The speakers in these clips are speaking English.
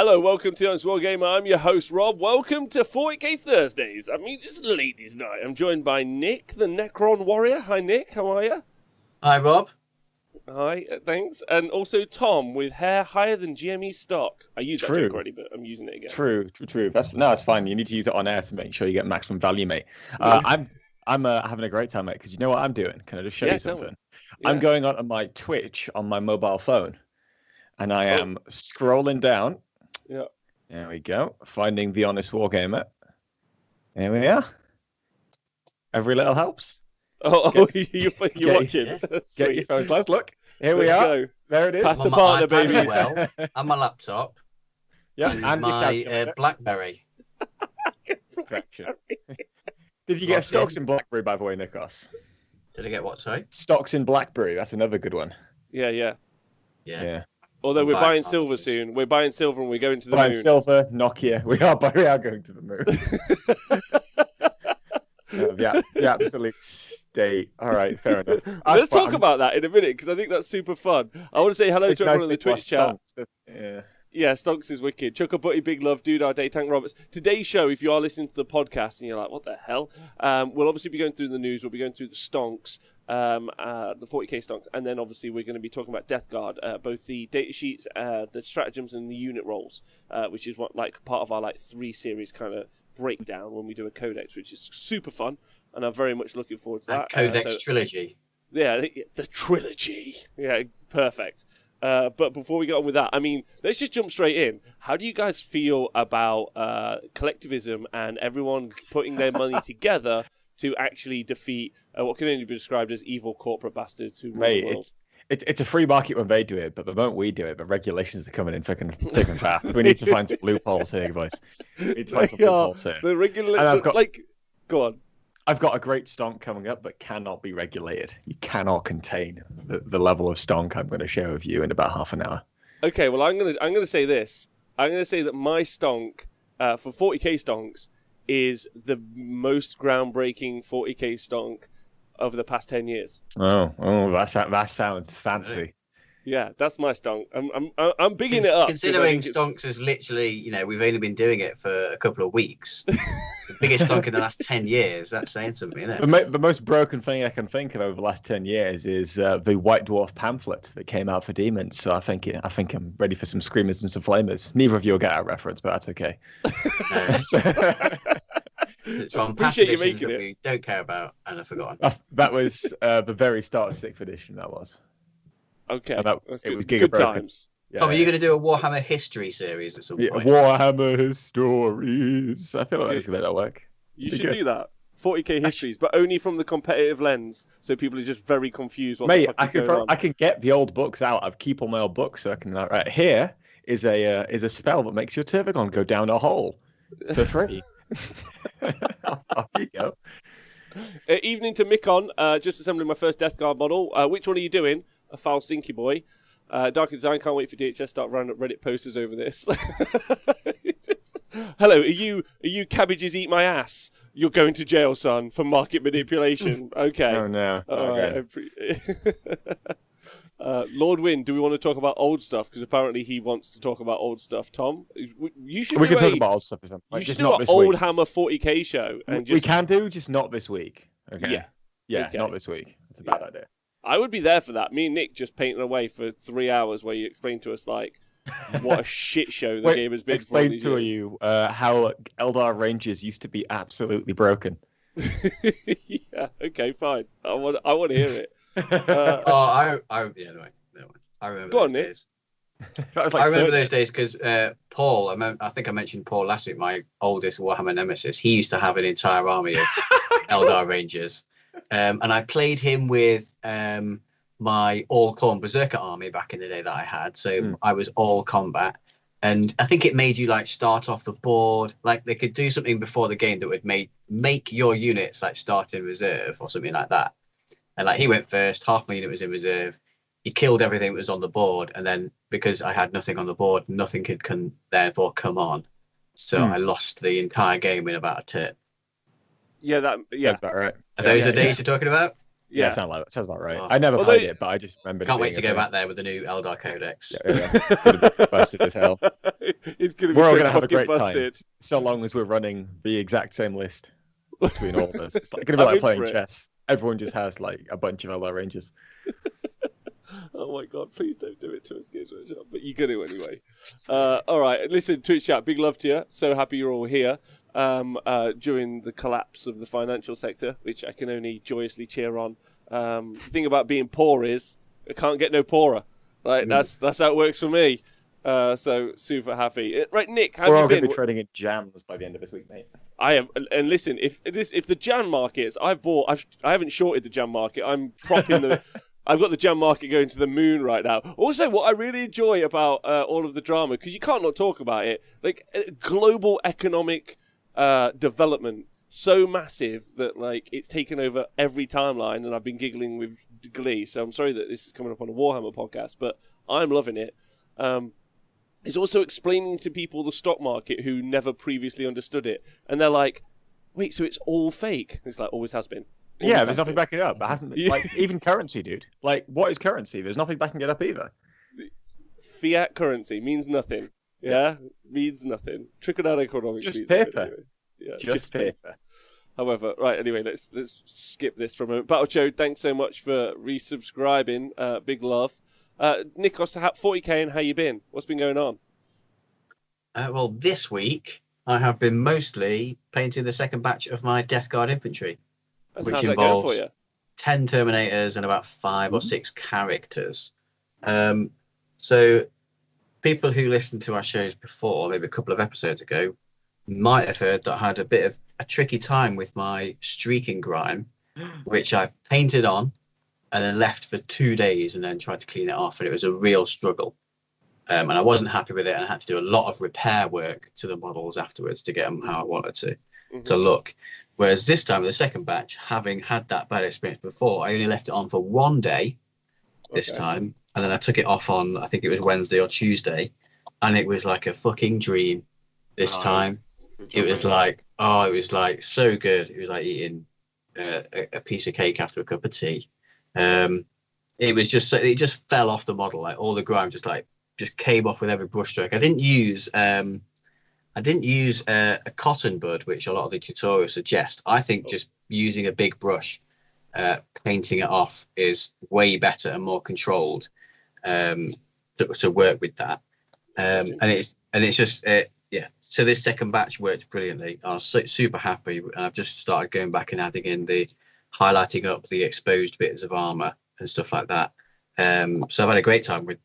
Hello, welcome to the Honest Wargamer. I'm your host, Rob. Welcome to 40k Thursdays. I mean, just ladies' night. I'm joined by Nick, the Necron Warrior. Hi, Nick. How are you? Hi, Rob. Hi, thanks. And also Tom, with hair higher than GME stock. I used that joke already, but I'm using it again. True. No, it's fine. You need to use it on air to make sure you get maximum value, mate. I'm having a great time, mate, because you know what I'm doing? Can I just show you something? Yeah. I'm going on my Twitch on my mobile phone, and I am scrolling down. Yeah. There we go. Finding the Honest Wargamer. There we are. Every little helps. You're watching. Yeah. Get your phones, lads. Look. Here we are. Go. There it is. Pass the partner, babies. Well, and my laptop. Yeah, and my BlackBerry. Did you get stocks in BlackBerry, by the way, Nikos? Did I get what, sorry? Stocks in BlackBerry. That's another good one. Yeah. I'm Although we're buying silver afterwards. soon. We're buying silver and we're going to the Buying moon. silver, Nokia. We are going to the moon. The absolute state. All right, fair enough. Let's talk about that in a minute, because I think that's super fun. I want to say hello to everyone on the Twitch chat. Yeah, Stonks is wicked. Chuckle Butty, Big Love, Dude, our Day Tank Roberts. Today's show, if you are listening to the podcast and you're like, what the hell? We'll obviously be going through the news. We'll be going through the Stonks, the 40k Stonks, and then obviously we're going to be talking about Deathguard, both the data sheets, the stratagems, and the unit roles, which is what part of our 3 series kind of breakdown when we do a codex, which is super fun, and I'm very much looking forward to that. Codex trilogy. Yeah, the trilogy. Yeah, perfect. But before we get on with that, I mean, let's just jump straight in. How do you guys feel about collectivism and everyone putting their money together to actually defeat what can only be described as evil corporate bastards who rule the world? It's a free market when they do it, but the moment we do it, the regulations are coming in thick and fast. We need to find some loopholes here, boys. We need to find some loopholes here. Go on. I've got a great stonk coming up, but cannot be regulated. You cannot contain the level of stonk I'm going to share with you in about half an hour. Okay, well, I'm gonna say this. I'm going to say that my stonk for 40k stonks is the most groundbreaking 40k stonk over the past 10 years. Oh, that sounds fancy. Yeah, that's my stonk. I'm bigging it up. Considering stonks is literally, we've only been doing it for a couple of weeks. The biggest stonk in the last 10 years. That's saying something, isn't it? The most broken thing I can think of over the last 10 years is the White Dwarf pamphlet that came out for Demons. So I think I'm ready for some screamers and some flamers. Neither of you will get our reference, but that's okay. It's from past editions that we don't care about, and I've forgotten. That was the very start of 6th edition. That was. Okay, it was good times. Yeah, Tom, are you going to do a Warhammer history series at some point? Warhammer histories. I feel like it's going to make that work. You should do that. 40k histories, but only from the competitive lens, so people are just very confused. I can get the old books out. I keep all my old books, so I can. Right here is a spell that makes your Tervigon go down a hole for free. Off you go. Evening to Mikon, just assembling my first Deathguard model. Which one are you doing? A foul stinky boy. Dark Design, can't wait for DHS to start rounding up Reddit posters over this. Hello, are you cabbages eat my ass? You're going to jail, son, for market manipulation. Okay. Oh no. Lord Wynn, do we want to talk about old stuff? Because apparently he wants to talk about old stuff. Tom, you should. We can talk about old stuff. You should do an old Hammer 40k show. And we can do, just not this week. Okay. Yeah, okay. Not this week. It's a bad idea. I would be there for that. Me and Nick just painting away for 3 hours where you explain to us what a shit show the game has been for all these years. Explain to you how Eldar Rangers used to be absolutely broken. Yeah. Okay. Fine. I want to hear it. I remember those days. I remember those days because Paul. I think I mentioned Paul last week. My oldest Warhammer nemesis. He used to have an entire army of Eldar Rangers. And I played him with my all-Khorne Berserker army back in the day that I had. So I was all combat. And I think it made you start off the board. They could do something before the game that would make your units start in reserve or something like that. And he went first, half my unit was in reserve. He killed everything that was on the board. And then because I had nothing on the board, nothing could therefore come on. So I lost the entire game in about a turn. Yeah, that's about right. Are those the days you're talking about? Yeah, sounds about right. I never played it, but I just remember. Can't wait to go back there with the new Eldar Codex. Yeah. It's gonna be busted as hell. It's gonna be we're all so gonna have a great busted. time, so long as we're running the exact same list between all of us. It's like gonna be like playing chess. Everyone just has like a bunch of Eldar Rangers. Oh my god, please don't do it to us, Games Workshop. But you're going to anyway. All right, listen, Twitch chat, big love to you. So happy you're all here during the collapse of the financial sector, which I can only joyously cheer on. The thing about being poor is it can't get no poorer. Right, that's how it works for me. So super happy. Right, Nick, how have you been? We're all going to be trading in jams by the end of this week, mate. I am, and listen, if the jam markets I haven't shorted the jam market. I'm propping the. I've got the jam market going to the moon right now. Also, what I really enjoy about all of the drama, because you can't not talk about it, like global economic development, so massive that like it's taken over every timeline, and I've been giggling with glee. So I'm sorry that this is coming up on a Warhammer podcast, but I'm loving it. It's also explaining to people the stock market who never previously understood it, and they're like, "Wait, so it's all fake?" It's like always has been. Yeah, there's nothing backing it up. It hasn't like even currency, dude. Like, what is currency? There's nothing backing it up either. Fiat currency means nothing. Yeah, means nothing. Trickle-down economics. Just paper. Anyway. Yeah, just paper. However, right. Anyway, let's skip this for a moment. Battle Chode, thanks so much for resubscribing. Big love. Nikos, 40k, and how you been? What's been going on? Well, this week I have been mostly painting the second batch of my Deathguard infantry. And which involves 10 Terminators and about 5 or 6 characters. So people who listened to our shows before, maybe a couple of episodes ago, might have heard that I had a bit of a tricky time with my streaking grime, which I painted on and then left for 2 days and then tried to clean it off. And it was a real struggle. And I wasn't happy with it. And I had to do a lot of repair work to the models afterwards to get them how I wanted to look. Whereas this time, the second batch, having had that bad experience before, I only left it on for 1 day this time. And then I took it off on, I think it was Wednesday or Tuesday. And it was like a fucking dream this time. It was like, it was like so good. It was like eating a piece of cake after a cup of tea. It was just, it just fell off the model. Like all the grime just came off with every brushstroke. I didn't use a cotton bud, which a lot of the tutorials suggest. I think just using a big brush, painting it off is way better and more controlled to work with that. And it's just So this second batch worked brilliantly. I was super happy, and I've just started going back and adding in highlighting up the exposed bits of armor and stuff like that. So I've had a great time with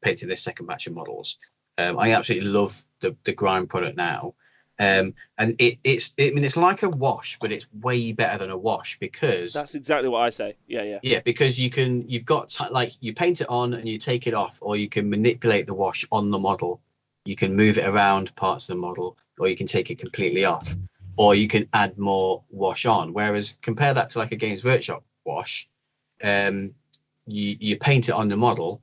painting this second batch of models. I absolutely love the grime product now, and it's like a wash, but it's way better than a wash because that's exactly what I say. Yeah. Because you've got you paint it on and you take it off, or you can manipulate the wash on the model. You can move it around parts of the model, or you can take it completely off, or you can add more wash on. Whereas compare that to like a Games Workshop wash, you paint it on the model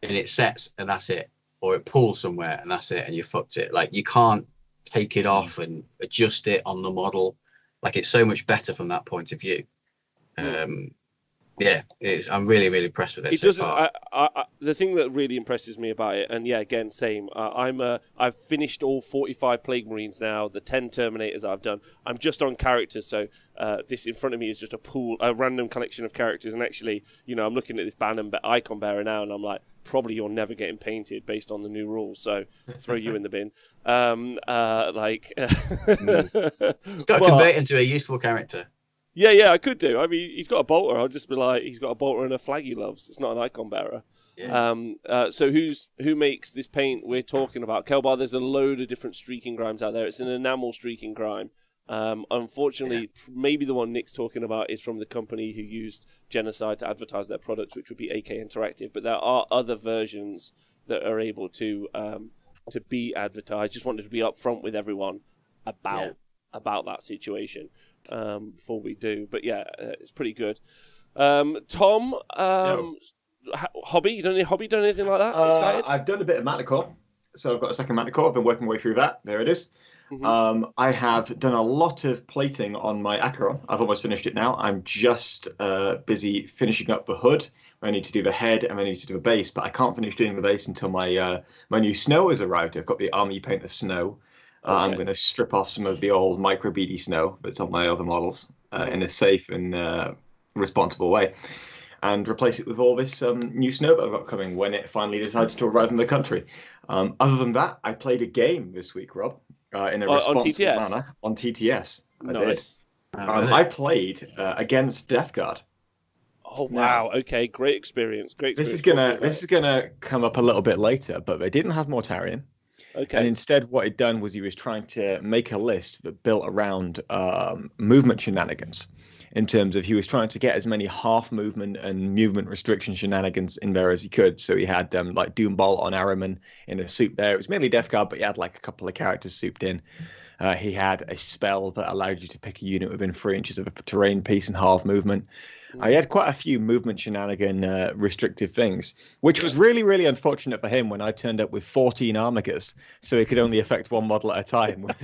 and it sets and that's it. Or it pulls somewhere and that's it, and you fucked it. Like you can't take it off and adjust it on the model. Like it's so much better from that point of view. I'm really, really impressed with it. It doesn't. The thing that really impresses me about it, and again, same. I've finished all 45 Plague Marines now. The 10 Terminators that I've done. I'm just on characters, so this in front of me is just a random collection of characters. And actually, I'm looking at this banner icon bearer now, and I'm like, probably you're never getting painted based on the new rules. So throw you in the bin. It's got to convert into a useful character. Yeah, I could do. I mean, he's got a bolter. I'll just be like, he's got a bolter and a flag he loves. It's not an icon bearer. Yeah. So who makes this paint we're talking about? Kelbar, there's a load of different streaking grimes out there. It's an enamel streaking grime. Unfortunately, maybe the one Nick's talking about is from the company who used Genocide to advertise their products, which would be AK Interactive. But there are other versions that are able to be advertised. Just wanted to be upfront with everyone about that situation. Before we do, but it's pretty good. Tom, hobby? You done any hobby? Done anything like that? Excited? I've done a bit of Manticore, so I've got a second Manticore. I've been working my way through that. There it is. I have done a lot of plating on my Acheron. I've almost finished it now. I'm just busy finishing up the hood. I need to do the head and I need to do the base, but I can't finish doing the base until my my new snow has arrived. I've got the Army Painter snow. I'm going to strip off some of the old micro beady snow that's on my other models in a safe and responsible way, and replace it with all this new snow that I've got coming when it finally decides to arrive in the country. Other than that, I played a game this week, Rob, in a responsible manner on TTS. Nice. I played against Deathguard. Oh wow! Okay, great experience. This is gonna come up a little bit later, but they didn't have Mortarion. Okay. And instead, what he'd done was he was trying to make a list that built around movement shenanigans. In terms of he was trying to get as many half movement and movement restriction shenanigans in there as he could. So he had like Doombolt on Araman in a soup there. It was mainly Deathguard, but he had like a couple of characters souped in. He had a spell that allowed you to pick a unit within 3 inches of a terrain piece and half movement. He had quite a few movement shenanigan restrictive things, which was really, really unfortunate for him when I turned up with 14 Armigers, so he could only affect one model at a time with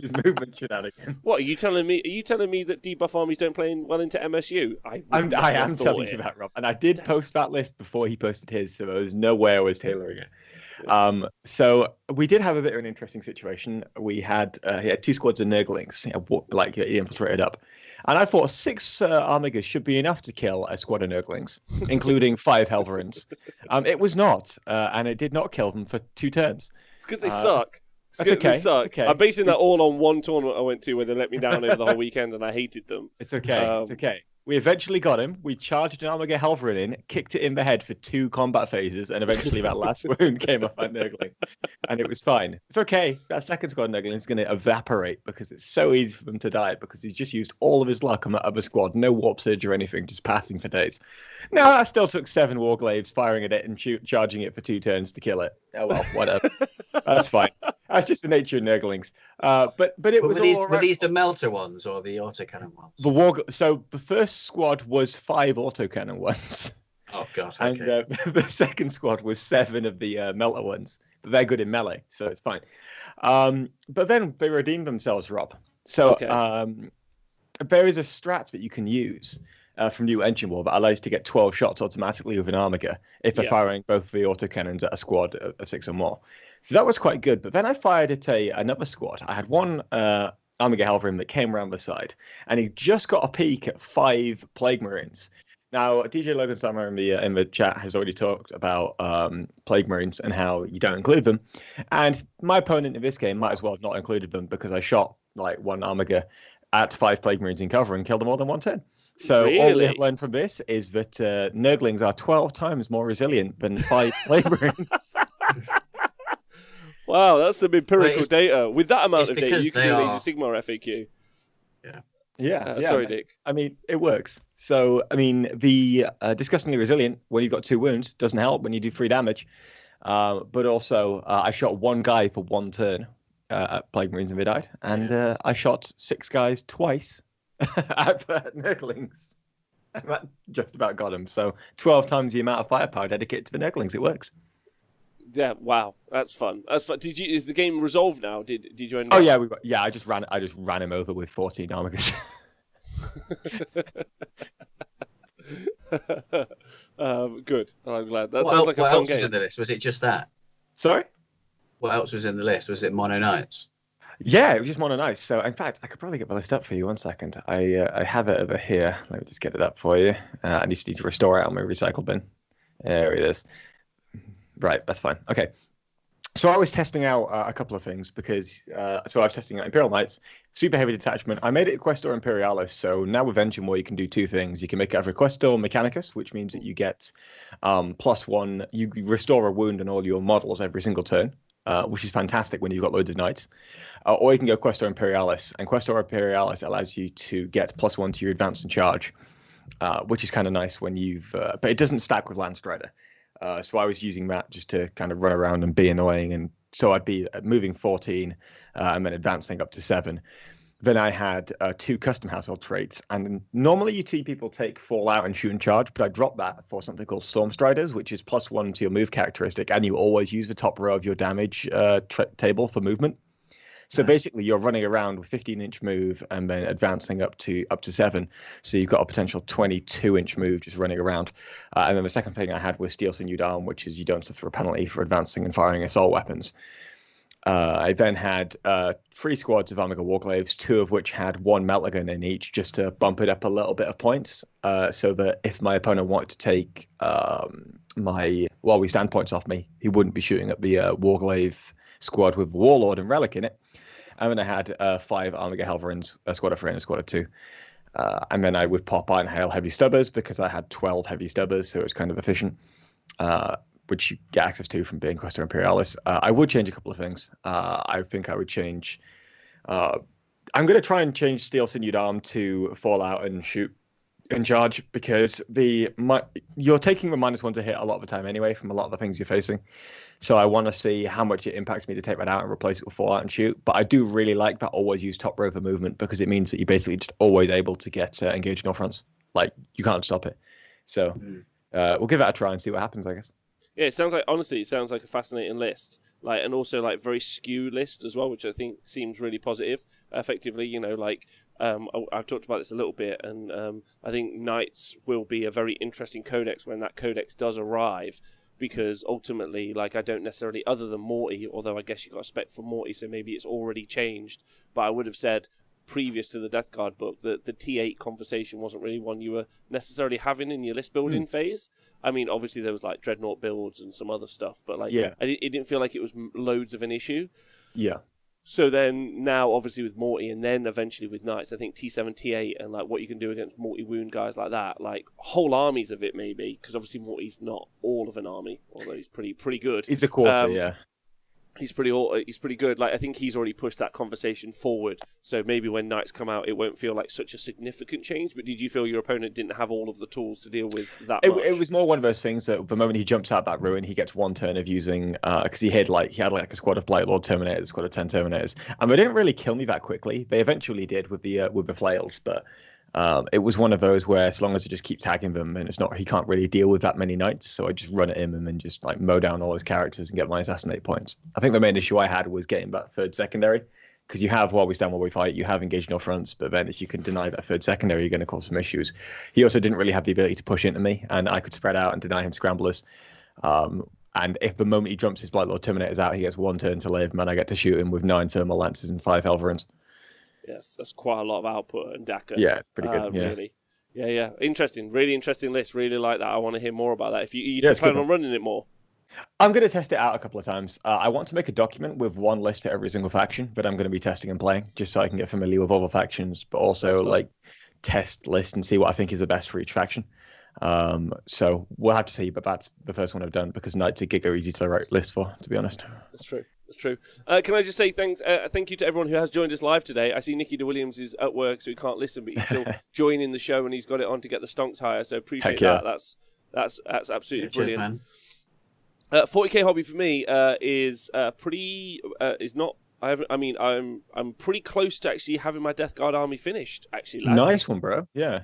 his movement shenanigan. What are you telling me? Are you telling me that debuff armies don't play well into MSU? I am telling you that, Rob. And I did post that list before he posted his, so there was no way I was tailoring it. So we did have a bit of an interesting situation. We had he had 2 squads of Nurglings, like he infiltrated up, and I thought 6 Armigers should be enough to kill a squad of Nurglings, including 5 Helverins. It was not, and it did not kill them for 2 turns. It's because they suck. That's okay. They suck. Okay. I'm basing that all on one tournament I went to where they let me down over the whole weekend, and I hated them. It's okay. It's okay. We eventually got him. We charged an Armiger Helverin in, kicked it in the head for 2 combat phases, and eventually that last wound came off that Nurgling. And it was fine. It's okay. That second squad Nurgling is going to evaporate because it's so easy for them to die because he just used all of his luck on that other squad. No warp surge or anything, just passing for days. No, that still took 7 Warglaives firing at it and charging it for 2 turns to kill it. Oh well, whatever. That's fine. That's just the nature of Nurglings. But it was were these the melter ones or the autocannon ones? So the first squad was 5 autocannon ones. Oh god! Okay. And the second squad was 7 of the melter ones. But they're good in melee, so it's fine. But then they redeemed themselves, Rob. So there is a strat that you can use from New Engine War that allows you to get 12 shots automatically with an Armiger if they're firing both the autocannons at a squad of 6 or more. So that was quite good. But then I fired at another squad. I had one Armiger Helverin that came around the side, and he just got a peek at 5 Plague Marines. Now, DJ Logan Summer in the chat has already talked about Plague Marines and how you don't include them. And my opponent in this game might as well have not included them because I shot like 1 Armiger at 5 Plague Marines in cover and killed them all in 1 turn. So all we have learned from this is that Nurglings are 12 times more resilient than 5 Plague Marines. Wow, that's some empirical data. With that amount of data, you can do an Age of Sigmar FAQ. Yeah. Sorry, Dick. I mean, it works. So, I mean, the disgustingly resilient, when you've got 2 wounds, doesn't help when you do 3 damage. But also, I shot 1 guy for 1 turn at Plague Marines and they died. And I shot 6 guys twice at Nurglings. And that just about got him. So, 12 times the amount of firepower dedicated to the Nurglings. It works. Yeah, wow, that's fun. That's fun. Is the game resolved now? Did you end? Oh yeah, I just ran him over with 14 Armigers. Good. I'm glad. That sounds like a fun game. What else was in the list? Was it just that? Sorry? What else was in the list? Was it Mono Knights? Yeah, it was just Mono Knights. So, in fact, I could probably get the list up for you. 1 second. I have it over here. Let me just get it up for you. I just need to restore it on my recycle bin. There it is. Right, that's fine. Okay. So I was testing out a couple of things because I was testing out Imperial Knights, super heavy detachment. I made it Questor Imperialis. So now with Engine War, you can do 2 things. You can make it either Questor Mechanicus, which means that you get +1. You restore a wound on all your models every single turn, which is fantastic when you've got loads of knights. Or you can go Questor Imperialis. And Questor Imperialis allows you to get +1 to your advance and charge, which is kind of nice when you've... but it doesn't stack with Landstrider. So I was using that just to kind of run around and be annoying. And so I'd be moving 14 and then advancing up to 7. Then I had 2 custom household traits. And normally you see people take Fallout and Shoot and Charge, but I dropped that for something called Stormstriders, which is +1 to your move characteristic. And you always use the top row of your damage table for movement. So basically, you're running around with 15-inch move and then advancing up to 7. So you've got a potential 22-inch move just running around. And then the second thing I had was Steel Sinewed Arm, which is you don't suffer a penalty for advancing and firing assault weapons. I then had 3 squads of Omega Warglaives, 2 of which had 1 melter gun in each, just to bump it up a little bit of points, so that if my opponent wanted to take my while we stand points off me, he wouldn't be shooting at the Warglaive squad with Warlord and Relic in it. And then I had 5 Omega Helverins, a squad of 3 and a squad of 2. And then I would pop Iron Hail Heavy Stubbers because I had 12 Heavy Stubbers, so it was kind of efficient. Which you get access to from being Questa Imperialis. I would change a couple of things. I think I would change... I'm going to try and change Steel Sinewed Arm to fall out and shoot and charge, because you're taking the -1 to hit a lot of the time anyway from a lot of the things you're facing. So I want to see how much it impacts me to take that out and replace it with fall out and shoot. But I do really like that always use top rover movement, because it means that you're basically just always able to get engaged in all fronts. Like, you can't stop it. So we'll give that a try and see what happens, I guess. Yeah, it sounds like a fascinating list, like, and also like very skewed list as well, which I think seems really positive. Effectively, I've talked about this a little bit, and I think Knights will be a very interesting codex when that codex does arrive, because ultimately, like, I don't necessarily, other than Morty, although I guess you got a spec for Morty, so maybe it's already changed, but I would have said previous to the Deathguard book that the T8 conversation wasn't really one you were necessarily having in your list building phase. I mean, obviously there was like Dreadnought builds and some other stuff, but like, it didn't feel like it was loads of an issue. Yeah. So then now, obviously with Morty, and then eventually with Knights, I think T7, T8, and like what you can do against multi-wound guys like that, like whole armies of it maybe, because obviously Morty's not all of an army, although he's pretty good. He's a quarter, yeah. He's pretty good. Like, I think he's already pushed that conversation forward. So maybe when Knights come out, it won't feel like such a significant change. But did you feel your opponent didn't have all of the tools to deal with that much? It was more one of those things that the moment he jumps out that ruin, he gets 1 turn of using, because he had like a squad of Blight Lord Terminators, a squad of 10 Terminators, and they didn't really kill me that quickly. They eventually did with the flails, but it was one of those where as long as I just keep tagging them, and he can't really deal with that many Knights, so I just run at him and then just like mow down all his characters and get my assassinate points. I think the main issue I had was getting that 3rd secondary, because you have while we stand, while we fight, you have engaged in all fronts, but then if you can deny that 3rd secondary, you're going to cause some issues. He also didn't really have the ability to push into me, and I could spread out and deny him scramblers. And if the moment he jumps his Blight Lord Terminators out, he gets 1 turn to live, and I get to shoot him with 9 Thermal Lances and 5 Helverins. Yes, that's quite a lot of output and DACA. Yeah, pretty good. Really. Yeah. Interesting. Really interesting list. Really like that. I want to hear more about that. If you plan on running it more. I'm going to test it out a couple of times. I want to make a document with 1 list for every single faction that I'm going to be testing and playing, just so I can get familiar with all the factions, but also like test list and see what I think is the best for each faction. So we'll have to see, but that's the first one I've done, because Knights are giga easy to write lists for, to be honest. That's true. That's true. Can I just say thank you to everyone who has joined us live today. I see Nicky DeWilliams is at work, so he can't listen, but he's still joining the show, and he's got it on to get the stonks higher. So appreciate that. That's absolutely brilliant. 40k hobby for me is pretty is not. I'm pretty close to actually having my Deathguard army finished. Actually, lads. Nice one, bro. Yeah.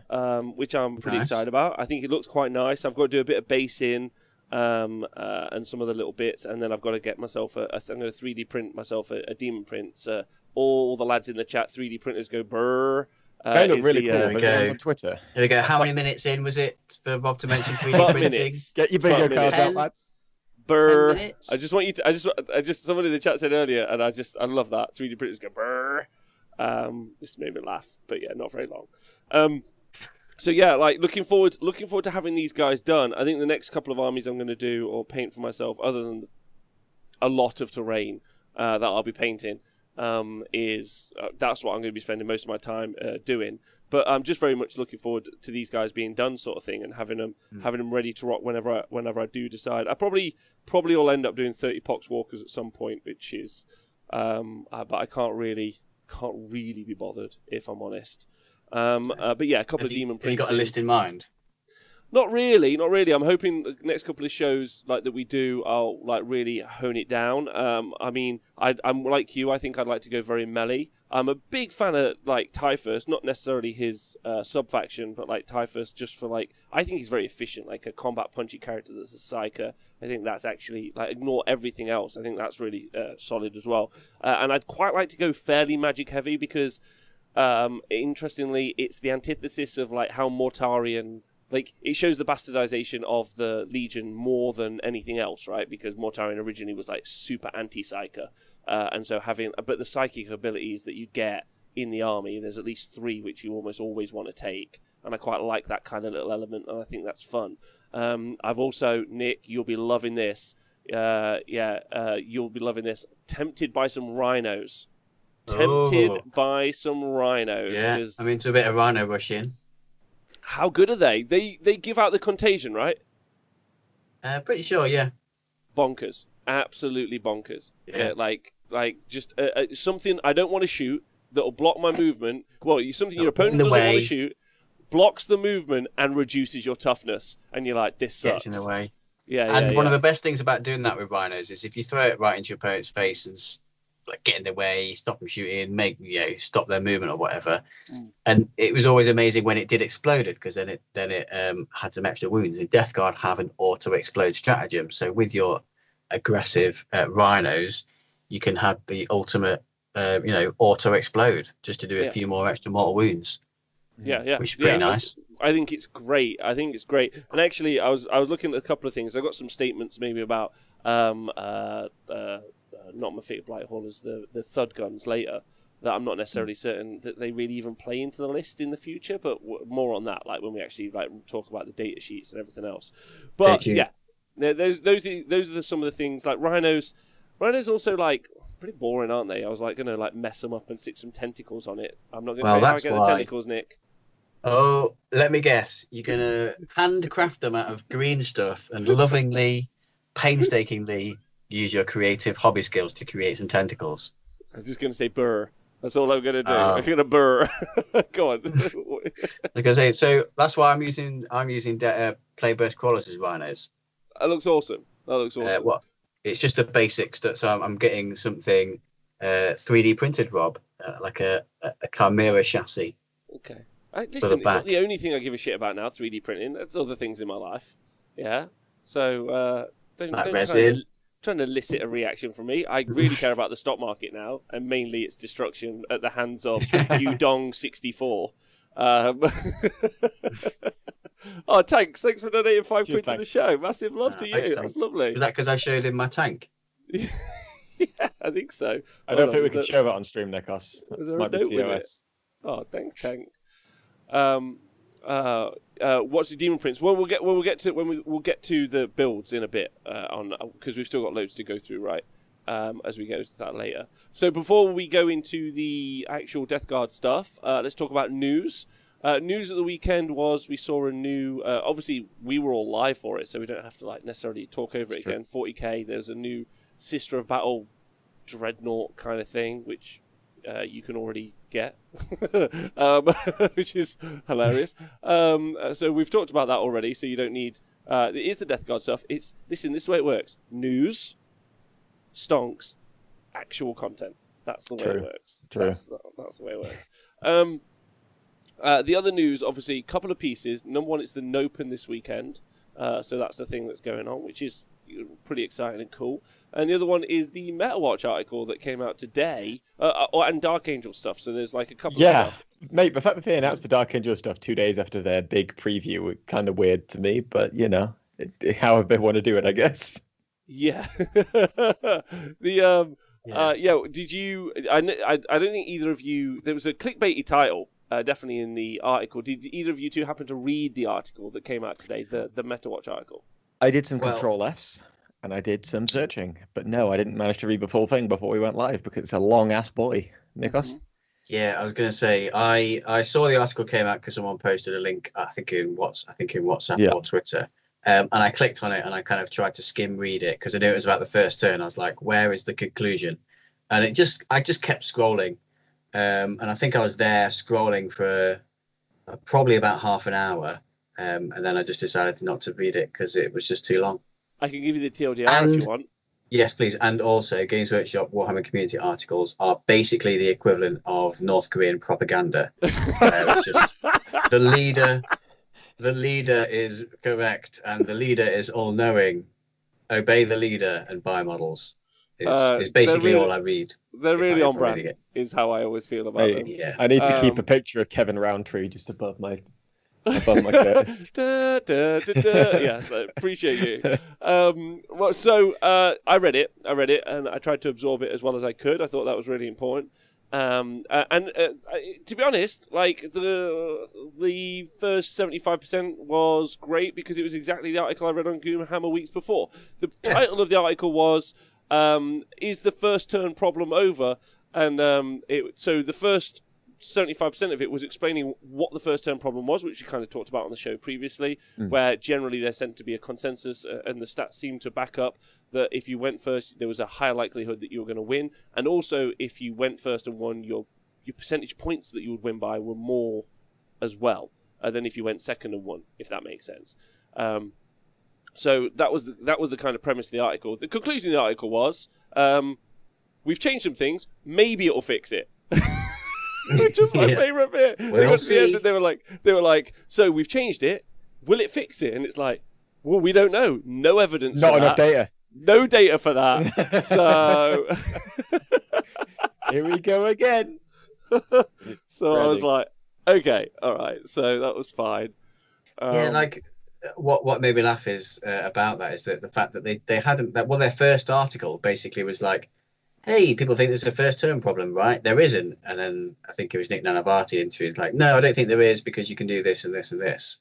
Which I'm pretty excited about. I think it looks quite nice. I've got to do a bit of base in. And some other little bits, and then I've got to get myself I'm going to 3D print myself a demon print. All the lads in the chat, 3D printers go brr. They look really cool. On Twitter. Here we go. How many minutes in was it for Rob to mention 3D printing? Minutes. Get your video cards out, lads. Brr. I just want you to. I just somebody in the chat said earlier, and I love that 3D printers go brr. This made me laugh, but yeah, not very long. So yeah, like looking forward to having these guys done. I think the next couple of armies I'm going to do or paint for myself, other than a lot of terrain that I'll be painting, is that's what I'm going to be spending most of my time doing. But I'm just very much looking forward to these guys being done, sort of thing, and having them ready to rock whenever I do decide. I probably will end up doing 30 Pox Walkers at some point, which is, but I can't really be bothered, if I'm honest. But yeah, a couple of demon princes. Have you got a list in mind? Not really. I'm hoping the next couple of shows like that we do, I'll like really hone it down. I mean, I'm like you. I think I'd like to go very melee. I'm a big fan of like Typhus, not necessarily his sub-faction, but like Typhus just for like, I think he's very efficient, like a combat punchy character that's a psyker. I think that's actually, like, ignore everything else. I think that's really solid as well. And I'd quite like to go fairly magic heavy because, interestingly, it's the antithesis of like how Mortarion, like, it shows the bastardization of the Legion more than anything else, right? Because Mortarion originally was like super anti-psyker. And so but the psychic abilities that you get in the army, there's at least 3 which you almost always want to take. And I quite like that kind of little element, and I think that's fun. I've also, Nick, you'll be loving this. You'll be loving this. Tempted by some rhinos. By some rhinos. Yeah, I'm into a bit of rhino rushing. How good are they? They give out the contagion, right? Pretty sure, yeah. Bonkers. Absolutely bonkers. Yeah. Like just something I don't want to shoot that'll block my movement. Well, something your opponent doesn't want to shoot, blocks the movement and reduces your toughness. And you're like, this sucks. Gets in the way. Yeah, and one of the best things about doing that with rhinos is if you throw it right into your opponent's face and like get in their way, stop them shooting, stop their movement or whatever. And it was always amazing when it did exploded, because then it had some extra wounds. And Deathguard have an auto explode stratagem, so with your aggressive rhinos, you can have the ultimate auto explode just to do a few more extra mortal wounds. Yeah, which is pretty nice. I think it's great. And actually, I was looking at a couple of things. I got some statements maybe about not my favorite blight haulers, the thud guns later, that I'm not necessarily certain that they really even play into the list in the future, but more on that, like when we actually like talk about the data sheets and everything else. But yeah, those are some of the things. Like rhinos also like pretty boring, aren't they? I was like gonna like mess them up and stick some tentacles on it. I'm not gonna tell you how I get the tentacles, Nick. Oh, let me guess. You're gonna handcraft them out of green stuff and lovingly, painstakingly use your creative hobby skills to create some tentacles. I'm just going to say burr. That's all I'm going to do. I'm going to burr. Go on. Like I say, so that's why I'm using Playburst Crawlers as rhinos. That looks awesome. It's just the basics. So I'm getting something 3D printed, Rob, like a Chimera chassis. Okay. Listen, it's not the only thing I give a shit about now, 3D printing. There's other things in my life. Yeah. So don't trying to elicit a reaction from me. I really care about the stock market now, and mainly its destruction at the hands of Udong64. Oh, Tanks, thanks for donating 5 quid to the show. Massive love to you. That's lovely. Is that because I showed him my tank? Yeah, I think so. I don't think we can show that on stream, Nikos. That might be TOS. Oh, thanks, Tank. What's the Demon Prince? Well, we'll get to the builds in a bit because we've still got loads to go through, right? As we go to that later. So before we go into the actual Deathguard stuff, let's talk about news. News of the weekend was we saw a new. Obviously, we were all live for it, so we don't have to like necessarily talk over it again. 40k. There's a new Sister of Battle Dreadnought kind of thing, which you can already get, which is hilarious. So we've talked about that already, so you don't need... it is the Deathguard stuff. Listen, this is the way it works. News, stonks, actual content. That's the way it works. That's the way it works. The other news, obviously, a couple of pieces. Number one, it's the Nopen this weekend. So that's the thing that's going on, which is pretty exciting and cool. And the other one is the MetaWatch article that came out today, and Dark Angel stuff. So there's like a couple of stuff. Mate, the fact that they announced the Dark Angel stuff 2 days after their big preview was kind of weird to me, but you know, however they want to do it, I guess. Yeah. Did you? I don't think either of you. There was a clickbaity title. Definitely in the article. Did either of you two happen to read the article that came out today, the MetaWatch article? I did some Control Fs and I did some searching, but no, I didn't manage to read the full thing before we went live because it's a long ass boy. Nikos? Mm-hmm. Yeah, I was going to say I saw the article came out because someone posted a link. I think in WhatsApp or Twitter, and I clicked on it and I kind of tried to skim read it because I knew it was about the first turn. I was like, where is the conclusion? And I just kept scrolling. And I think I was there scrolling for probably about half an hour. And then I just decided not to read it because it was just too long. I can give you the TLDR if you want. Yes, please. And also, Games Workshop Warhammer community articles are basically the equivalent of North Korean propaganda. It's just the leader is correct, and the leader is all-knowing. Obey the leader and buy models. Is basically all I read. They're really on brand, is how I always feel about them. Yeah. I need to keep a picture of Kevin Roundtree just above my curtains. Yeah, so appreciate you. I read it, and I tried to absorb it as well as I could. I thought that was really important. To be honest, like the first 75% was great because it was exactly the article I read on Goonhammer weeks before. The title of the article was "Is the first turn problem over?" And so the first 75% of it was explaining what the first turn problem was, which we kind of talked about on the show previously, where generally there's sent to be a consensus, and the stats seem to back up that if you went first, there was a higher likelihood that you were going to win, and also if you went first and won, your percentage points that you would win by were more as well than if you went second and won, if that makes sense. So that was the kind of premise of the article. The conclusion of the article was, we've changed some things, maybe it'll fix it. Which is my favourite bit. They got to the end and they were like, so we've changed it. Will it fix it? And it's like, well, we don't know. No evidence. Not enough data. No data for that. So here we go again. So I was like, okay, all right. So that was fine. Like what made me laugh is about that is that the fact that they hadn't their first article basically was like, hey, people think there's a first term problem, right? There isn't. And then I think it was Nick Nanavati interviewed, like, no, I don't think there is because you can do this and this and this.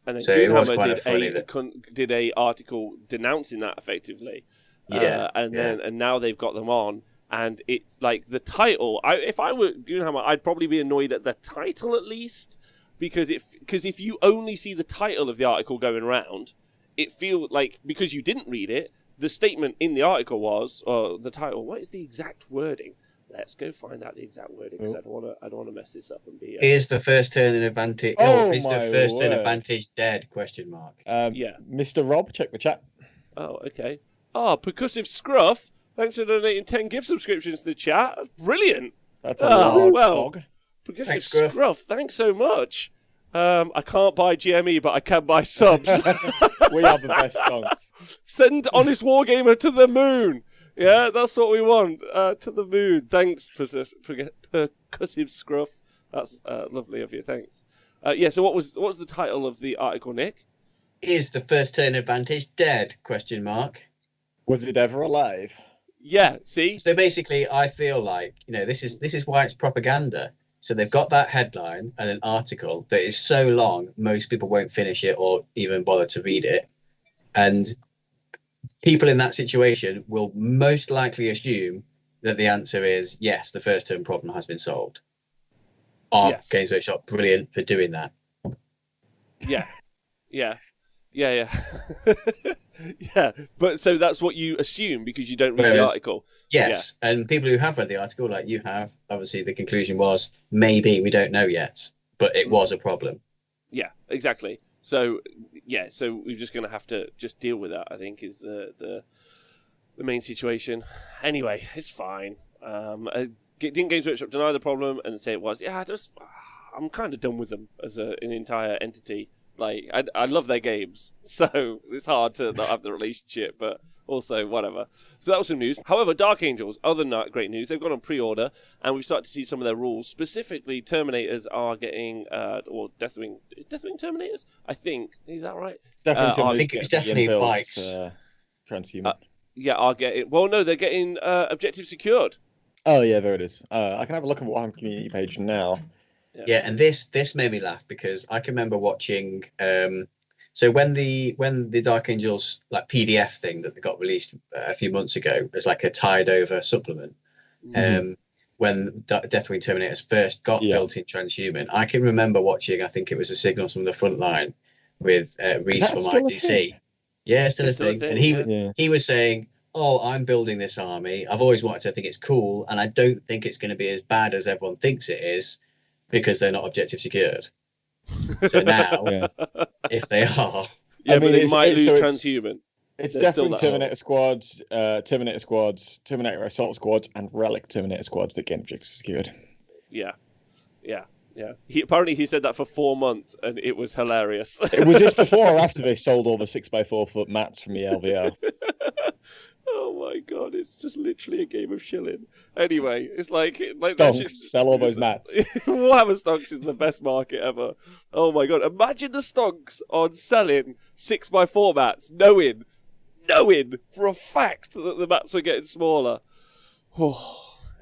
And then so Goonhammer did a article denouncing that effectively. And now they've got them on. And it's like the title, if I were Goonhammer, I'd probably be annoyed at the title at least. Because if you only see the title of the article going around, it feels like, because you didn't read it, the statement in the article was, or the title, what is the exact wording? Let's go find out the exact wording because I don't want to mess this up and be. Is the first turn an advantage? Is the first turn advantage dead? Question mark. Mr. Rob, check the chat. Oh, okay. Percussive Scruff. Thanks for donating 10 gift subscriptions to the chat. That's brilliant. That's a large dog. Percussive Scruff. Thanks so much. I can't buy GME, but I can buy subs. We are the best stonks. Send Honest Wargamer to the moon. Yeah, that's what we want. To the moon. Thanks, Percussive Scruff. That's lovely of you. Thanks. So what was the title of the article, Nick? Is the first turn advantage dead? Question mark. Was it ever alive? Yeah. See. So basically, I feel like this is why it's propaganda. So they've got that headline and an article that is so long, most people won't finish it or even bother to read it. And people in that situation will most likely assume that the answer is yes, the first term problem has been solved. Games Workshop, brilliant for doing that. Yeah. Yeah, but so that's what you assume because you don't read the article. Yes, and people who have read the article, like you have, obviously the conclusion was maybe, we don't know yet, but it was a problem. Yeah, exactly. So we're just going to have to just deal with that, I think, is the main situation. Anyway, it's fine. Didn't Games Workshop deny the problem and say it was? Yeah, I'm kind of done with them as an entire entity. Like, I love their games, so it's hard to not have the relationship, but also, whatever. So that was some news. However, Dark Angels, other than that, great news. They've gone on pre-order, and we've started to see some of their rules. Specifically, Terminators are getting, or Deathwing Terminators, I think. Is that right? I think it's definitely bikes. Transhuman. Are getting, well, no, they're getting Objective Secured. Oh, yeah, there it is. I can have a look at the Warhammer community page now. Yeah, and this made me laugh because I can remember watching. So when the Dark Angels like PDF thing that they got released a few months ago as like a tied over supplement, when Deathwing Terminators first got built-in transhuman, I can remember watching. I think it was a Signals from the Front Line with Reese from ITC. Yeah, still a thing. And he was saying, "Oh, I'm building this army. I've always wanted to think it's cool, and I don't think it's going to be as bad as everyone thinks it is." Because they're not objective secured. So now, if they are... Yeah, but they might lose transhuman. It's definitely Terminator squads, Terminator assault squads, and Relic Terminator squads that get objectives secured. Yeah. Apparently he said that for 4 months, and it was hilarious. Was this before or after they sold all the 6x4 foot mats from the LVO? Oh my god, it's just literally a game of shilling. Anyway, it's like stonks, sell all those mats. Warhammer Stonks is the best market ever. Oh my god, imagine the stonks on selling 6x4 mats, knowing for a fact that the mats are getting smaller.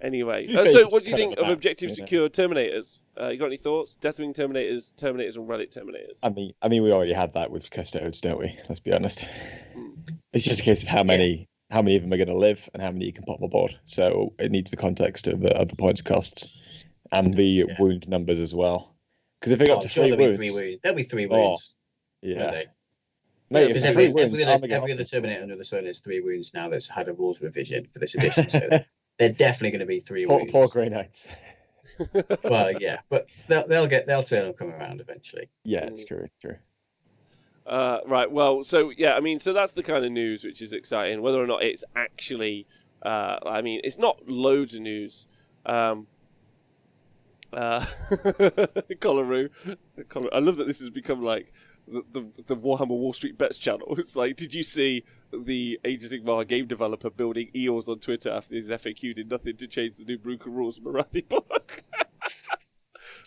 Anyway, so what do you think of objective secure Terminators? You got any thoughts? Deathwing Terminators, and Relic Terminators. I mean, we already had that with Custodes, don't we? Let's be honest. It's just a case of how many of them are going to live and how many you can pop on board. So it needs the context of the points costs and the wound numbers as well. Because if they got to 3 wounds, there'll be 3 wounds. Yeah. Mate, because every other Terminator under the sun is 3 wounds now that's had a rules revision for this edition. So they're definitely going to be 3 wounds. Poor Grey Knights. Well, yeah, but they'll turn and come around eventually. Yeah, it's true. Right. Well, so yeah, I mean, so that's the kind of news which is exciting. Whether or not it's actually, I mean, it's not loads of news. Collaroo. I love that this has become like the Warhammer Wall Street Bets channel. It's like, did you see the Age of Sigmar game developer building eels on Twitter after his FAQ did nothing to change the new Bruker rules Marathi book?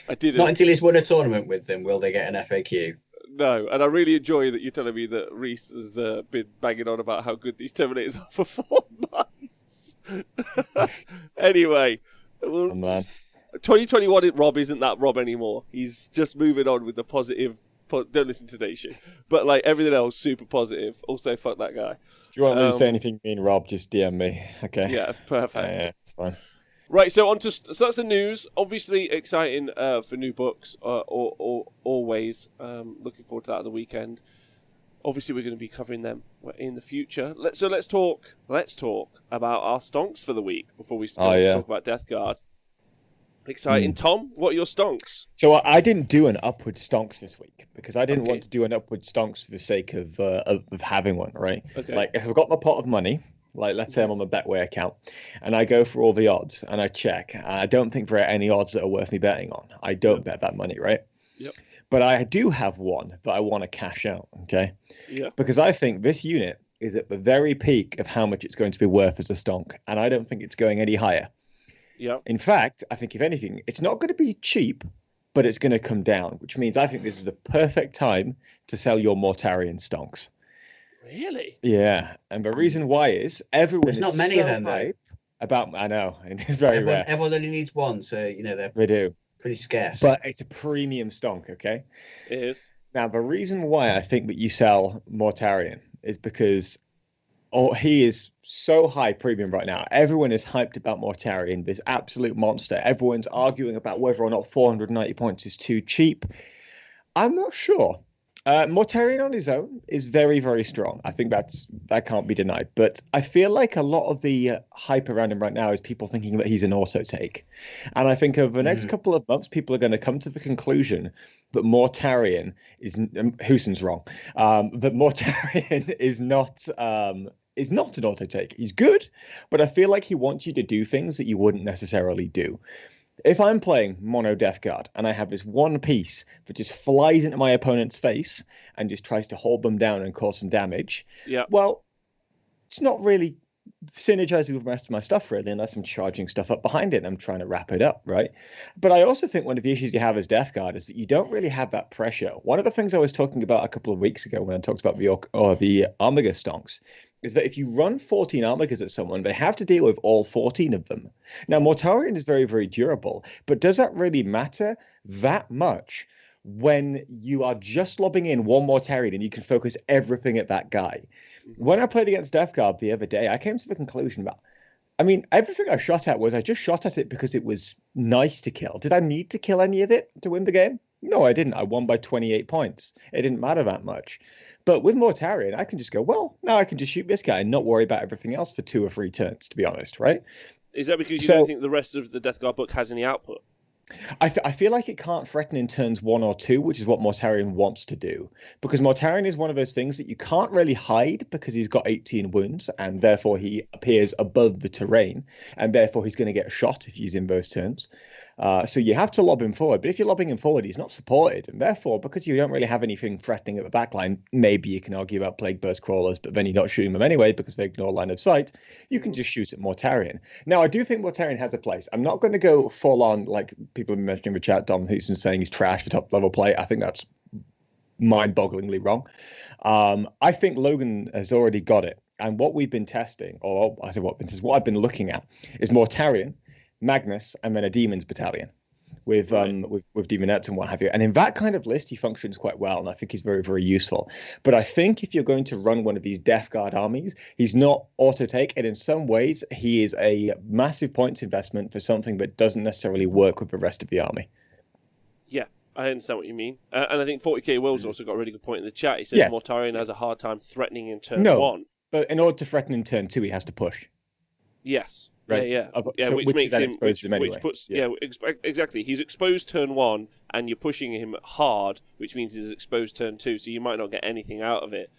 I didn't. Not until he's won a tournament with them will they get an FAQ. No, and I really enjoy that you're telling me that Reese has been banging on about how good these Terminators are for 4 months. Anyway, 2021 Rob isn't that Rob anymore. He's just moving on with the positive. Don't listen to Nation, but like everything else, super positive. Also, fuck that guy. If you want me to say anything mean, Rob, just DM me. Okay. Yeah, perfect. Yeah, it's fine. Right, so so that's the news. Obviously exciting for new books, always. Looking forward to that at the weekend. Obviously, we're going to be covering them in the future. Let's talk about our stonks for the week before we start to talk about Deathguard. Exciting. Tom, what are your stonks? So I didn't do an upward stonks this week because I didn't want to do an upward stonks for the sake of having one, right? Okay. Like if I've got my pot of money, like let's say I'm on my Betway account, and I go for all the odds and I check. I don't think there are any odds that are worth me betting on. I don't bet that money, right? Yep. But I do have one that I want to cash out, okay? Yeah. Because I think this unit is at the very peak of how much it's going to be worth as a stonk, and I don't think it's going any higher. Yeah. In fact, I think if anything, it's not going to be cheap, but it's going to come down, which means I think this is the perfect time to sell your Mortarion stonks. Really? Yeah, and the reason why is everyone. There's not many of them though. I know, it's very rare. Everyone only needs one, so they do. Pretty scarce. But it's a premium stonk, okay? It is. Now the reason why I think that you sell Mortarion is because he is so high premium right now. Everyone is hyped about Mortarion, this absolute monster. Everyone's arguing about whether or not 490 points is too cheap. I'm not sure. Mortarion on his own is very, very strong. I think that can't be denied. But I feel like a lot of the hype around him right now is people thinking that he's an auto take. And I think over the next couple of months, people are going to come to the conclusion that Mortarion is Huson's wrong. That Mortarion is not an auto take. He's good, but I feel like he wants you to do things that you wouldn't necessarily do. If I'm playing mono Deathguard and I have this one piece that just flies into my opponent's face and just tries to hold them down and cause some damage, well, it's not really synergizing with the rest of my stuff, really, unless I'm charging stuff up behind it and I'm trying to wrap it up, right? But I also think one of the issues you have as Deathguard is that you don't really have that pressure. One of the things I was talking about a couple of weeks ago when I talked about the Armiger stonks is that if you run 14 Armigers at someone, they have to deal with all 14 of them. Now, Mortarion is very, very durable, but does that really matter that much when you are just lobbing in one Mortarion and you can focus everything at that guy? When I played against Deathguard the other day, I came to the conclusion that, I mean, everything I shot at I just shot at it because it was nice to kill. Did I need to kill any of it to win the game? No, I didn't. I won by 28 points. It didn't matter that much. But with Mortarion, I can just go, well, now I can just shoot this guy and not worry about everything else for 2 or 3 turns, to be honest, right? Is that because you don't think the rest of the Deathguard book has any output? I feel like it can't threaten in turns 1 or 2, which is what Mortarion wants to do. Because Mortarion is one of those things that you can't really hide because he's got 18 wounds, and therefore he appears above the terrain, and therefore he's going to get shot if he's in those turns. So you have to lob him forward. But if you're lobbing him forward, he's not supported. And therefore, because you don't really have anything threatening at the back line, maybe you can argue about Plague Burst Crawlers, but then you're not shooting them anyway because they ignore line of sight. You can just shoot at Mortarion. Now, I do think Mortarion has a place. I'm not going to go full on, like people have been mentioning in the chat, Dom Houston saying he's trash for top level play. I think that's mind-bogglingly wrong. I think Logan has already got it. And what we've been testing, or I say what I've been looking at, is Mortarion, Magnus, and then a Demons Battalion with Demonettes and what have you. And in that kind of list, he functions quite well, and I think he's very, very useful. But I think if you're going to run one of these Deathguard armies, he's not auto-take, and in some ways, he is a massive points investment for something that doesn't necessarily work with the rest of the army. Yeah, I understand what you mean. And I think 40k Will's also got a really good point in the chat. He says Mortarion has a hard time threatening in turn 1. But in order to threaten in turn 2, he has to push. Yes. Right. Yeah. So which makes him exposes him anyway. Exactly. He's exposed turn 1, and you're pushing him hard, which means he's exposed turn 2. So you might not get anything out of it.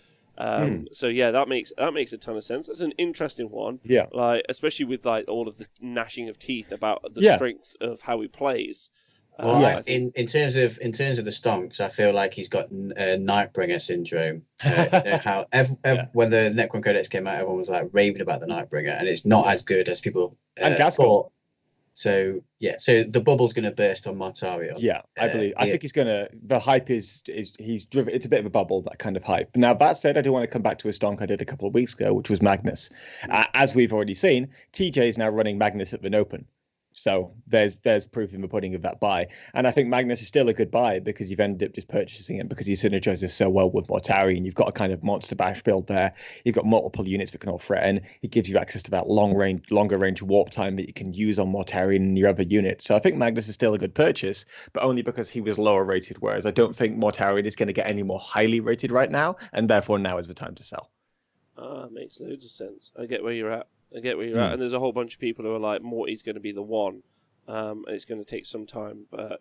So yeah, that makes a ton of sense. That's an interesting one. Yeah. Like especially with like all of the gnashing of teeth about the strength of how he plays. Well, in terms of the stonks, I feel like he's got Nightbringer syndrome. When the Necron Codex came out, everyone was like raving about the Nightbringer, and it's not as good as people thought. So the bubble's going to burst on Mortarion. Yeah, I believe. I think he's going to. The hype is he's driven. It's a bit of a bubble, that kind of hype. Now that said, I do want to come back to a stonk I did a couple of weeks ago, which was Magnus. As we've already seen, TJ is now running Magnus at the Open. So there's proof in the pudding of that buy. And I think Magnus is still a good buy because you've ended up just purchasing him because he synergizes so well with Mortarion. You've got a kind of monster bash build there. You've got multiple units that can all threaten. He gives you access to that longer range warp time that you can use on Mortarion and your other units. So I think Magnus is still a good purchase, but only because he was lower rated, whereas I don't think Mortarion is going to get any more highly rated right now, and therefore now is the time to sell. Makes loads of sense. I get where you're at. And there's a whole bunch of people who are like, Morty's going to be the one, and it's going to take some time, for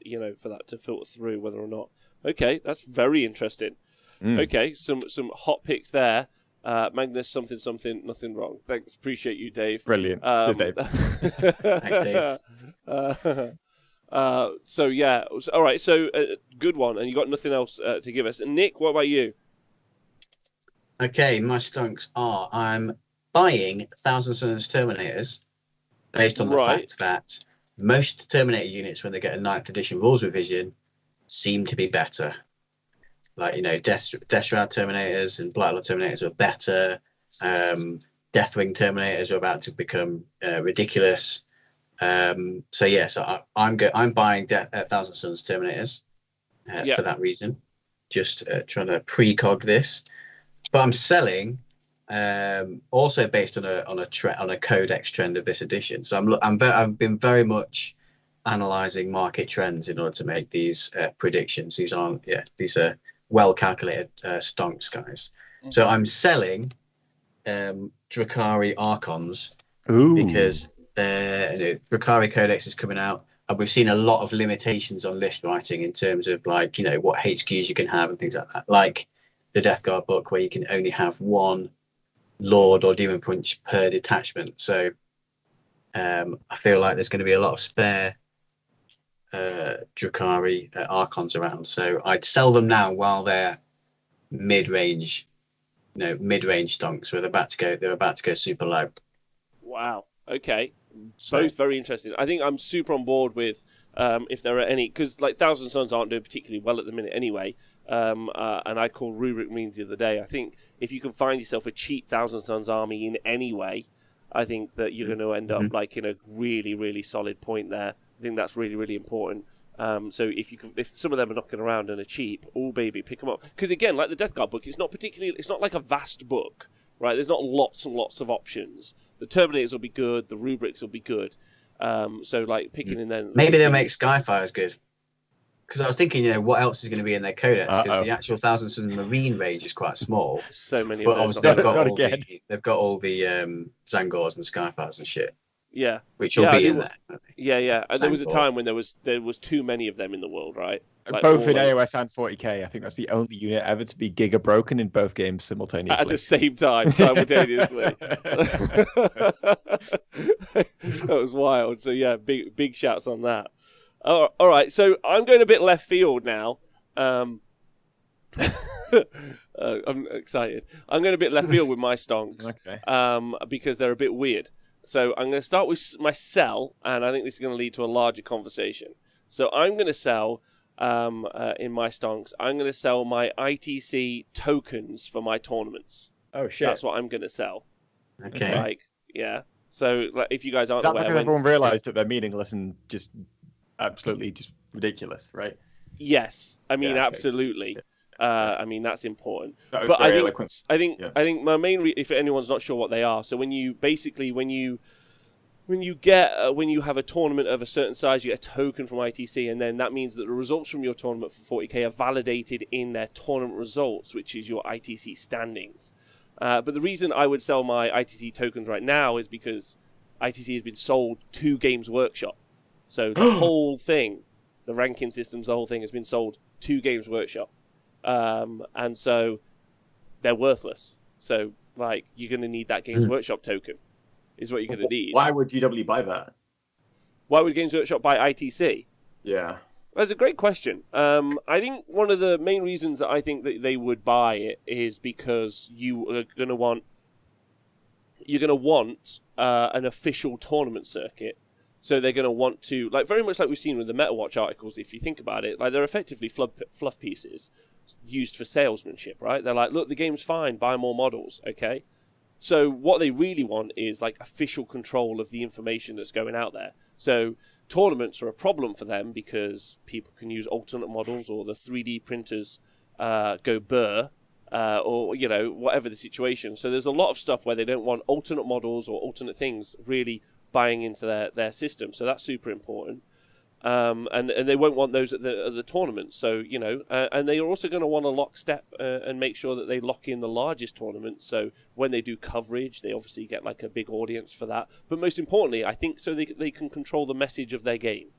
that to filter through whether or not. Okay, that's very interesting. Okay, some hot picks there. Magnus, something, nothing wrong. Thanks, appreciate you, Dave. Brilliant. Cheers, Dave. Thanks, Dave. So yeah, all right. So good one, and you got nothing else to give us. And Nick, what about you? Okay, my stonks are I'm buying Thousand Suns Terminators based on the fact that most Terminator units, when they get a 9th edition rules revision, seem to be better. Like, Deathshroud Terminators and Blightlord Terminators are better. Deathwing Terminators are about to become ridiculous. I'm buying Thousand Suns Terminators for that reason. Just trying to precog this. But I'm selling also based on a codex trend of this edition. So I've been very much analyzing market trends in order to make these predictions. These are well calculated stonks, guys. Mm-hmm. So I'm selling Drakari Archons because Drakari Codex is coming out, and we've seen a lot of limitations on list writing in terms of what HQs you can have and things like that, like the Deathguard book where you can only have one Lord or Demon Punch per detachment. So I feel like there's going to be a lot of spare Drakari Archons around. So I'd sell them now while they're mid-range stonks. They're about to go super low. Wow. Okay. Both very interesting. I think I'm super on board with if there are any, because Thousand Suns aren't doing particularly well at the minute anyway. And I called Rubric Means the other day. I think if you can find yourself a cheap Thousand Suns army in any way, I think that you're going to end up in a really, really solid point there. I think that's really, really important. So if some of them are knocking around and are cheap, baby, pick them up. Because again, like the Deathguard book, it's not like a vast book, right? There's not lots and lots of options. The Terminators will be good. The Rubrics will be good. So picking in then. Maybe they'll make Skyfires good. Because I was thinking, what else is going to be in their codex? Because the actual Thousand Suns Marine range is quite small. So many. But obviously they've got all the Zangors and Skyfires and shit. Yeah. Which will be in there. Yeah. And there was a time when there was too many of them in the world, right? Like both in AOS and 40k. I think that's the only unit ever to be giga broken in both games simultaneously. At the same time, simultaneously. That was wild. So yeah, big shouts on that. All right, so I'm going a bit left field now. I'm excited. I'm going a bit left field with my stonks, because they're a bit weird. So I'm going to start with my sell, and I think this is going to lead to a larger conversation. So I'm going to sell, in my stonks, I'm going to sell my ITC tokens for my tournaments. Oh, shit. That's what I'm going to sell. Okay. Like, yeah. So like, if you guys aren't aware... because everyone realised that they're meaningless and just absolutely just ridiculous, right? Yes. I mean, absolutely. I mean, that's important. That was but very eloquent. I think my main if anyone's not sure what they are, so when you have a tournament of a certain size, you get a token from ITC, and then that means that the results from your tournament for 40k are validated in their tournament results, which is your ITC standings. But the reason I would sell my ITC tokens right now is because ITC has been sold to Games Workshop. So the whole thing, the ranking systems, the whole thing has been sold to Games Workshop. And so they're worthless. So like you're going to need that Games Workshop token is what you're going to need. Why would GW buy that? Why would Games Workshop buy ITC? Yeah. That's a great question. I think one of the main reasons that I think that they would buy it is because you're going to want an official tournament circuit. So they're going to want to, like very much like we've seen with the MetaWatch articles, if you think about it, like they're effectively fluff pieces used for salesmanship, right? They're like, look, the game's fine, buy more models, okay? So what they really want is like official control of the information that's going out there. So tournaments are a problem for them because people can use alternate models or the 3D printers go burr, or, you know, whatever the situation. So there's a lot of stuff where they don't want alternate models or alternate things really buying into their system. So that's super important. And they won't want those at the tournament. So, you know, and they are also going to want to lockstep and make sure that they lock in the largest tournament. So when they do coverage, they obviously get like a big audience for that. But most importantly, I think so they can control the message of their game.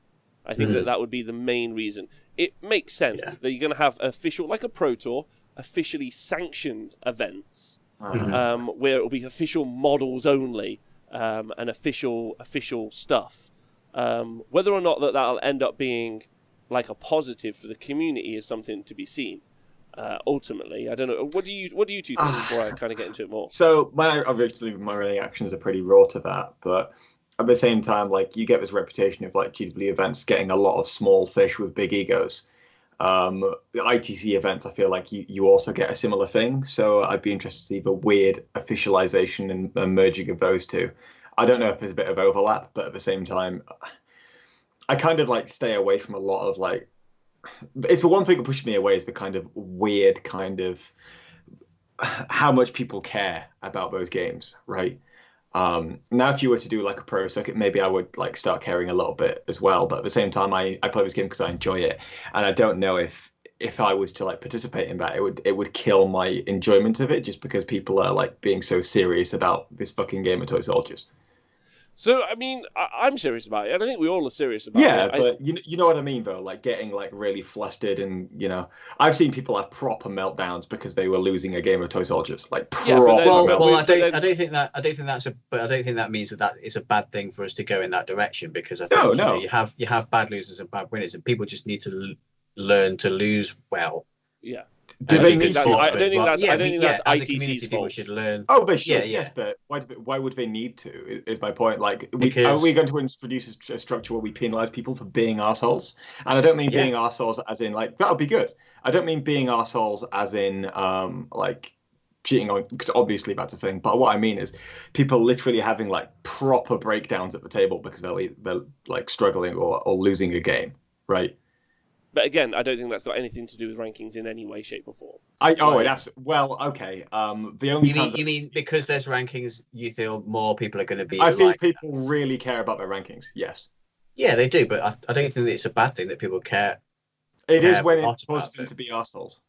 I think that would be the main reason. It makes sense that you're going to have official, like a Pro Tour, officially sanctioned events where it will be official models only and official stuff. Whether or not that'll end up being like a positive for the community is something to be seen. Ultimately, I don't know. What do you two think before I kind of get into it more? So my reactions are pretty raw to that, but at the same time, like you get this reputation of like GW events getting a lot of small fish with big egos. The ITC events, I feel like you also get a similar thing. So I'd be interested to see the weird officialization and merging of those two. I don't know if there's a bit of overlap, but at the same time, I kind of like stay away from a lot of like. It's the one thing that pushes me away is the kind of weird kind of how much people care about those games, right? Now, if you were to do like a pro circuit, maybe I would like start caring a little bit as well. But at the same time, I play this game because I enjoy it, and I don't know if I was to like participate in that, it would kill my enjoyment of it just because people are like being so serious about this fucking game of toy soldiers. So, I mean, I'm serious about it, and I think we all are serious about it. Yeah, but you know what I mean, though? Like, getting, like, really flustered and, you know... I've seen people have proper meltdowns because they were losing a game of toy soldiers. Like, proper meltdowns. Well, I don't think that means that is a bad thing for us to go in that direction, because I think You know, you have bad losers and bad winners, and people just need to learn to lose well. Yeah. I don't think that's ITC's fault. Should learn. Oh, they should, yes, but why would they need to? Is my point. Like, are we going to introduce a structure where we penalise people for being arseholes? And I don't mean being arseholes as in like that'll be good. I don't mean being arseholes as in like cheating on, because obviously that's a thing. But what I mean is people literally having like proper breakdowns at the table because they're like struggling or losing a game, right? But again, I don't think that's got anything to do with rankings in any way, shape, or form. Well, okay. The only you mean because there's rankings, you feel more people are going to be. I think people really care about their rankings. Yes. Yeah, they do, but I don't think that it's a bad thing that people care. It is when it's supposed to be arseholes.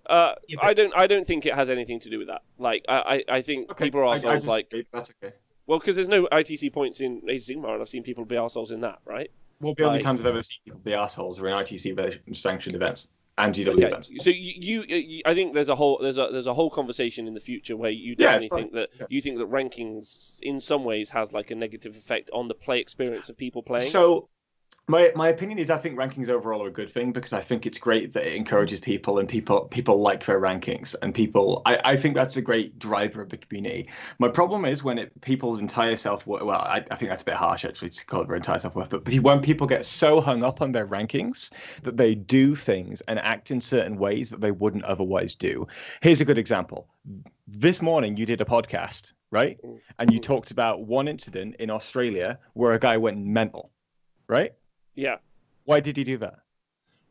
I don't think it has anything to do with that. Like, I think people are arseholes. Like, that's okay. Well, because there's no ITC points in Age of Sigmar, and I've seen people be arseholes in that, right? Well, the only times I've ever seen people be arseholes are in ITC sanctioned events and GW events. So you, I think there's a whole conversation in the future where you definitely think that you think that rankings in some ways has like a negative effect on the play experience of people playing. So my opinion is I think rankings overall are a good thing because I think it's great that it encourages people and people like their rankings and people. I think that's a great driver of the community. My problem is when people's entire self-worth. Well, I think that's a bit harsh actually to call it their entire self-worth. But when people get so hung up on their rankings that they do things and act in certain ways that they wouldn't otherwise do. Here's a good example. This morning you did a podcast, right? And you talked about one incident in Australia where a guy went mental, right? Yeah. Why did he do that?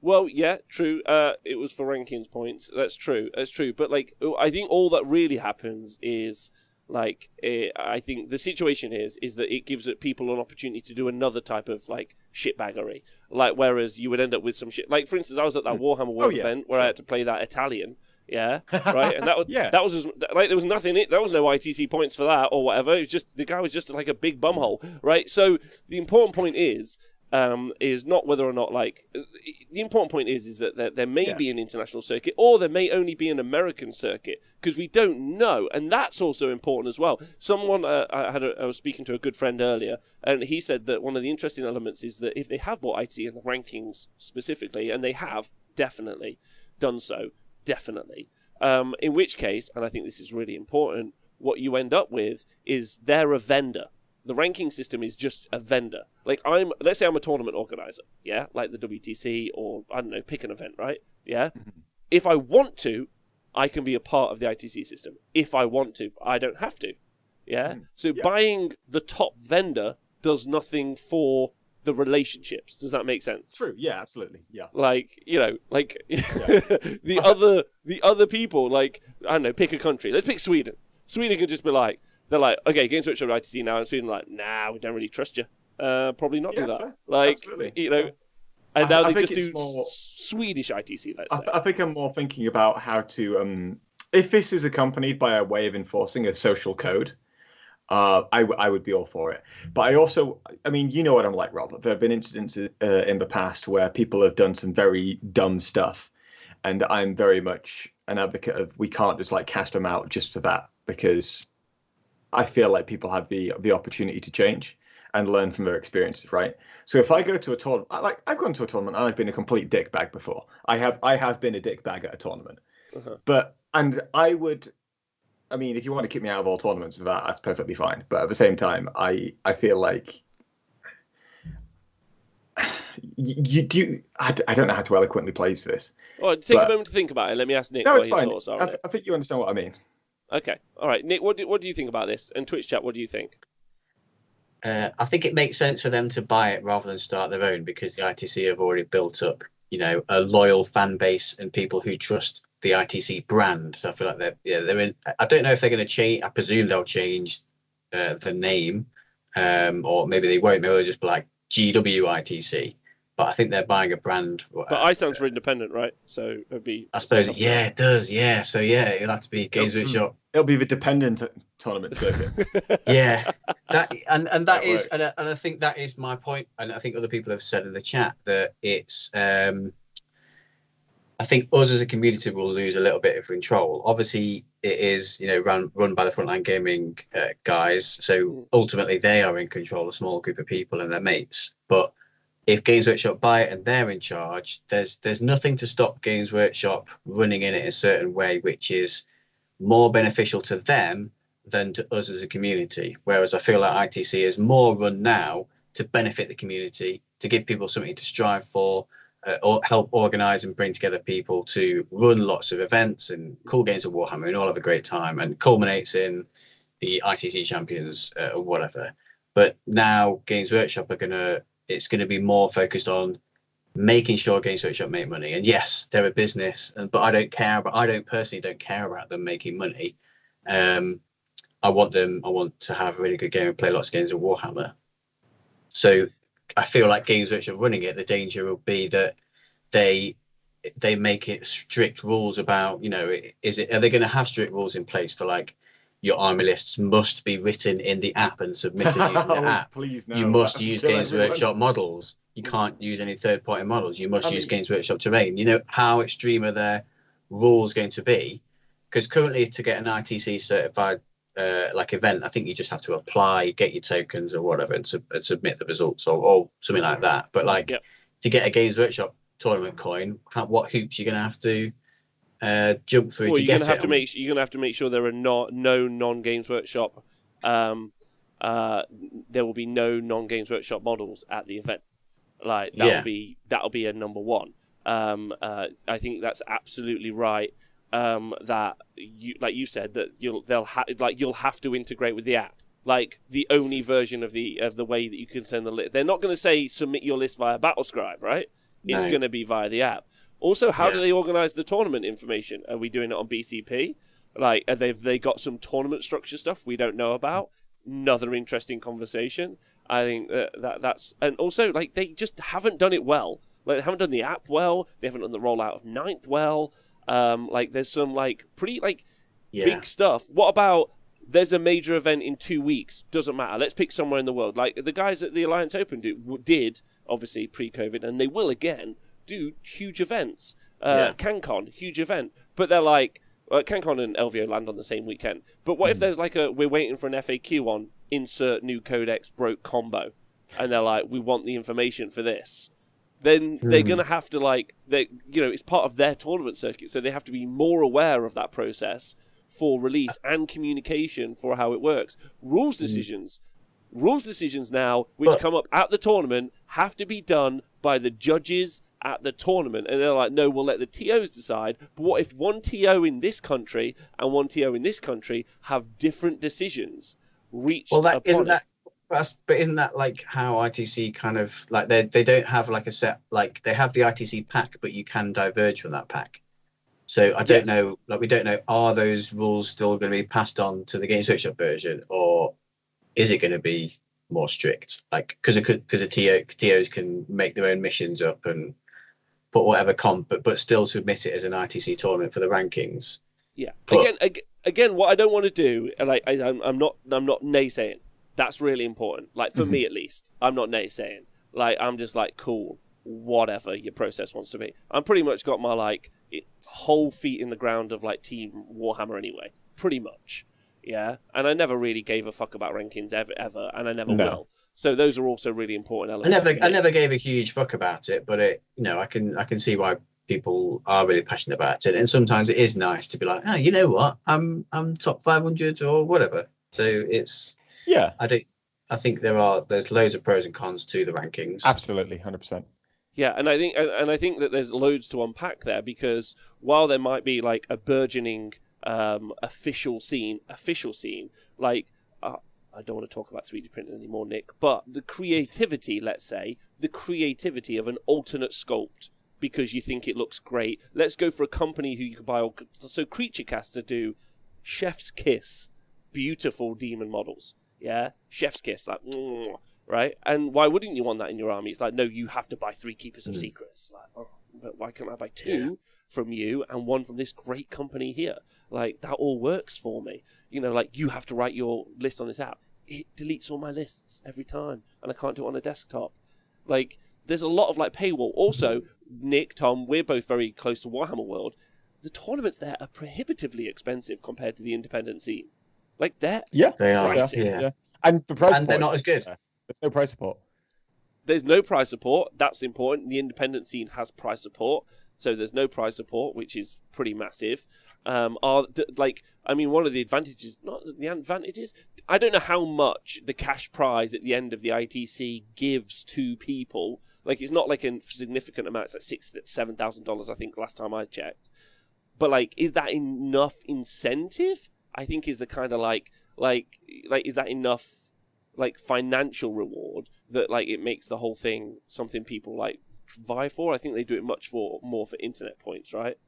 Well, yeah, true. It was for rankings points. That's true. But like, I think all that really happens is like, I think the situation is that it gives people an opportunity to do another type of like shitbaggery. Like, whereas you would end up with some shit. Like, for instance, I was at that Warhammer World event where I had to play that Italian. Yeah, right, and that was that was just, like there was nothing. There was no ITC points for that or whatever. It was just the guy was just like a big bumhole, right? So the important point is not whether or not like the important point is that there may be an international circuit or there may only be an American circuit because we don't know, and that's also important as well. Someone I was speaking to a good friend earlier, and he said that one of the interesting elements is that if they have bought ITC in the rankings specifically, and they have definitely done so, in which case, and I think this is really important, what you end up with is they're a vendor. The ranking system is just a vendor. Like let's say I'm a tournament organizer, yeah, like the WTC or I don't know, pick an event, right? Yeah. If I want to, I can be a part of the ITC system. If I want to, I don't have to. Yeah. So buying the top vendor does nothing for the relationships. Does that make sense? True. Yeah, absolutely. Yeah. Like, you know, like the other people, like I don't know, pick a country. Let's pick Sweden. Sweden can just be like. They're like, okay, Games Workshop ITC now, and Sweden like, nah, we don't really trust you. Probably not do that. Fair. Like, absolutely. You know, and now they just do Swedish ITC, let's say. I think I'm more thinking about how to, if this is accompanied by a way of enforcing a social code, I would be all for it. But I mean, you know what I'm like, Rob. There have been incidents in the past where people have done some very dumb stuff, and I'm very much an advocate of we can't just like cast them out just for that because I feel like people have the opportunity to change and learn from their experiences, right? So if I go to a tournament, I've gone to a tournament and I've been a complete dick bag before. I have been a dick bag at a tournament, I mean, if you want to kick me out of all tournaments for that, that's perfectly fine. But at the same time, I feel like I don't know how to eloquently place this. Well, take a moment to think about it. Let me ask Nick what his thoughts are on it. I think you understand what I mean. Okay. All right. Nick, what do you think about this? And Twitch chat, what do you think? I think it makes sense for them to buy it rather than start their own because the ITC have already built up, you know, a loyal fan base and people who trust the ITC brand. So I feel like they're in. I don't know if they're going to change. I presume they'll change the name, or maybe they won't. Maybe they'll just be like GWITC. But I think they're buying a brand. But I stands for independent, right? So it'd be. I suppose, it does. Yeah. So it'll have to be Games Workshop. It'll be the dependent tournament circuit. Yeah, that is, and I think that is my point. And I think other people have said in the chat that it's. I think us as a community will lose a little bit of control. Obviously, it is run by the Frontline Gaming guys. So ultimately, they are in control, a small group of people and their mates. But if Games Workshop buy it and they're in charge, there's nothing to stop Games Workshop running in it in a certain way, which is more beneficial to them than to us as a community. Whereas I feel like ITC is more run now to benefit the community, to give people something to strive for, or help organise and bring together people to run lots of events and cool games of Warhammer and all have a great time, and culminates in the ITC champions or whatever. But now Games Workshop it's going to be more focused on making sure Games Workshop make money. And yes, they're a business, but I personally don't care about them making money. I want to have a really good game and play lots of games of Warhammer. So I feel like Games Workshop running it, the danger will be that they make it strict rules about, are they going to have strict rules in place for like, your army lists must be written in the app and submitted using the app. Please no. You must use Games Workshop models. You can't use any third-party models. You must use Games Workshop terrain. You know how extreme are their rules going to be? Because currently, to get an ITC certified event, I think you just have to apply, get your tokens or whatever, and submit the results or something like that. But to get a Games Workshop tournament coin, what hoops you're going to have to jump through to get it? You're going to have to make sure there are no non-Games Workshop. There will be no non-Games Workshop models at the event. That'll be a number one. I think that's absolutely right. That you said that you'll have to integrate with the app. Like the only version of the way that you can send the list. They're not going to say submit your list via Battlescribe, right? No. It's going to be via the app. Also, how do they organize the tournament information? Are we doing it on BCP? Have they got some tournament structure stuff we don't know about? Another interesting conversation. I think that's, and also they just haven't done it well. They haven't done the app well. They haven't done the rollout of Ninth well. There's some pretty big stuff. What about there's a major event in 2 weeks? Doesn't matter. Let's pick somewhere in the world. Like the guys at the Alliance Open did obviously pre-COVID, and they will again do huge events. CanCon, huge event, but they're CanCon and LVO land on the same weekend. But what if there's we're waiting for an FAQ on insert new codex broke combo, and they're we want the information for this. Then they're going to have to it's part of their tournament circuit, so they have to be more aware of that process for release and communication for how it works. Rules decisions now, which come up at the tournament, have to be done by the judges at the tournament, and they're no, we'll let the TOs decide. But what if one TO in this country and one TO in this country have different decisions reached? Well, isn't that how ITC kind of they don't have a set, they have the ITC pack, but you can diverge from that pack. So I don't know, we don't know, are those rules still going to be passed on to the Games Workshop version, or is it going to be more strict? Because the TOs can make their own missions up and put whatever comp, but still submit it as an ITC tournament for the rankings. Yeah. Again, what I don't want to do, I'm not naysaying. That's really important. For me at least, I'm not naysaying. I'm just cool, whatever your process wants to be. I'm pretty much got my whole feet in the ground of Team Warhammer anyway, pretty much. Yeah, and I never really gave a fuck about rankings ever, and I never will. So those are also really important elements. I never gave a huge fuck about it, but I can see why people are really passionate about it, and sometimes it is nice to be you know what, I'm top 500 or whatever. So it's I think there's loads of pros and cons to the rankings. Absolutely, 100%. Yeah, and I think that there's loads to unpack there, because while there might be a burgeoning official scene, I don't want to talk about 3D printing anymore, Nick, but the creativity, let's say, of an alternate sculpt because you think it looks great. Let's go for a company who you can buy. So Creature Caster do Chef's Kiss, beautiful demon models. Yeah, Chef's Kiss, right? And why wouldn't you want that in your army? It's no, you have to buy 3 Keepers of Secrets. But why can't I buy 2 from you and 1 from this great company here? That all works for me. You have to write your list on this app. It deletes all my lists every time, and I can't do it on a desktop. There's a lot of paywall. Also, Nick, Tom, we're both very close to Warhammer World. The tournaments there are prohibitively expensive compared to the independent scene. They are. Yeah. And the price they're not as good. There's no price support. There's no price support. That's important. The independent scene has price support, so there's no price support, which is pretty massive. One of the advantages, I don't know how much the cash prize at the end of the ITC gives to people. It's not a significant amount. It's $6,000-7,000, I think, last time I checked. But is that enough incentive? I think is the kind of is that enough financial reward that it makes the whole thing something people vie for? I think they do it much more for internet points, right?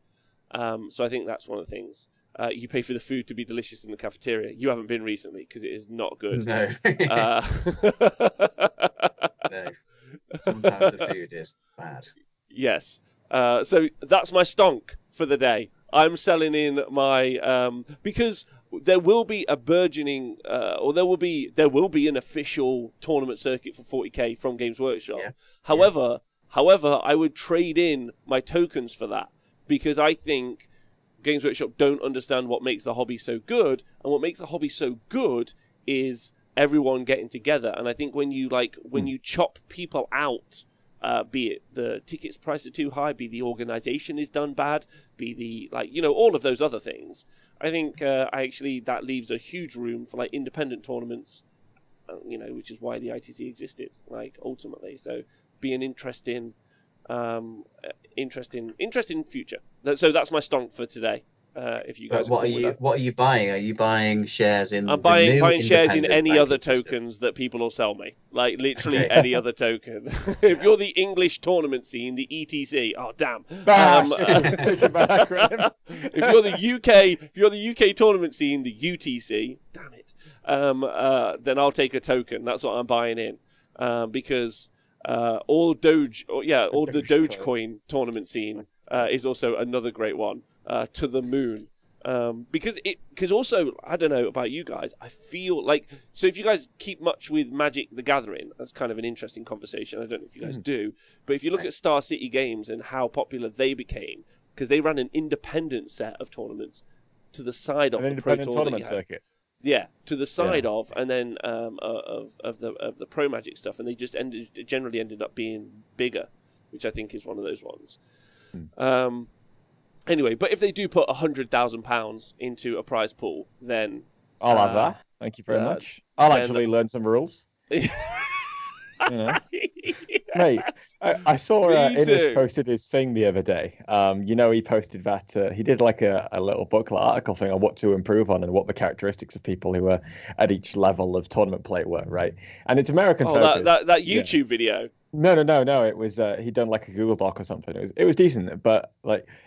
So I think that's one of the things. You pay for the food to be delicious in the cafeteria. You haven't been recently because it is not good. No. No. Sometimes the food is bad. Yes. So that's my stonk for the day. I'm selling in my because there will be a burgeoning, or there will be an official tournament circuit for 40k from Games Workshop. Yeah. However, I would trade in my tokens for that because I think Games Workshop don't understand what makes the hobby so good, and what makes the hobby so good is everyone getting together. And I think when you chop people out, be it the tickets price are too high, be the organization is done bad, be the all of those other things, I think that leaves a huge room for independent tournaments, which is why the ITC existed, ultimately. So be an interesting future. So that's my stonk for today. If you guys, what are you buying? Are you buying shares in? I'm buying shares in any other tokens that people will sell me. Literally any other token. If you're the English tournament scene, the ETC. Oh damn. If you're the UK tournament scene, the UTC. Damn it. Then I'll take a token. That's what I'm buying in. Because all the Dogecoin tournament scene is also another great one. To the moon, because also, I don't know about you guys, I feel so if you guys keep much with Magic the Gathering, that's kind of an interesting conversation. I don't know if you guys do, but if you look at Star City Games and how popular they became, because they ran an independent set of tournaments to the side of the Pro Tournament circuit. Yeah, to the side of, and then of the Pro Magic stuff, and they just generally ended up being bigger, which I think is one of those ones. Anyway, but if they do put £100,000 into a prize pool, then I'll have that. Thank you very much. I'll actually learn some rules. Mate, I saw Innes posted his thing the other day. He posted that he did a little booklet article thing on what to improve on and what the characteristics of people who were at each level of tournament play were, right? And it's American focused. That YouTube video. No. It was he'd done a Google Doc or something. It was decent, but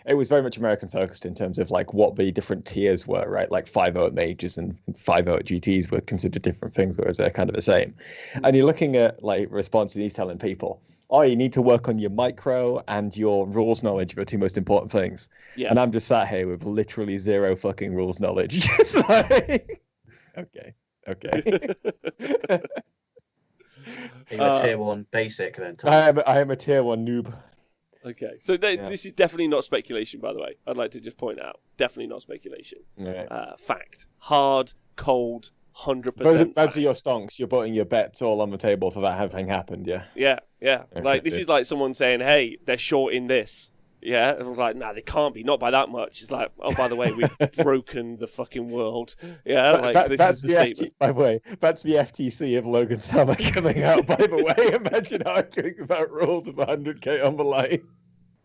it was very much American focused in terms of what the different tiers were, right? 5/0 at majors and 5/0 at GTs were considered different things, whereas they're kind of the same. And you're looking at response, and he's telling people, oh, you need to work on your micro and your rules knowledge are the two most important things. Yeah. And I'm just sat here with literally zero fucking rules knowledge. Just okay. Are you a tier 1 basic then, Tom? I am a tier 1 noob. Okay, so this is definitely not speculation, by the way. I'd like to just point out, definitely not speculation. Yeah. Fact. Hard, cold, 100%. Those are your stonks. You're putting your bets all on the table for that having happened, yeah? Yeah. Okay, this is like someone saying, hey, they're short in this. Yeah, and I was like, nah, they can't be, not by that much. It's like, oh, by the way, we've broken the fucking world. Yeah, this is the statement. By the way, that's the FTC of Logan Summer coming out, by the way. Imagine arguing about rules of 100k on the line.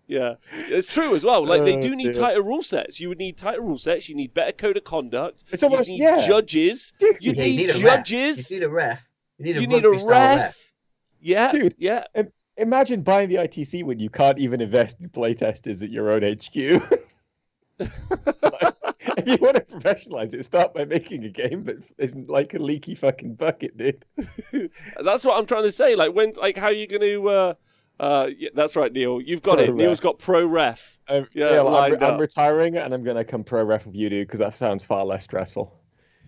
Yeah, it's true as well. They do need tighter rule sets. You would need tighter rule sets. You need better code of conduct. It's almost, you need judges. You need judges. You need a ref. You need a ref. Yeah, dude. Yeah. Imagine buying the ITC when you can't even invest in playtesters at your own HQ. If you want to professionalize it, start by making a game that isn't like a leaky fucking bucket, dude. That's what I'm trying to say. How are you going to... yeah, that's right, Neil. You've got it. Neil's got pro ref. I'm retiring and I'm going to come pro ref with you, dude, because that sounds far less stressful.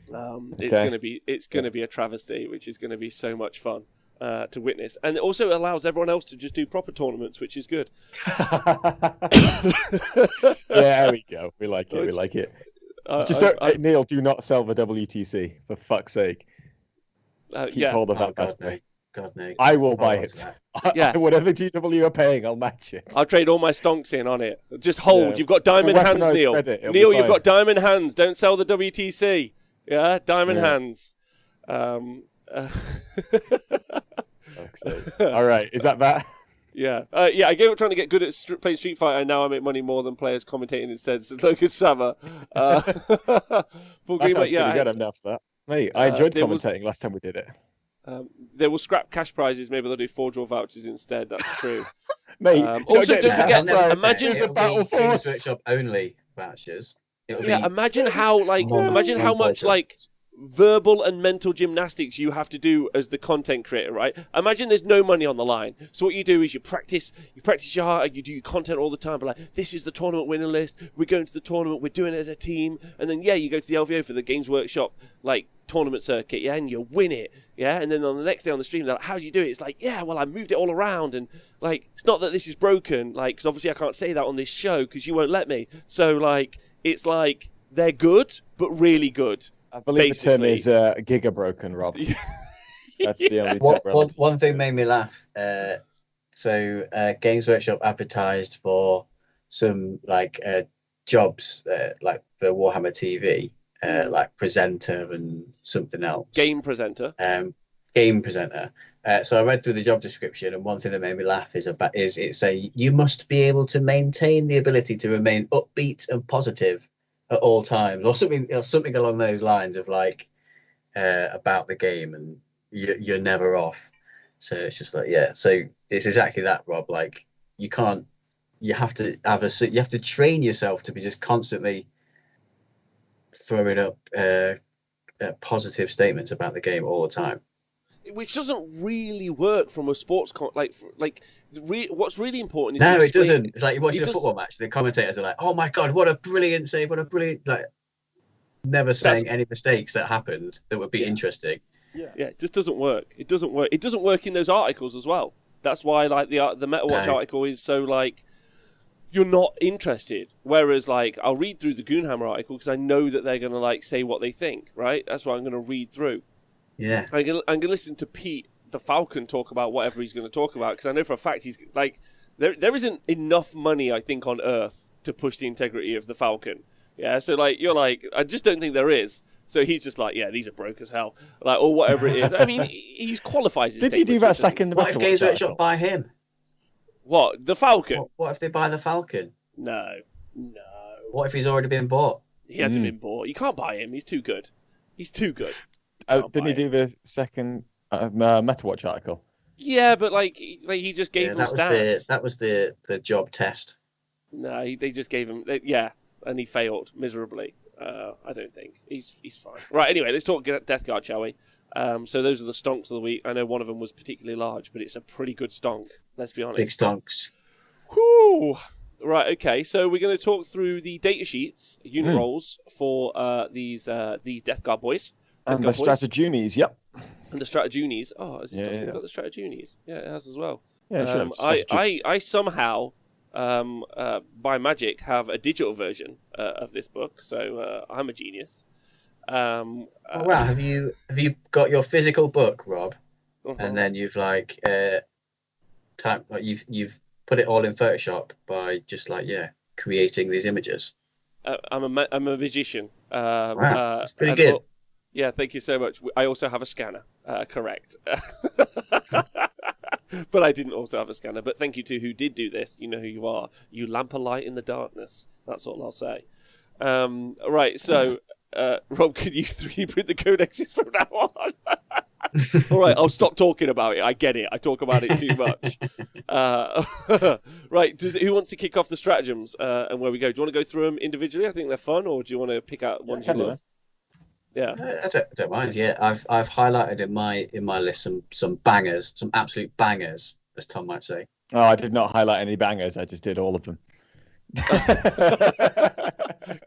It's going to be a travesty, which is going to be so much fun. To witness, and it also allows everyone else to just do proper tournaments, which is good. There we go. We like it. Neil, do not sell the WTC for fuck's sake. Keep hold of that. God, no. I will buy it. Whatever GW are paying, I'll match it. I'll trade all my stonks in on it. Just hold. Yeah. You've got diamond hands, Neil. Neil, you've got diamond hands. Don't sell the WTC. Yeah, diamond hands. All right, is that? Yeah. I gave up trying to get good at playing Street Fighter, and now I make money more than players commentating instead. So Logan Summer. That sounds pretty good enough for that. Mate, I enjoyed commentating last time we did it. They will scrap cash prizes. Maybe they'll do 4-draw vouchers instead. That's true. Mate, also, don't forget. Imagine the Battle Force Workshop only vouchers. Imagine how much verbal and mental gymnastics you have to do as the content creator, right? Imagine there's no money on the line. So what you do is you practice your heart, you do your content all the time, but like, this is the tournament winner list, we're going to the tournament, we're doing it as a team, and then you go to the LVO for the Games Workshop like tournament circuit, and you win it, and then on the next day on the stream, they're like, how do you do it? It's like, well, I moved it all around, and like, it's not that this is broken, like, because obviously I can't say that on this show because you won't let me. So like, it's like, they're good, but really good. I believe basically. The term is giga broken, Rob. That's the only term. One thing made me laugh. So Games Workshop advertised for some like jobs like for Warhammer TV, like presenter and something else. Game presenter. Game presenter. So I read through the job description, and one thing that made me laugh is you must be able to maintain the ability to remain upbeat and positive at all times, or something along those lines of like about the game, and you're never off. So it's just like, so it's exactly that, Rob. Like, you have to train yourself to be just constantly throwing up positive statements about the game all the time, which doesn't really work from a sports what's really important is it doesn't. It's like you're watching a football match, the commentators are like, oh my god, what a brilliant save, what a brilliant, like, never saying any mistakes that happened that would be interesting. It just doesn't work. It doesn't work in those articles as well. That's why like the MetaWatch article is so like, you're not interested. Whereas like, I'll read through the Goonhammer article because I know that they're going to like say what they think, right? That's what I'm going to read through. Yeah, I'm gonna listen to Pete the Falcon talk about whatever he's going to talk about, because I know for a fact he's like, there isn't enough money, I think, on Earth to push the integrity of the Falcon. So like, you're like, I just don't think there is. So he's just like, these are broke as hell, like, or whatever it is. I mean, he's qualifies his. Did he do that second? What if Games Workshop buy him? What, the Falcon? What if they buy the Falcon? No. What if he's already been bought? He hasn't been bought. You can't buy him. He's too good. Didn't he do the second MetaWatch article? Yeah, but like he just gave them stats. That was the job test. No, they just gave him, and he failed miserably. I don't think he's fine. Right. Anyway, let's talk Deathguard, shall we? So those are the stonks of the week. I know one of them was particularly large, but it's a pretty good stonk. Let's be honest. Big stonks. Whew. Right. Okay. So we're going to talk through the data sheets, unit rolls for the Deathguard boys. And the Strategunies, yep. And the Strategunies. Oh, has it got the Strategunies? Yeah, it has as well. Yeah, sure. I somehow, by magic, have a digital version of this book, so I'm a genius. Wow, have you got your physical book, Rob? And then you've like you've put it all in Photoshop by just like creating these images. I'm a magician. Wow, that's pretty good. Yeah, thank you so much. I also have a scanner. Correct. But I didn't also have a scanner. But thank you to who did do this. You know who you are. You lamp a light in the darkness. That's all I'll say. Right, so, Rob, can you 3D print the codexes from now on? All right, I'll stop talking about it. I get it. I talk about it too much. Right, who wants to kick off the stratagems and where we go? Do you want to go through them individually? I think they're fun. Or do you want to pick out ones you love? Yeah, I don't mind. Yeah, I've highlighted in my list some bangers, some absolute bangers, as Tom might say. Oh, I did not highlight any bangers. I just did all of them.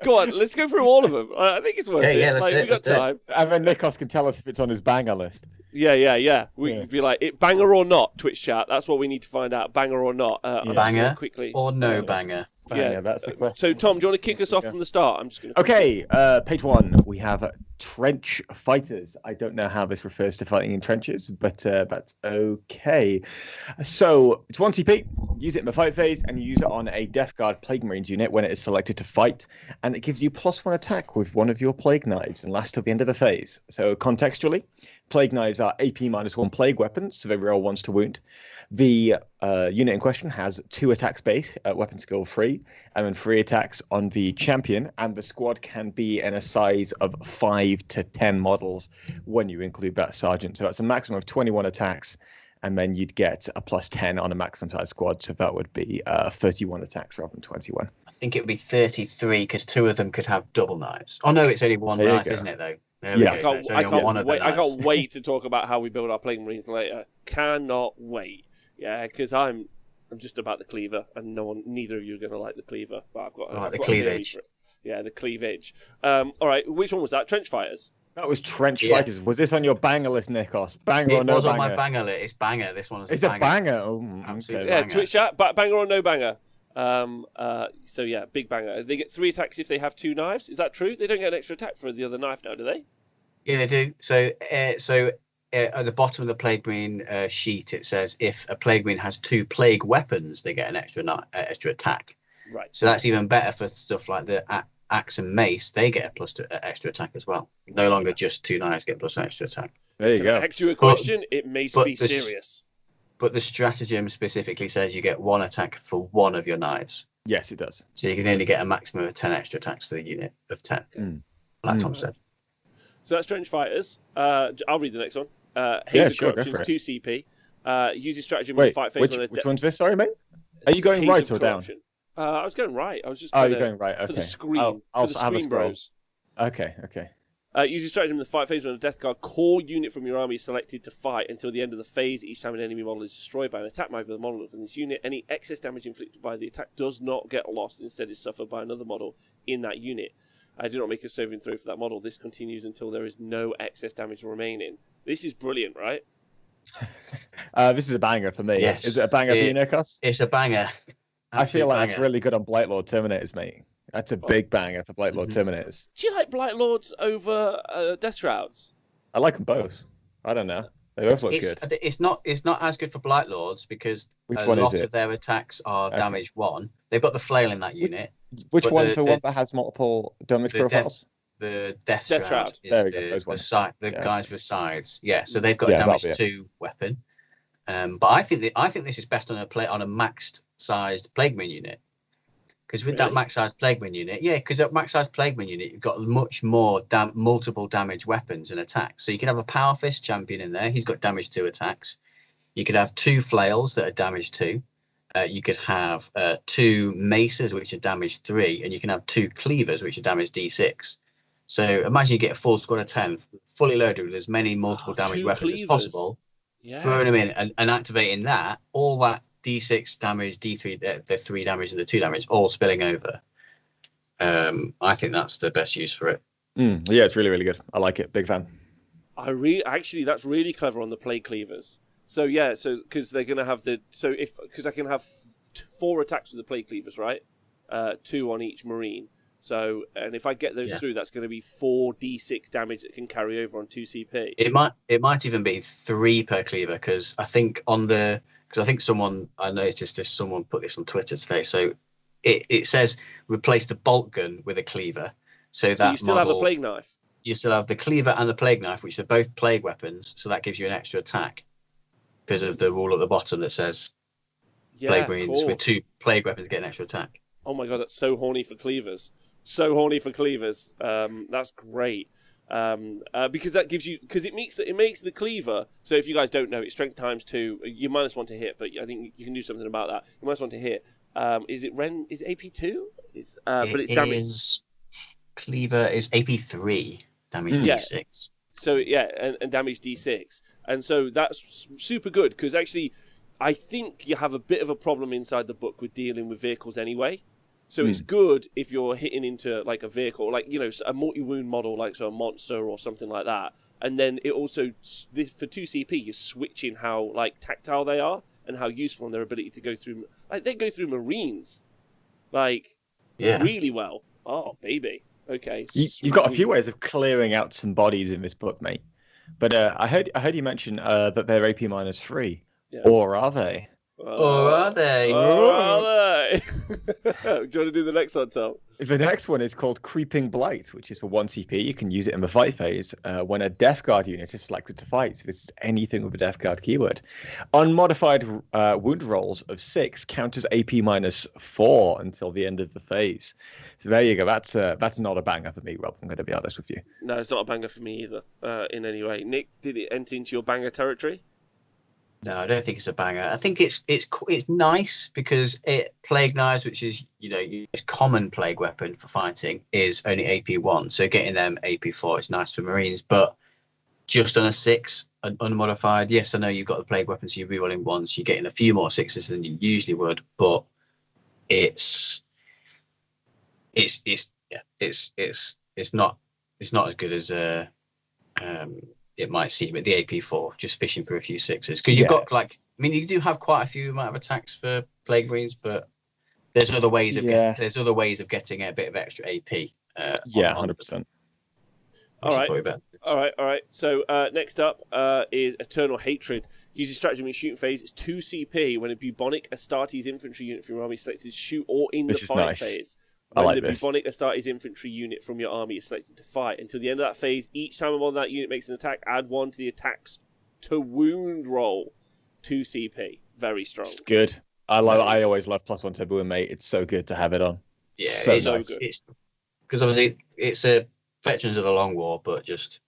Go on, let's go through all of them. I think it's worth it. Yeah, we got time. And then Nikos can tell us if it's on his banger list. Yeah. We'd be like, banger or not, Twitch chat. That's what we need to find out. Banger or not. Banger quickly. Or no banger. Yeah, that's the question. So, Tom, do you want to kick us off from the start? I'm just going to. Okay, page 1. We have trench fighters. I don't know how this refers to fighting in trenches, but that's okay. So it's 1 CP. Use it in the fight phase, and you use it on a Deathguard Plague Marines unit when it is selected to fight, and it gives you +1 attack with one of your Plague Knives and lasts till the end of the phase. So contextually, Plague Knives are AP -1 plague weapons, so they roll 1s to wound. The unit in question has 2 attacks base, weapon skill 3, and then 3 attacks on the champion, and the squad can be in a size of 5 to 10 models when you include that sergeant. So that's a maximum of 21 attacks, and then you'd get a +10 on a maximum size squad, so that would be 31 attacks rather than 21. I think it would be 33 because 2 of them could have double knives. Oh no, it's only 1 knife, isn't it though? Yeah, I can't wait to talk about how we build our Plague Marines later. Cannot wait. Yeah, because I'm just about the cleaver, and neither of you are going to like the cleaver, but I've got the cleavage. Yeah, the cleavage. All right, which one was that? Trench Fighters. That was Trench Fighters. Was this on your banger list, Nikos? Banger or no banger? It was on my banger list. It's banger. This one is a banger. Oh, absolutely. Yeah, banger. Twitch chat, banger or no banger? So yeah, big banger. They get 3 attacks if they have 2 knives. Is that true? They don't get an extra attack for the other knife now, do they? Yeah, they do. So at the bottom of the Plague Marine sheet, it says if a Plague Marine has 2 plague weapons, they get an extra attack. Right. So that's even better for stuff like the axe and mace. They get a plus extra attack as well. No longer just 2 knives get plus an extra attack. There you go. Can I ask you a question? It may be serious. But the stratagem specifically says you get 1 attack for 1 of your knives. Yes, it does. So you can only get a maximum of 10 extra attacks for the unit of 10. Like Tom said. So that's Trench Fighters. I'll read the next one. Haze of Corruption, 2 CP. Uses stratagem in the fight phase. Which one's this? Sorry, mate. Are you going right or down? I was going right. I was just. You're going right. Okay. For the screen. I'll for the have screen bros. Okay. Uses stratagem in the fight phase when a Deathguard core unit from your army is selected to fight until the end of the phase. Each time an enemy model is destroyed by an attack made by the model from this unit, any excess damage inflicted by the attack does not get lost. Instead, is suffered by another model in that unit. I do not make a saving throw for that model. This continues until there is no excess damage remaining. This is brilliant, right? This is a banger for me. Yes. Is it a banger for you, Nikos? It's a banger. I feel like it's really good on Blightlord Terminators, mate. That's a big banger for Blightlord Terminators. Do you like Blightlords over Death Shrouds? I like them both. I don't know. They both look good. It's not as good for Blightlords because a lot of their attacks are damage 1. They've got the flail in that unit. Which one's the one that has multiple damage profiles? The Death Shroud is the guys with scythes. Yeah, so they've got a damage 2 weapon. But I think this is best on a maxed sized Plague Marine unit. Because with that max-sized Plague Marine unit, because that max-sized Plague Marine unit, you've got much more multiple damage weapons and attacks. So you could have a Power Fist champion in there. He's got damage 2 attacks. You could have 2 flails that are damage 2. You could have 2 maces, which are damage 3. And you can have 2 cleavers, which are damage D6. So imagine you get a full squad of 10, fully loaded with as many multiple damage weapons as possible. Yeah. Throwing them in and activating that, all that D6 damage, D3, the 3 damage and the 2 damage, all spilling over. I think that's the best use for it. Yeah, it's really, really good. I like it. Big fan. Actually, that's really clever on the Plague Cleavers. So because they're gonna have because I can have 4 attacks with the Plague Cleavers, right? 2 on each Marine. So, and if I get those through, that's going to be 4 D6 damage that can carry over on 2 CP. It might even be 3 per cleaver because I think I noticed someone put this on Twitter today. So it says replace the bolt gun with a cleaver. So you still have a plague knife. You still have the cleaver and the plague knife, which are both plague weapons. So that gives you an extra attack because of the rule at the bottom that says plague marines with 2 plague weapons get an extra attack. Oh my god, that's so horny for cleavers. So horny for cleavers. That's great. Because it makes the cleaver. So if you guys don't know, it's strength times 2. You -1 to hit, but I think you can do something about that. You -1 to hit. Is it AP 2? But it's damage. Cleaver is AP 3 damage D6. So and damage D6, and so that's super good because actually, I think you have a bit of a problem inside the book with dealing with vehicles anyway. So it's good if you're hitting into like a vehicle, like a multi-wound model, like a monster or something like that. And then it also for 2 CP, you're switching how like tactile they are and how useful and their ability to go through. Like they go through Marines, really well. Oh baby, okay. You've got a few ways of clearing out some bodies in this book, mate. But I heard you mention that they're AP -3, or are they? Or are they? Do you want to do the next one, Tom? The next one is called Creeping Blight, which is for 1 CP. You can use it in the fight phase when a Deathguard unit is selected to fight. So this is anything with a Deathguard keyword. Unmodified wound rolls of 6 counters AP -4 until the end of the phase. So there you go. That's not a banger for me, Rob. I'm going to be honest with you. No, it's not a banger for me either in any way. Nick, did it enter into your banger territory? No, I don't think it's a banger. I think it's nice because plague knives, which is a common plague weapon for fighting, is only AP1. So getting them AP4 is nice for Marines, but just on a 6, unmodified. Yes, I know you've got the plague weapons, so you're rerolling once, you're getting a few more 6s than you usually would, but it's not as good as it might seem at the AP4, just fishing for a few 6s. Because you've got you do have quite a few amount of attacks for Plague Marines, but there's other ways of getting a bit of extra AP. 100%. All right. So next up is Eternal Hatred. Uses stratagem in shooting phase. It's 2 CP. When a bubonic Astartes infantry unit from your army is selected to shoot or in the fight phase. When the bubonic Astartes infantry unit from your army is selected to fight. Until the end of that phase, each time a model that unit makes an attack, add 1 to the attacks to wound roll. 2 CP. Very strong. It's good. I always love +1 to wound, mate. It's so good to have it on. Yeah, so nice. Because obviously it's a Veterans of the Long War, but just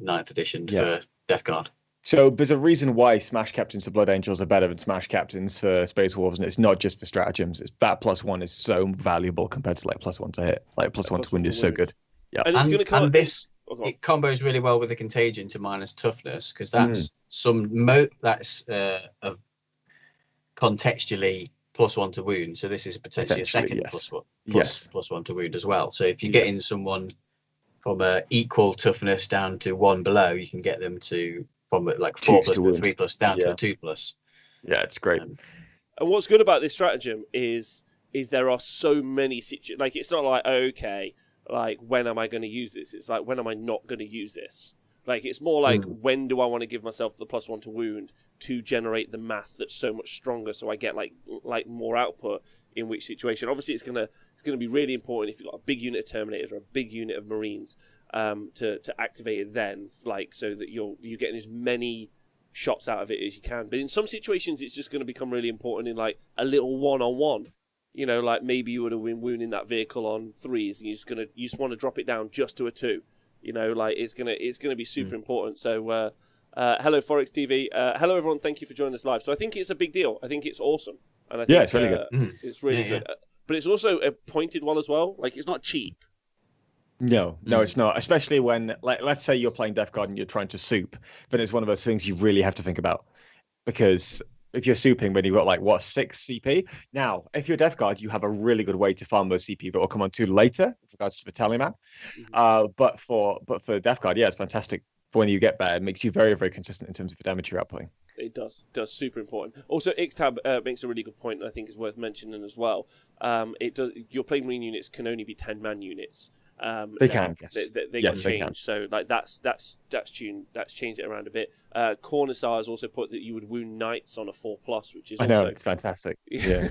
9th edition for Deathguard. So there's a reason why Smash Captains for Blood Angels are better than Smash Captains for Space Wolves, and it's not just for stratagems. It's that +1 is so valuable compared to +1 to hit. +1 to wound is so good. Yeah, and this it combos really well with the Contagion to minus toughness, because that's contextually +1 to wound. So this is potentially a second +1 to wound as well. So if you're getting someone from equal toughness down to 1 below, you can get them from 4+ to 3+ down to a 2+. Yeah, it's great. And what's good about this stratagem is there are so many situations. Like, it's not like, okay, like, when am I going to use this? It's like, when am I not going to use this? Like, it's more like, when do I want to give myself the +1 to wound to generate the math that's so much stronger, so I get like more output in which situation. Obviously, it's gonna be really important if you've got a big unit of Terminators or a big unit of Marines to activate it then, so that you're getting as many shots out of it as you can. But in some situations, it's just going to become really important in like a little one-on-one. Like maybe you would have been wounding that vehicle on 3s, and you just want to drop it down just to a 2. It's gonna be super important. So hello Forex TV. Hello everyone. Thank you for joining us live. So I think it's a big deal. I think it's awesome. And I think, it's really good. It's really good. But it's also a pointed one as well. Like, it's not cheap. No, it's not. Especially when, let's say you're playing Deathguard and you're trying to soup, then it's one of those things you really have to think about. Because if you're souping when you've got 6 CP. Now, if you're Deathguard, you have a really good way to farm those CP, but we'll come on to later with regards to the Tallyman. But for Deathguard, it's fantastic. For when you get there, it makes you very, very consistent in terms of the damage you're outputting. It does super important. Also, Xtab makes a really good point, and I think is worth mentioning as well. Your Plague Marine units can only be 10-man units. They can, yes. They can change. So that's changed it around a bit. Cornissar has also put that you would wound knights on a 4+, which is it's fantastic. Yeah,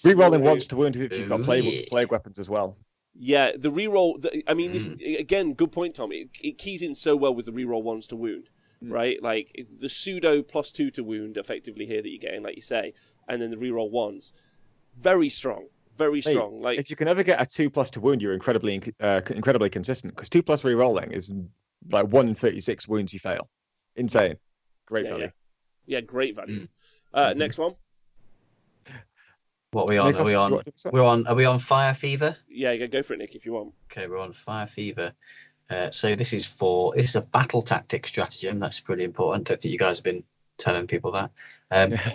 rerolling once to wound if you've got plague weapons as well. Yeah, the reroll. This again, good point, Tom. It keys in so well with the reroll ones to wound, right? Like the pseudo +2 to wound, effectively here that you're getting, like you say, and then the reroll ones, very strong. Very strong. Like, if you can ever get a 2+ to wound, you're incredibly consistent, because 2+ rerolling is like 1 in 36 wounds you fail. Insane. Great value. Yeah, great value. Next one. What are we on? Are we on Fire Fever? Yeah, go for it, Nick, if you want. Okay, we're on Fire Fever. So this is a battle tactic stratagem. That's pretty important. I think you guys have been telling people that.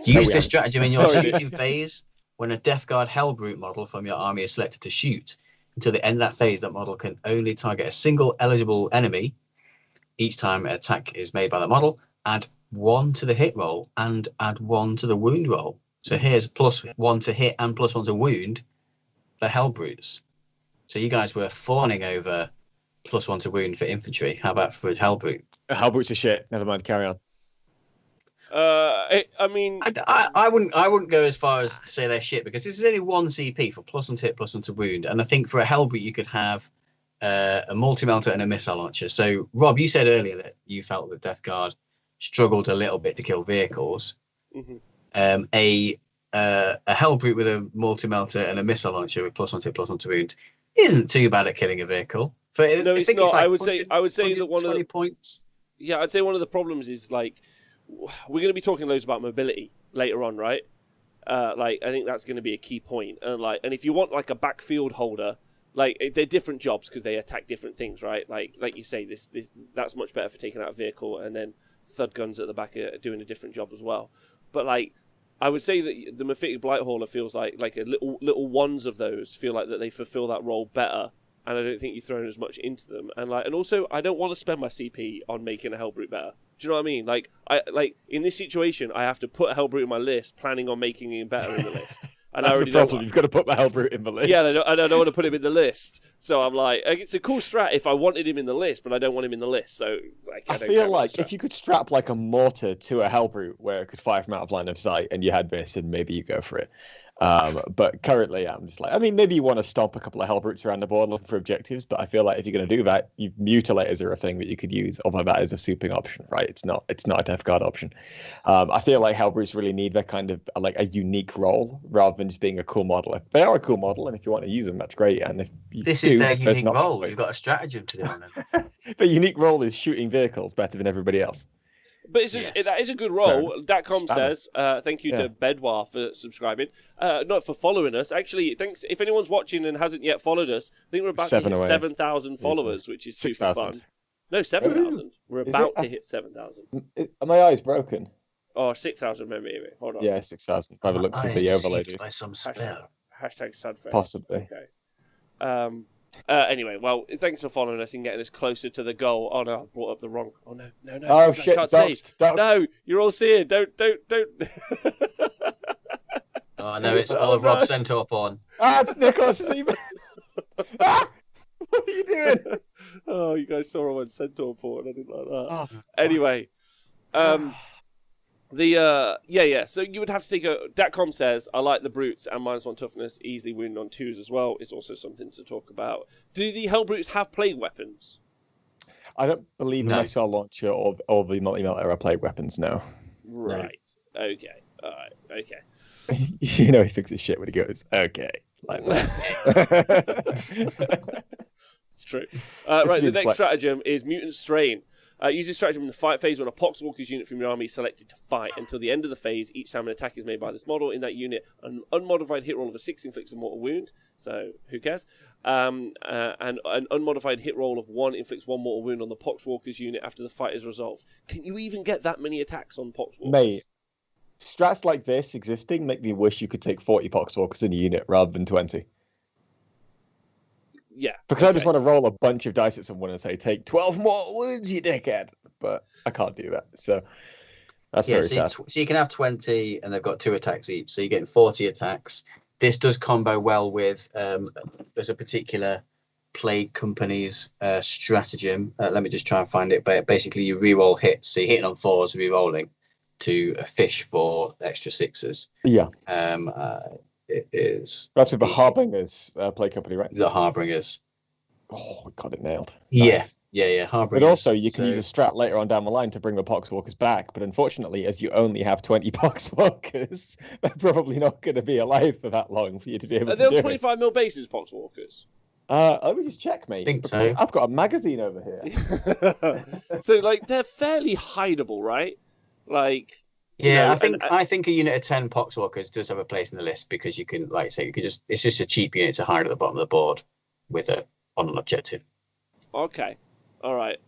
Use this stratagem in your shooting phase. When a Deathguard Hellbrute model from your army is selected to shoot, until the end of that phase, that model can only target a single eligible enemy. Each time an attack is made by the model, add 1 to the hit roll and add 1 to the wound roll. So here's +1 to hit and +1 to wound for Hellbrutes. So you guys were fawning over +1 to wound for infantry. How about for Hellbrute? Hellbrutes are shit. Never mind. Carry on. I wouldn't go as far as to say they're shit, because this is only 1 CP for +1 to hit, +1 to wound, and I think for a Hellbrute you could have a multi-melter and a missile launcher. So Rob, you said earlier that you felt that Deathguard struggled a little bit to kill vehicles. A Hellbrute with a multi-melter and a missile launcher with +1 to hit, +1 to wound isn't too bad at killing a vehicle. No, it's not. I would say that one of the points. Yeah, I'd say one of the problems is like we're going to be talking loads about mobility later on, right? I think that's going to be a key point. And if you want like a backfield holder, like they're different jobs because they attack different things, right? Like you say, this that's much better for taking out a vehicle, and then thud guns at the back are doing a different job as well. But like, I would say that the Mephitic Blight Hauler feels like a little ones of those feel like that they fulfill that role better, and I don't think you're throwing as much into them. And also I don't want to spend my CP on making a Hellbrute better. Do you know what I mean? Like in this situation, I have to put a Hellbrute in my list, planning on making him better in the list. And that's I already the problem. You've got to put the Hellbrute in the list. Yeah, I don't want to put him in the list. So I'm like, it's a cool strat if I wanted him in the list, but I don't want him in the list. So I feel like if you could strap like a mortar to a Hellbrute where it could fire from out of line of sight, and you had this, and maybe you go for it. But currently, I'm just like, I mean, maybe you want to stomp a couple of Hellbrutes around the board looking for objectives, but I feel like if you're going to do that, mutilators are a thing that you could use. Although that is a souping option, right? It's not a Deathguard option. I feel like Hellbrutes really need that kind of like a unique role rather than just being a cool model. If they are a cool model, and if you want to use them, that's great. And if this is their unique role, you've got a stratagem to do on them. The unique role is shooting vehicles better than everybody else. But that is a good role. Datcom says, thank you to Bedwar for subscribing. Not for following us. Actually, thanks. If anyone's watching and hasn't yet followed us, I think we're about to hit 7,000 followers, which is 6, super fun. No, 7,000. We're about to hit 7,000. Are my eyes broken? Oh, 6,000 maybe. Hold on. Yeah, 6,000. By the looks of the overlay. By some spell. Hashtag sadface. Possibly. Okay. Anyway, well, thanks for following us and getting us closer to the goal. Oh no, I brought up the wrong. Oh no. Oh shit! Can't say. No, you're all seeing. Don't. Oh no, it's all Rob Centaur porn. It's Nicholas. What are you doing? Oh, you guys saw him on Centaur porn. I didn't like that. Oh, anyway, So you would have to take a. Datcom says, I like the brutes and -1 toughness, easily wound on 2s as well. It's also something to talk about. Do the Hellbrutes have plague weapons? I don't believe in my missile launcher or the multi-melt era plague weapons, no. Right. No. Okay. Alright. Okay. You know he fixes shit when he goes, okay. Like that. It's true. Right, the next stratagem is Mutant Strain. Use this stratagem in the fight phase when a Poxwalker's unit from your army is selected to fight. Until the end of the phase, each time an attack is made by this model in that unit, an unmodified hit roll of a 6 inflicts a mortal wound. So, who cares? And an unmodified hit roll of 1 inflicts 1 mortal wound on the Poxwalker's unit after the fight is resolved. Can you even get that many attacks on Poxwalkers? Mate, strats like this existing make me wish you could take 40 Poxwalkers in a unit rather than 20. Yeah. Because I just want to roll a bunch of dice at someone and say, take 12 more wounds, you dickhead. But I can't do that. So that's very sad. So you can have 20 and they've got 2 attacks each. So you're getting 40 attacks. This does combo well with, there's a particular Plague Company's stratagem. Let me just try and find it. But basically you re-roll hits. So you're hitting on 4s, re-rolling to fish for extra 6s. Yeah. It is. That's with the Harbingers Plague Company, right? The Harbingers. Oh, we got it nailed. Nice. Yeah. Harbingers. But also, you can use a strat later on down the line to bring the Poxwalkers back. But unfortunately, as you only have 20 Poxwalkers, they're probably not going to be alive for that long for you to be able to do it. Are they on 25 mil bases, Poxwalkers? Let me just check, mate. I think so. I've got a magazine over here. So, like, they're fairly hideable, right? Like... Yeah, I think a unit of 10 Poxwalkers does have a place in the list because you can, like I say, it's just a cheap unit to hide at the bottom of the board with on an objective. Okay, all right.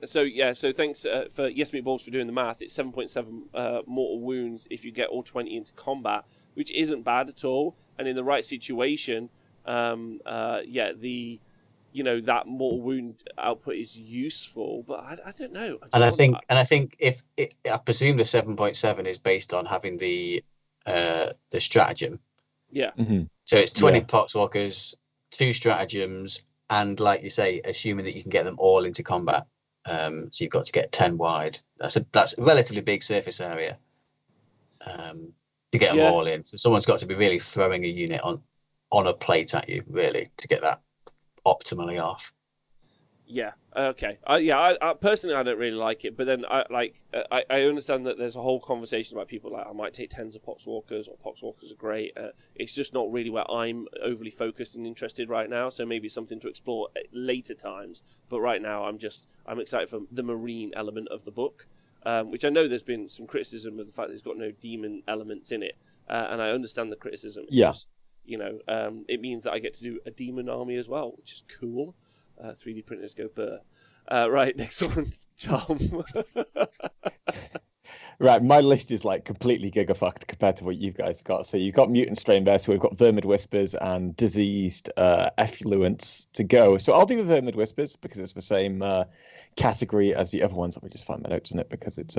So thanks for Yes Meatballs for doing the math. It's 7.7 mortal wounds if you get all 20 into combat, which isn't bad at all. And in the right situation, that mortal wound output is useful, but I don't know. I think if I presume the 7.7 is based on having the stratagem. Yeah. Mm-hmm. So it's 20 Poxwalkers, 2 stratagems, and like you say, assuming that you can get them all into combat. So you've got to get 10 wide. That's a relatively big surface area to get them all in. So someone's got to be really throwing a unit on a plate at you, really, to get that optimally off. Yeah. Okay. I personally I don't really like it, but then I understand that there's a whole conversation about people like I might take 10s of Poxwalkers or Poxwalkers are great. It's just not really where I'm overly focused and interested right now. So maybe something to explore at later times. But right now I'm excited for the marine element of the book. which I know there's been some criticism of the fact that it's got no demon elements in it, and I understand the criticism. It's just, it means that I get to do a demon army as well, which is cool. 3D printers go burr. Right, next one, Tom. Right, my list is like completely gigafucked compared to what you guys got. So you've got mutant strain there, so we've got vermid whispers and diseased effluents to go. So I'll do the vermid whispers because it's the same category as the other ones. Let me just find my notes on it because it's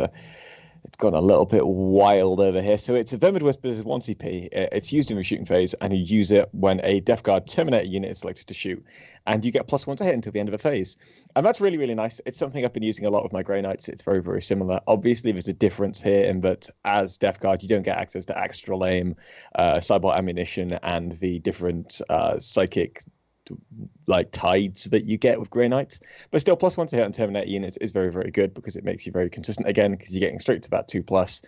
gone a little bit wild over here. So it's a vermid whispers 1 CP. It's used in the shooting phase, and you use it when a Deathguard Terminator unit is selected to shoot, and you get +1 to hit until the end of the phase. And that's really, really nice. It's something I've been using a lot with my Grey Knights. It's very, very similar. Obviously, there's a difference here in that as Deathguard, you don't get access to extra aim, cyber ammunition, and the different psychic like tides that you get with Grey Knights, but still +1 to hit on Terminator units is very, very good because it makes you very consistent again, because you're getting straight to that 2+,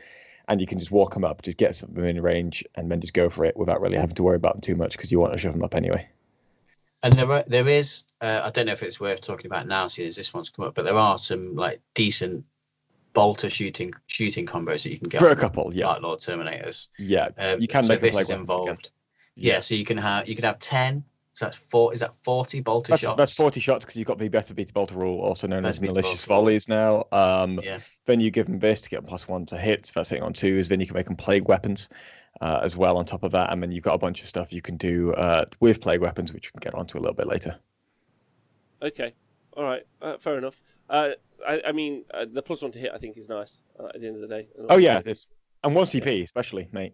and you can just walk them up, just get something in range, and then just go for it without really having to worry about them too much because you want to shove them up anyway. And there is, I don't know if it's worth talking about now, seeing as this one's come up, but there are some like decent bolter shooting combos that you can get for a couple, Dark Lord Terminators. Yeah, you can make this is involved. Yeah, so you can have 10. So that's 4. Is that 40 bolter shots? That's 40 shots because you've got the better beat bolter rule, also known as malicious volleys now. Then you give them this to get them +1 to hit. That's hitting on 2s. Then you can make them plague weapons as well on top of that. And then you've got a bunch of stuff you can do with plague weapons, which we can get onto a little bit later. Okay. All right. Fair enough. I mean, the +1 to hit, I think, is nice at the end of the day. Oh, yeah. And 1 CP, especially, mate.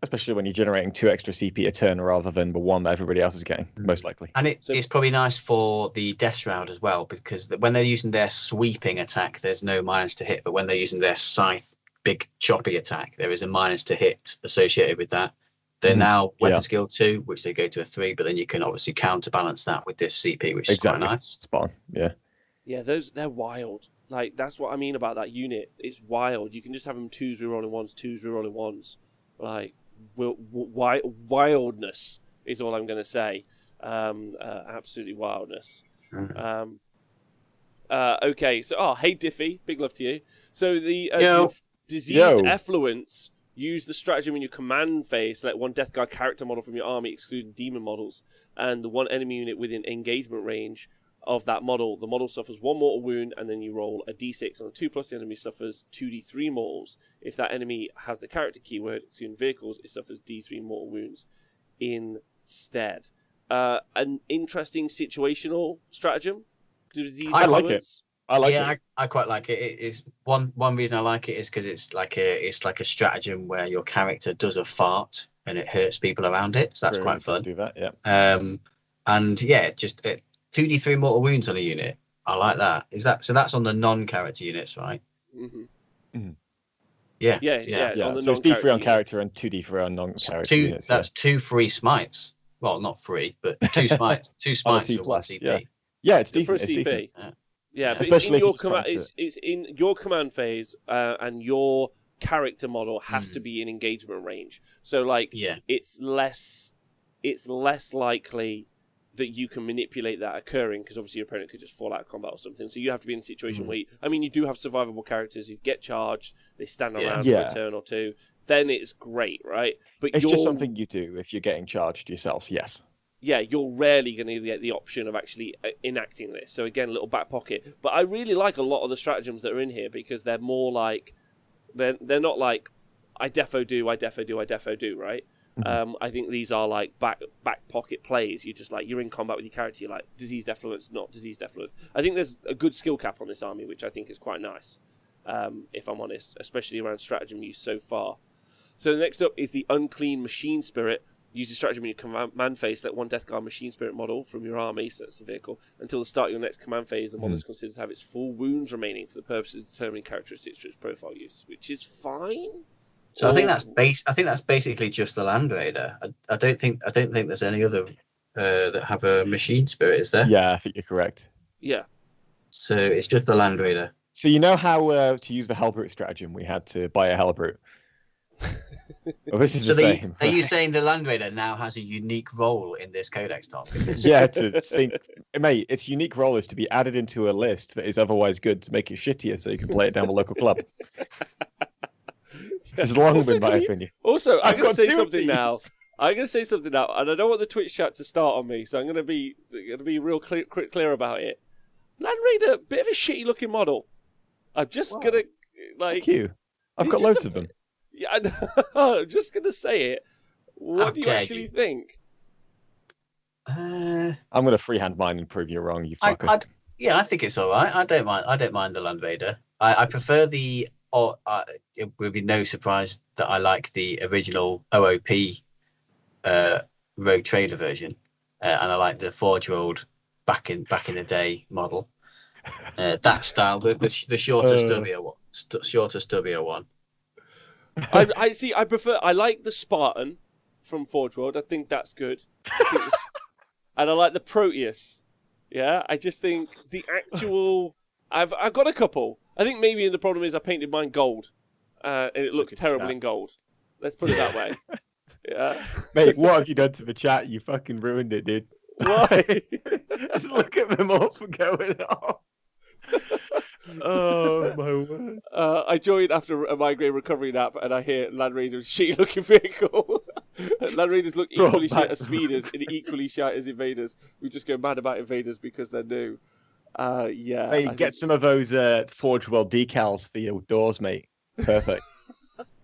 Especially when you're generating 2 extra CP a turn rather than the 1 that everybody else is getting, most likely. And it's probably nice for the Death Shroud as well, because when they're using their sweeping attack, there's no minus to hit. But when they're using their scythe, big choppy attack, there is a minus to hit associated with that. They're now weapon skill 2, which they go to a 3, but then you can obviously counterbalance that with this CP, which is quite nice. Spot on, yeah. Yeah, they're wild. Like, that's what I mean about that unit. It's wild. You can just have them 2s rerolling 1s, 2s rerolling 1s. Like, wildness is all I'm going to say. Absolutely wildness. Okay, so, hey Diffie, big love to you. So the diseased effluents use the stratagem in your command phase. Select 1 Deathguard character model from your army, excluding demon models, and the 1 enemy unit within engagement range of that model. The model suffers 1 mortal wound, and then you roll a d6. On a 2+, the enemy suffers 2d3 mortals. If that enemy has the character keyword, excluding vehicles, it suffers d3 mortal wounds instead. An interesting situational stratagem. I like it. I quite like it. It is one reason I like it is because it's like a stratagem where your character does a fart and it hurts people around it. So that's quite fun. Let's do that, yeah. And yeah, just 2d3 mortal wounds on a unit. I like that. So that's on the non-character units, right? Mm-hmm. Mm-hmm. Yeah. So it's D3 on character and 2d3 on non-character units. That's 2 free smites. Well, not free, but 2 smites. 2 smites for 1 CP. Yeah, it's decent. For a it's CP. decent. Yeah, but especially it's in your command phase, and your character model has to be in engagement range. So, like, it's less likely that you can manipulate that occurring, because obviously your opponent could just fall out of combat or something. So you have to be in a situation where you do have survivable characters who get charged, they stand around for a turn or two, then it's great, right? But it's just something you do if you're getting charged yourself, yes. Yeah, you're rarely going to get the option of actually enacting this. So again, a little back pocket. But I really like a lot of the stratagems that are in here, because they're more like, they're not like, I defo do, right? I think these are like back pocket plays. You just like, you're in combat with your character, you're like, diseased effluence, not diseased effluence. I think there's a good skill cap on this army, which I think is quite nice, if I'm honest, especially around stratagem use so far. So the next up is the Unclean Machine Spirit. Use the stratagem in your command phase. Select 1 Deathguard Machine Spirit model from your army, so it's a vehicle. Until the start of your next command phase, the model is considered to have its full wounds remaining for the purposes of determining characteristics for its profile use, which is fine. So I think that's basically just the Land Raider. I don't think there's any other that have a Machine Spirit, is there? Yeah, I think you're correct. Yeah. So it's just the Land Raider. So you know how to use the Hellbrute stratagem? We had to buy a Hellbrute. Well, this is the same. Are you saying the Land Raider now has a unique role in this codex, Tom? Yeah, to sync, mate. Its unique role is to be added into a list that is otherwise good to make it shittier, so you can play it down the local club. This has long been my opinion. Also, I'm going to say something now. I'm going to say something now, and I don't want the Twitch chat to start on me, so I'm going to be real clear about it. Land Raider, bit of a shitty looking model. I'm just going to like. Thank you. I've got loads of them. Yeah, I'm just going to say it. What do you actually think? I'm going to freehand mine and prove you wrong, you fucker. I think it's all right. I don't mind the Land Raider. I prefer the. It would be no surprise that I like the original OOP Rogue Trader version, and I like the Forge World back in the day model. That style, the shorter, stubbier one. I see. I like the Spartan from Forge World. I think that's good. And I like the Proteus. Yeah, I just think the actual. I've got a couple. I think maybe the problem is I painted mine gold, and it looks terrible in gold. Let's put it that way. Yeah. Mate, what have you done to the chat? You fucking ruined it, dude. Why? Just look at them all for going off. Oh my word! I joined after a migraine recovery nap, and I hear Land Raider's shitty looking vehicle. Land Raiders look equally shit as speeders and equally shit as invaders. We just go mad about invaders because they're new. Yeah. Hey, get some of those Forge World decals for your doors, mate. Perfect.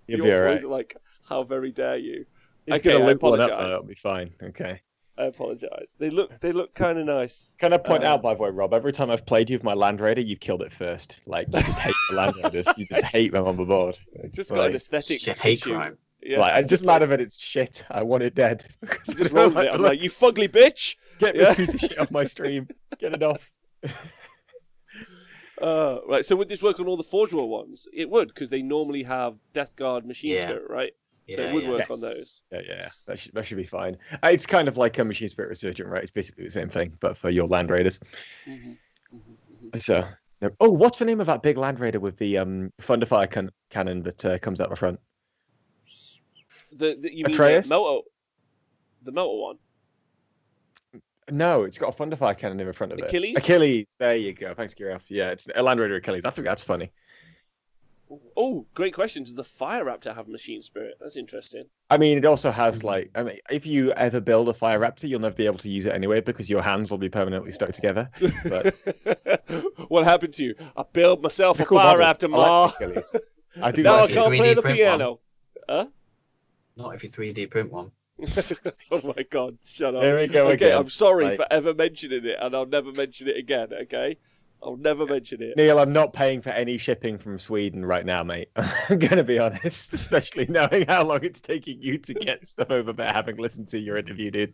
You'll be all right. Like, how very dare you? He's gonna loop one up, though. It'll be fine. Okay. I apologise. They look kind of nice. Can I point out, by the way, Rob? Every time I've played you with my Land Raider, you've killed it first. Like, you just hate the Land Raiders. You just hate them on the board. Just got an aesthetics hate crime. Yeah, like, I'm just mad of it. It's shit. I want it dead. Just roll with it. I'm like, you fugly bitch. Get this piece of shit off my stream. Get it off. Right. So would this work on all the Forge World ones? It would, because they normally have Deathguard Machine Spirit, right? So it would work on those. Yeah. That should be fine. It's kind of like a Machine Spirit Resurgent, right? It's basically the same thing, but for your Land Raiders. So, what's the name of that big Land Raider with the Thunderfire cannon that comes out the front? You mean Atreus? The Melter one? No, it's got a Thunderfire cannon in the front of it. Achilles? There you go. Thanks, Giraffe. Yeah, it's a Land Raider Achilles. I think that's funny. Oh, great question. Does the Fire Raptor have Machine Spirit? That's interesting. I mean, it also has, like... I mean, if you ever build a Fire Raptor, you'll never be able to use it anyway because your hands will be permanently stuck together. But... What happened to you? I built myself a Fire Raptor, Ma. I do now like I can't play the piano. Huh? Not if you 3D print one. Oh my God, shut up. There we go again. I'm sorry for ever mentioning it, and I'll never mention it again, okay? I'll never mention it. Neil, I'm not paying for any shipping from Sweden right now, mate. I'm going to be honest, especially knowing how long it's taking you to get stuff over there, having listened to your interview, dude.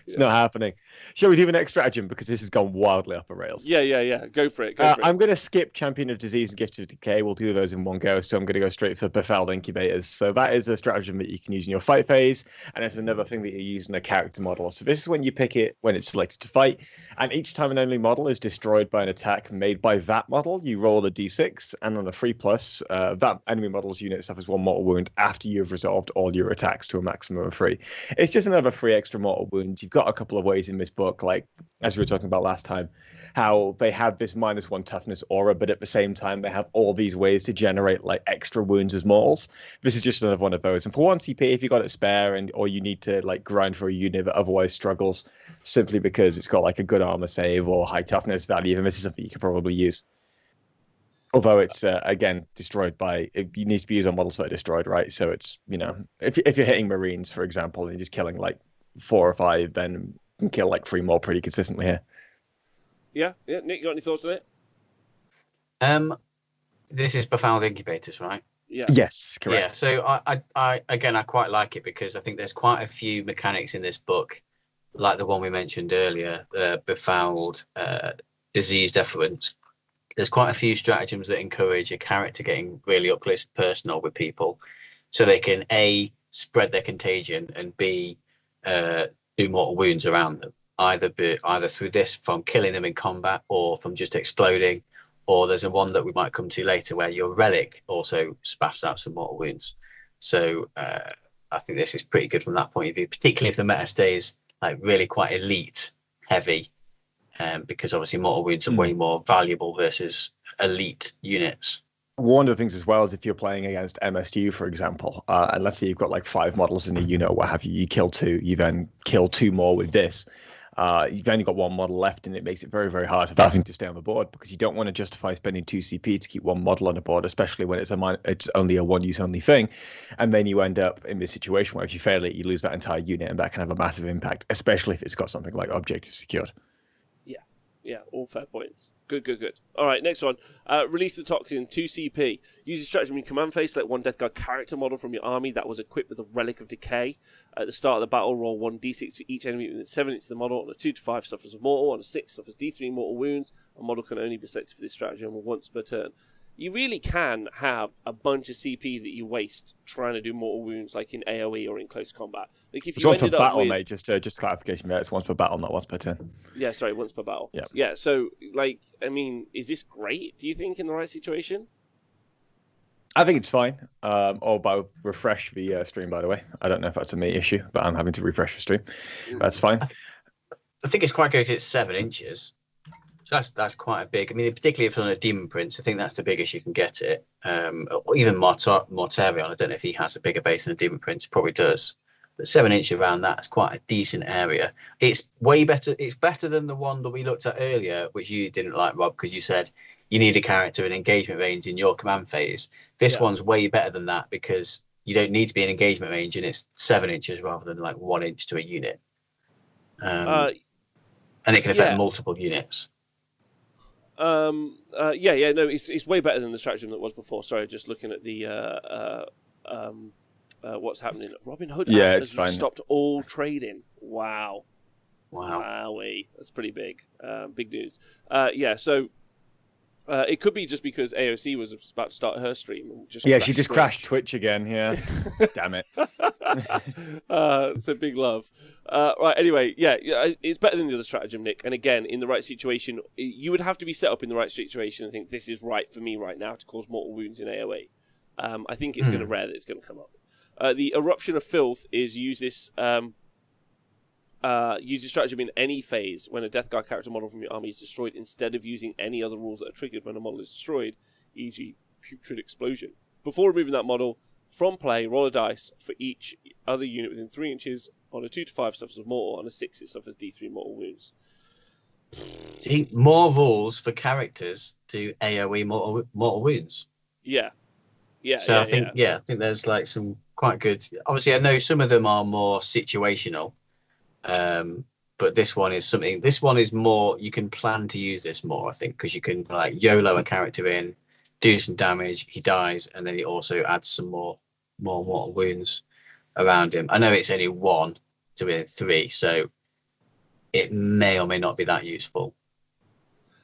It's not happening. Shall we do the next stratagem? Because this has gone wildly off the rails. Yeah. Go for it. I'm going to skip Champion of Disease and Gift of Decay. We'll do those in one go. So I'm going to go straight for Befouled Incubators. So that is a stratagem that you can use in your fight phase. And it's another thing that you use in a character model. So this is when you pick it when it's selected to fight. And each time an enemy model is destroyed by an attack made by that model, you roll a d6. And on a 3+, that enemy model's unit suffers 1 mortal wound after you've resolved all your attacks to a maximum of 3. It's just another 3 extra mortal wounds. You've got a couple of ways in this book, like as we were talking about last time, how they have this -1 toughness aura, but at the same time they have all these ways to generate like extra wounds as mortals. This is just another one of those. And for 1 CP, if you got it spare or you need to like grind for a unit that otherwise struggles simply because it's got like a good armor save or high toughness value, then this is something you could probably use. Although it's again destroyed it needs to be used on models that are destroyed, right? So it's, you know, if you're hitting Marines, for example, and you're just killing like 4 or 5, then you can kill like 3 more pretty consistently here. Yeah. Nick, you got any thoughts on it? This is Befouled Incubators, right? Yeah. Yes, correct. Yeah. So I quite like it because I think there's quite a few mechanics in this book, like the one we mentioned earlier, Befouled, Diseased Effluent. There's quite a few stratagems that encourage a character getting really up close and personal with people, so they can A, spread their contagion, and B, do mortal wounds around them, either through this from killing them in combat or from just exploding, or there's a one that we might come to later where your relic also spaffs out some mortal wounds. So I think this is pretty good from that point of view, particularly if the meta stays like really quite elite heavy, because obviously mortal wounds are way more valuable versus elite units. One of the things as well is if you're playing against MSU, for example, and let's say you've got like 5 models in a unit or what have you, you kill 2, you then kill 2 more with this. You've only got 1 model left, and it makes it very, very hard for nothing to stay on the board, because you don't want to justify spending 2 CP to keep 1 model on the board, especially when it's only a one-use only thing. And then you end up in this situation where if you fail it, you lose that entire unit, and that can have a massive impact, especially if it's got something like objective secured. Yeah, all fair points. Good. All right, next one. Release the Toxin, 2 CP. Use a stratagem in command phase. Select 1 Deathguard character model from your army that was equipped with a Relic of Decay. At the start of the battle, roll 1d6 for each enemy within 7 inches of the model. On a 2 to 5, suffers a mortal. On a 6, suffers d3 mortal wounds. A model can only be selected for this stratagem once per turn. You really can have a bunch of CP that you waste trying to do mortal wounds, like in AoE or in close combat. Like if it's once per battle, mate. Just clarification, mate. It's once per battle, not once per turn. Yeah, sorry, once per battle. Yeah. Yeah. So, like, I mean, is this great? Do you think in the right situation? I think it's fine. By refresh the stream, by the way. I don't know if that's a me issue, but I'm having to refresh the stream. That's fine. I think it's quite good because it's 7 inches. So that's quite a big. I mean, particularly if it's on a Demon Prince, I think that's the biggest you can get it. Or even Mortarion, I don't know if he has a bigger base than a Demon Prince. Probably does. But 7 inches around that's quite a decent area. It's way better. It's better than the one that we looked at earlier, which you didn't like, Rob, because you said you need a character in engagement range in your command phase. This one's way better than that because you don't need to be in engagement range, and it's 7 inches rather than like 1 inch to a unit. And it can affect multiple units. No, it's way better than the stratagem that was before. Sorry, just looking at the what's happening. Robin Hood has stopped all trading. Wow. Wowee. That's pretty big. Big news. So it could be just because AOC was about to start her stream. And she just crashed Twitch again. Yeah. Damn it. So big love. Right, anyway, it's better than the other stratagem, Nick. And again, in the right situation, you would have to be set up in the right situation and think this is right for me right now to cause mortal wounds in AoE. I think it's going to rare that it's going to come up. The Eruption of Filth is use this stratagem in any phase when a Deathguard character model from your army is destroyed instead of using any other rules that are triggered when a model is destroyed, e.g. Putrid Explosion. Before removing that model from play, roll a dice for each other unit within 3 inches. On a 2 to 5, suffers a mortal. On a 6, it suffers d3 mortal wounds. See, more rules for characters to AoE mortal wounds. Yeah. So I think there's like some quite good. Obviously, I know some of them are more situational, but this one is something. This one is more. You can plan to use this more, I think, because you can like YOLO a character in, do some damage, he dies, and then he also adds some more mortal wounds around him. I know it's only 1 to within 3, so it may or may not be that useful.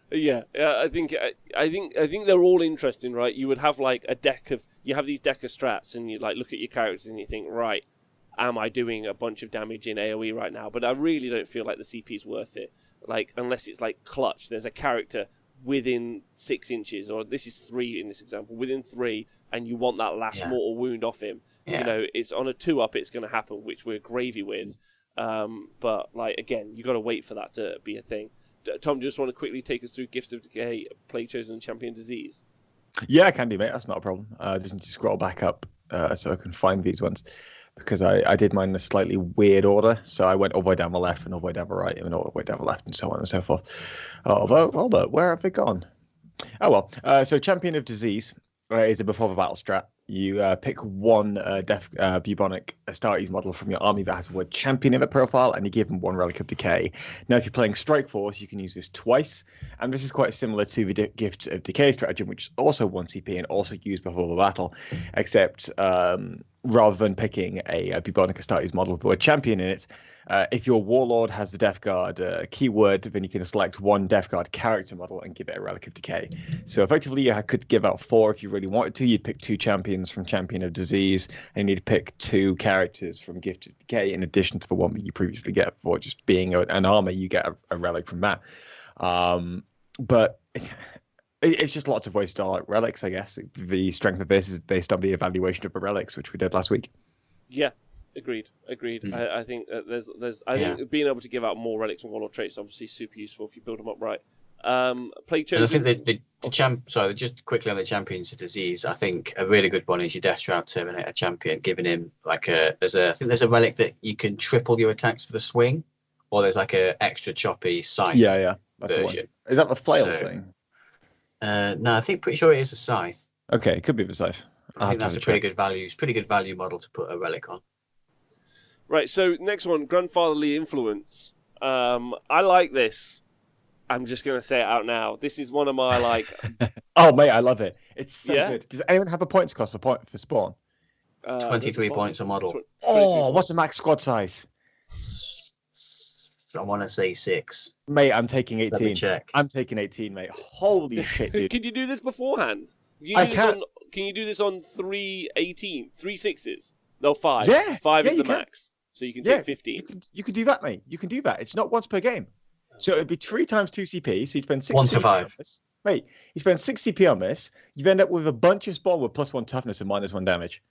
Yeah, I think they're all interesting, right? You would have like you have these deck of strats, and you like look at your characters and you think, right, am I doing a bunch of damage in AoE right now? But I really don't feel like the CP is worth it. Like unless it's like clutch, there's a character within 6 inches, or this is 3 in this example, within 3, and you want that last mortal wound off him. Yeah. You know, it's on a 2-up, it's going to happen, which we're gravy with. But like again, you got to wait for that to be a thing. Tom, do you just want to quickly take us through Gifts of Decay, Plague Chosen, and Champion Disease? Yeah, I can do, mate. That's not a problem. Just need to scroll back up so I can find these ones, because I did mine in a slightly weird order. So I went all the way down the left and all the way down the right and all the way down the left and so on and so forth. Although, hold up, where have they gone? Oh, well. So Champion of Disease is a before the battle strat. You pick 1 bubonic Astartes model from your army that has the word champion in the profile, and you give them 1 Relic of Decay. Now, if you're playing Strike Force, you can use this twice, and this is quite similar to the Gifts of Decay stratagem, which is also 1 CP and also used before the battle, except rather than picking a bubonic Astartes model with the word champion in it, if your Warlord has the Deathguard keyword, then you can select 1 Deathguard character model and give it a Relic of Decay. So effectively, you could give out 4 if you really wanted to. You'd pick 2 champions from Champion of Disease, and you'd pick 2 characters from Gift of Decay in addition to the one that you previously get for just being an armor. You get a relic from that. But It's just lots of ways to like relics, I guess. The strength of base is based on the evaluation of the relics, which we did last week. Yeah, agreed. I think I think being able to give out more relics and warlord traits is obviously super useful if you build them up right. Plague chosen. And I think sorry, just quickly on the champions of disease. I think a really good one is your Death Shroud Terminator champion, giving him like I think there's a relic that you can triple your attacks for the swing, or there's like a extra choppy scythe. Yeah, that's version. Is that the flail thing? No, I think pretty sure it is a scythe. Okay, it could be the scythe. I think that's a pretty good value. It's pretty good value model to put a relic on. Right. So next one, grandfatherly influence. I like this. I'm just going to say it out now. This is one of my like. Oh mate, I love it. It's so good. Does anyone have a points cost for spawn? 23 points a model. What's the max squad size? I want to say 6. Mate, I'm taking 18. Let me check. I'm taking 18, mate. Holy shit, dude. Can you do this beforehand? Can you do this on 3 6s? No, 5. Yeah. 5 is the max. So you can take 15. You could do that, mate. You can do that. It's not once per game. So it'd be 3 times 2 CP. So you'd spend 60 1 to 5. Mate, you spend 60 CP on this. You've end up with a bunch of spawn with +1 toughness and -1 damage.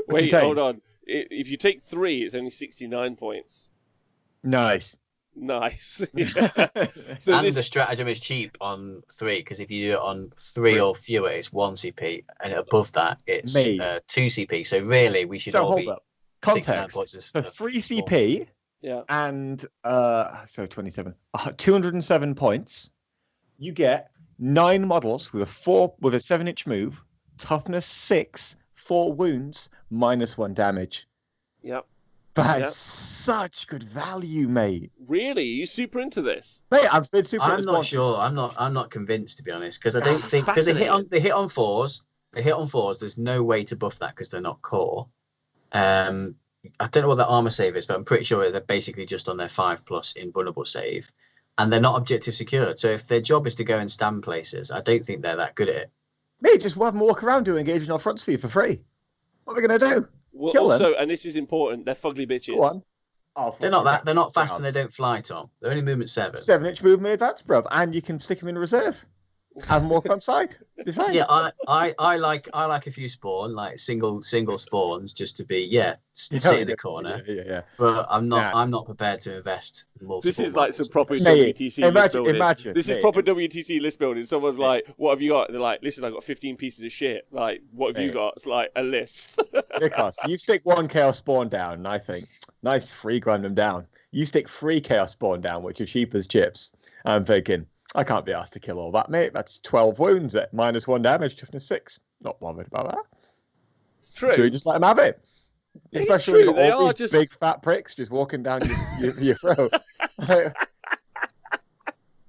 Wait, hold on. If you take 3, it's only 69 points. Nice. So and the stratagem is cheap on 3, because if you do it on 3 or fewer, it's 1 CP, and above that, it's 2 CP. So really, we should all be context for 3 CP. Yeah. And so 27, 207 points. You get 9 models with a 7-inch move, toughness 6, 4 wounds, -1 damage. Yep. That's such good value, mate. Really? Are you super into this? Mate, I'm super. I'm not sure. I'm not convinced, to be honest, because I don't think because they hit on 4s. They hit on 4s. There's no way to buff that because they're not core. I don't know what their armor save is, but I'm pretty sure they're basically just on their 5+ invulnerable save, and they're not objective secured. So if their job is to go and stand places, I don't think they're that good at it. Mate, just have them walk around doing engaging our front for you for free. What are they going to do? Well, also, and this is important, they're fugly bitches. Go on. They're not that. They're not fast, and they don't fly, Tom. They're only movement 7. 7-inch movement advance, bruv, and you can stick them in reserve. Have them walk on side. Yeah, I like a few spawn, like single spawns, just to be sit in the corner. Yeah. But I'm not prepared to invest multiple. This is like some proper WTC list building. This is proper WTC list building. Someone's like, "What have you got?" They're like, "Listen, I got 15 pieces of shit." Like, what have you got? It's like a list. Because you stick 1 chaos spawn down, and I think nice free grind them down. You stick 3 chaos spawn down, which are cheap as chips. I'm thinking, I can't be asked to kill all that, mate. That's 12 wounds at -1 damage, toughness 6. Not bothered about that. It's true. So you just let them have it. Especially when you've got all these big fat pricks just walking down your throat.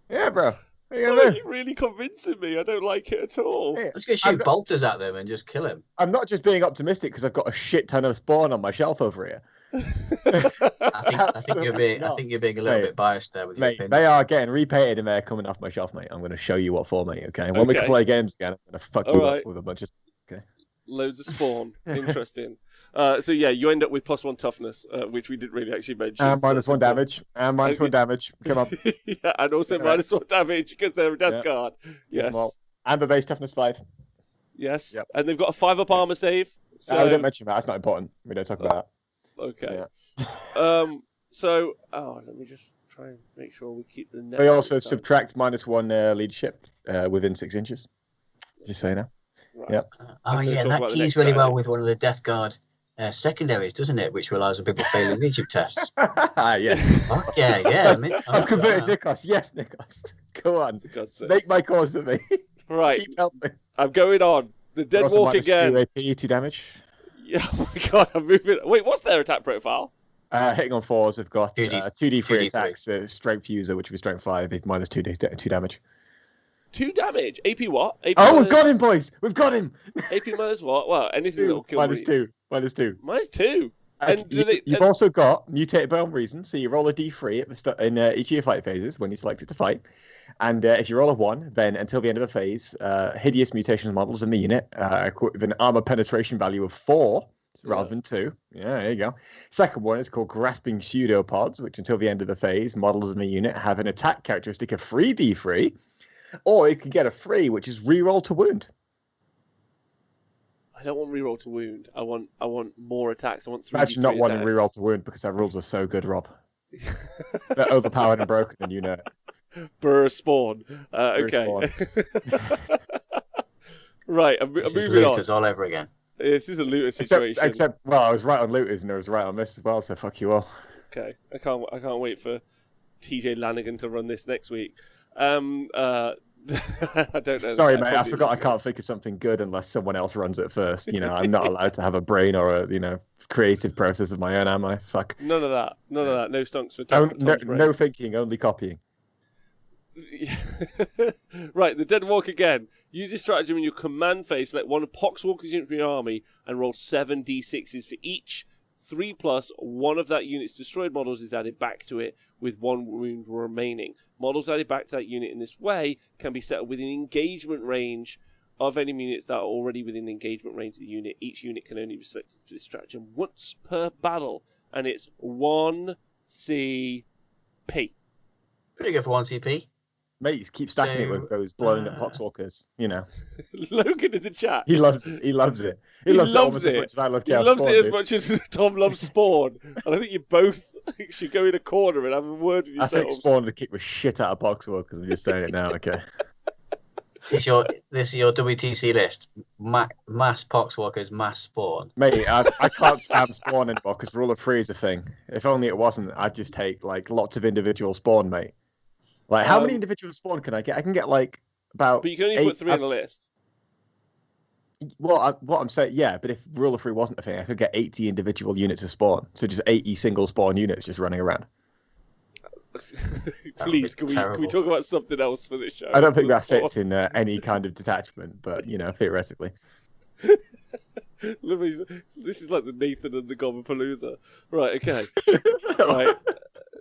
Yeah, bro. You're really convincing me. I don't like it at all. I'm just going to shoot bolters at them and just kill him. I'm not just being optimistic because I've got a shit ton of spawn on my shelf over here. I think you're being a little bit biased there with your opinion. They are getting repainted and they're coming off my shelf, mate. I'm going to show you what for, mate. Okay, when we can play games again, I'm going to fuck you up with a bunch of. Okay. Loads of spawn. Interesting. So yeah, you end up with +1 toughness, which we didn't really actually mention. And -1 damage. And -1 damage. Come on. Yeah, and also -1 damage because they're a Deathguard. Yes. Well, and the base toughness 5. Yes. Yep. And they've got a 5-up armor save. So... we don't mention that. That's not important. We don't talk about that. Okay. Yeah. So, let me just try and make sure we keep the net. They also subtract -1 leadership within 6 inches. Just so you know. Right. Yep. That keys really well with one of the Deathguard secondaries, doesn't it? Which relies on people failing leadership tests. Yes. Yeah. I've converted Nikos. Yes, Nikos. Go on. Make my cause to me. Right. Keep helping. I'm going on. The Dead Walk again. 2 AP, 2 damage. Yeah, oh my god, I'm moving. Wait, what's their attack profile? Hitting on 4s, they've got 2d3 attacks, 2d3. Strength User, which would be Strength 5, -2 damage. 2 damage? AP what? AP we've got him, boys! We've got him! AP minus what? Well, anything that will kill -2. -2. -2. And you've also got Mutated Beyond Reason, so you roll a d3 at the start in each of your fight phases when you select it to fight. And if you roll a 1, then until the end of the phase, hideous mutation models in the unit with an armor penetration value of 4 rather than 2. Yeah, there you go. Second one is called Grasping Pseudopods, which until the end of the phase, models in the unit have an attack characteristic of 3d3 Or you could get a free, which is reroll to wound. I don't want reroll to wound. I want more attacks. I want 3d3 Imagine not wanting attacks. reroll to wound because our rules are so good, Rob. They're overpowered and broken, and you know it. Burr spawn. Okay. Spawn. Right, I'm moving on. All over again. This is a looter situation. Except, well, I was right on looters and I was right on this as well, so fuck you all. Okay, I can't wait for TJ Lanigan to run this next week. I don't know. Sorry, mate, I forgot I can't think of something good unless someone else runs it first. You know, I'm not allowed to have a brain or a creative process of my own, am I? Fuck. None of that. No stonks for Tom. No thinking, only copying. Right, the Dead Walk again. Use this stratagem in your command phase. Select one of Poxwalker's units from your army and roll 7d6s for each. 3+, one of that unit's destroyed models is added back to it with 1 wound remaining. Models added back to that unit in this way can be set within engagement range of enemy units that are already within engagement range of the unit. Each unit can only be selected for this stratagem once per battle, and it's 1 CP. Pretty good for 1 CP. Mate, keep stacking it with those blowing up Poxwalkers, you know. Logan in the chat. He loves it. He loves it. He loves it almost as much as I love Chaos He loves Spawn, it as dude. much as Tom loves Spawn. And I think you both should go in a corner and have a word with yourselves. I think Spawn would kick the shit out of Poxwalkers. I'm just saying it now, okay? This is your WTC list. Mass Poxwalkers, mass Spawn. Mate, I can't stand Spawn anymore because rule of 3 is a thing. If only it wasn't, I'd just take like lots of individual Spawn, mate. Like, how many individual Spawn can I get? I can get like about. But you can only put 3 on the list. Well, what I'm saying, yeah, but if rule of 3 wasn't a thing, I could get 80 individual units of Spawn. So just 80 single Spawn units just running around. Please, can we talk about something else for this show? I don't think that fits in any kind of detachment, but theoretically. This is like the Nathan and the Gobapalooza. Right, okay. Right.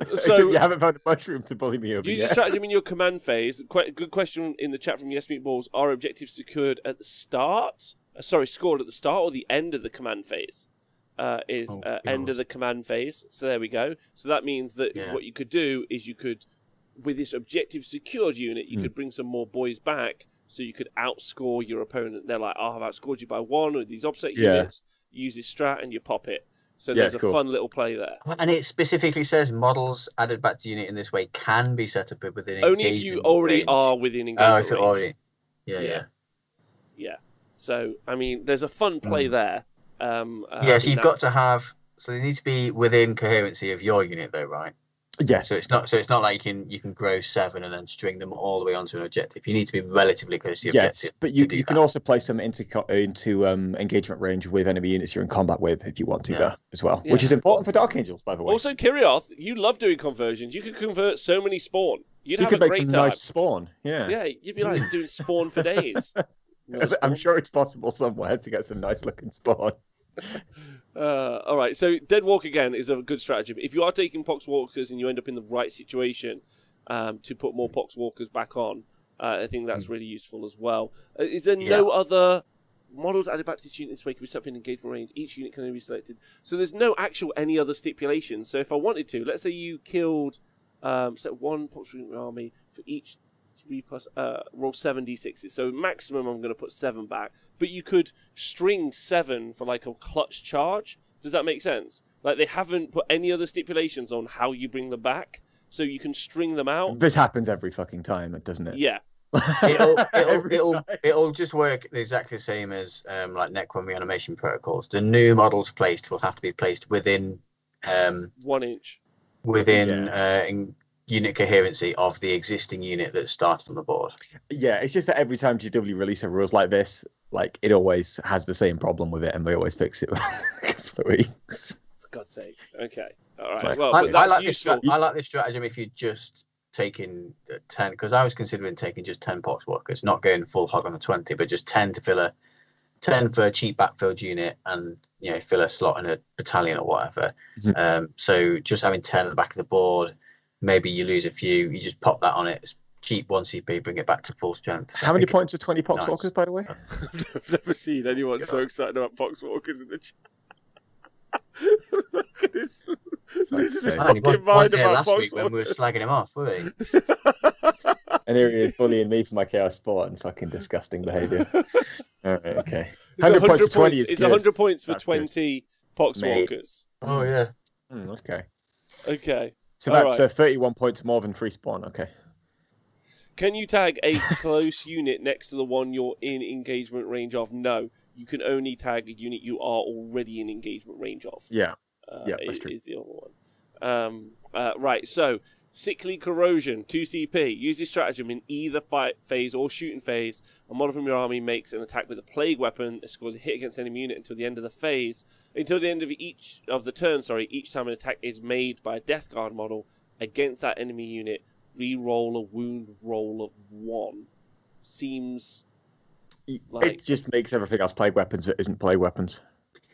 So except you haven't found a mushroom to bully me over use yet. your stratagem in your command phase. Quite good question in the chat from Yes Meatballs. Are objectives secured at the start? Scored at the start or the end of the command phase? End of the command phase. So there we go. So that means that what you could do is you could, with this objective secured unit, you could bring some more boys back so you could outscore your opponent. They're like, I've outscored you by 1 with these obstacle units. You use this strat and you pop it. So there's a fun little play there. And it specifically says models added back to unit in this way can be set up within engagement only if you already range. are within engagement range. Already. Yeah. So, I mean, there's a fun play there. So you've got to have... So they need to be within coherency of your unit, though, right? Yes. So it's not like you can grow 7 and then string them all the way onto an objective. You need to be relatively close to the objective. Yes, but you can also place them into engagement range with enemy units you're in combat with if you want to there as well, which is important for Dark Angels, by the way. Also, Kirioth, you love doing conversions. You could convert so many Spawn. You could make some nice Spawn. Yeah, you'd be like doing Spawn for days. I'm sure it's possible somewhere to get some nice looking Spawn. All right, so Dead Walk again is a good strategy. But if you are taking Poxwalkers and you end up in the right situation to put more Poxwalkers back on, I think that's really useful as well. Is there no other models added back to this unit this way can be set up in engagement range? Each unit can only be selected. So there's no actual any other stipulations. So if I wanted to, let's say you killed set 1 Poxwalker army for each 3+, roll 7d6s. So maximum I'm going to put 7 back. But you could string 7 for like a clutch charge. Does that make sense? Like they haven't put any other stipulations on how you bring them back. So you can string them out. This happens every fucking time, doesn't it? Yeah. It'll just work exactly the same as like Necron reanimation protocols. The new models placed will have to be placed within 1 inch. Within unit coherency of the existing unit that's started on the board. Yeah, it's just that every time GW release a rules like this, like it always has the same problem with it, and they always fix it within a couple of weeks. For God's sakes. Okay. All right. I like this stratagem if you're just taking 10, because I was considering taking just 10 Poxwalkers, not going full hog on the 20, but just 10 to fill 10 for a cheap backfilled unit and fill a slot in a battalion or whatever. So just having 10 at the back of the board. Maybe you lose a few, you just pop that on it. It's cheap 1 CP, bring it back to full strength. So how many points are 20 Poxwalkers, by the way? I've never seen anyone so excited about Poxwalkers in the chat. Look at this. Losing his fucking mind about last week when we were slagging him off, were we? And here he is bullying me for my chaos sport and fucking disgusting behaviour. All right, okay. 100 points to 20 is It's good. 100 points for That's 20 Poxwalkers. Oh, yeah. Okay. Okay. So that's 31 points more than free spawn. Okay. Can you tag a close unit next to the one you're in engagement range of? No. You can only tag a unit you are already in engagement range of. Yeah. That's true. Is the other one. Right, so Sickly Corrosion, 2CP. Use this stratagem in either fight phase or shooting phase. A model from your army makes an attack with a plague weapon. It scores a hit against enemy unit until the end of the phase. Until the end of each turn, each time an attack is made by a Deathguard model against that enemy unit, re-roll a wound roll of 1. Seems like... It just makes everything else plague weapons that isn't plague weapons.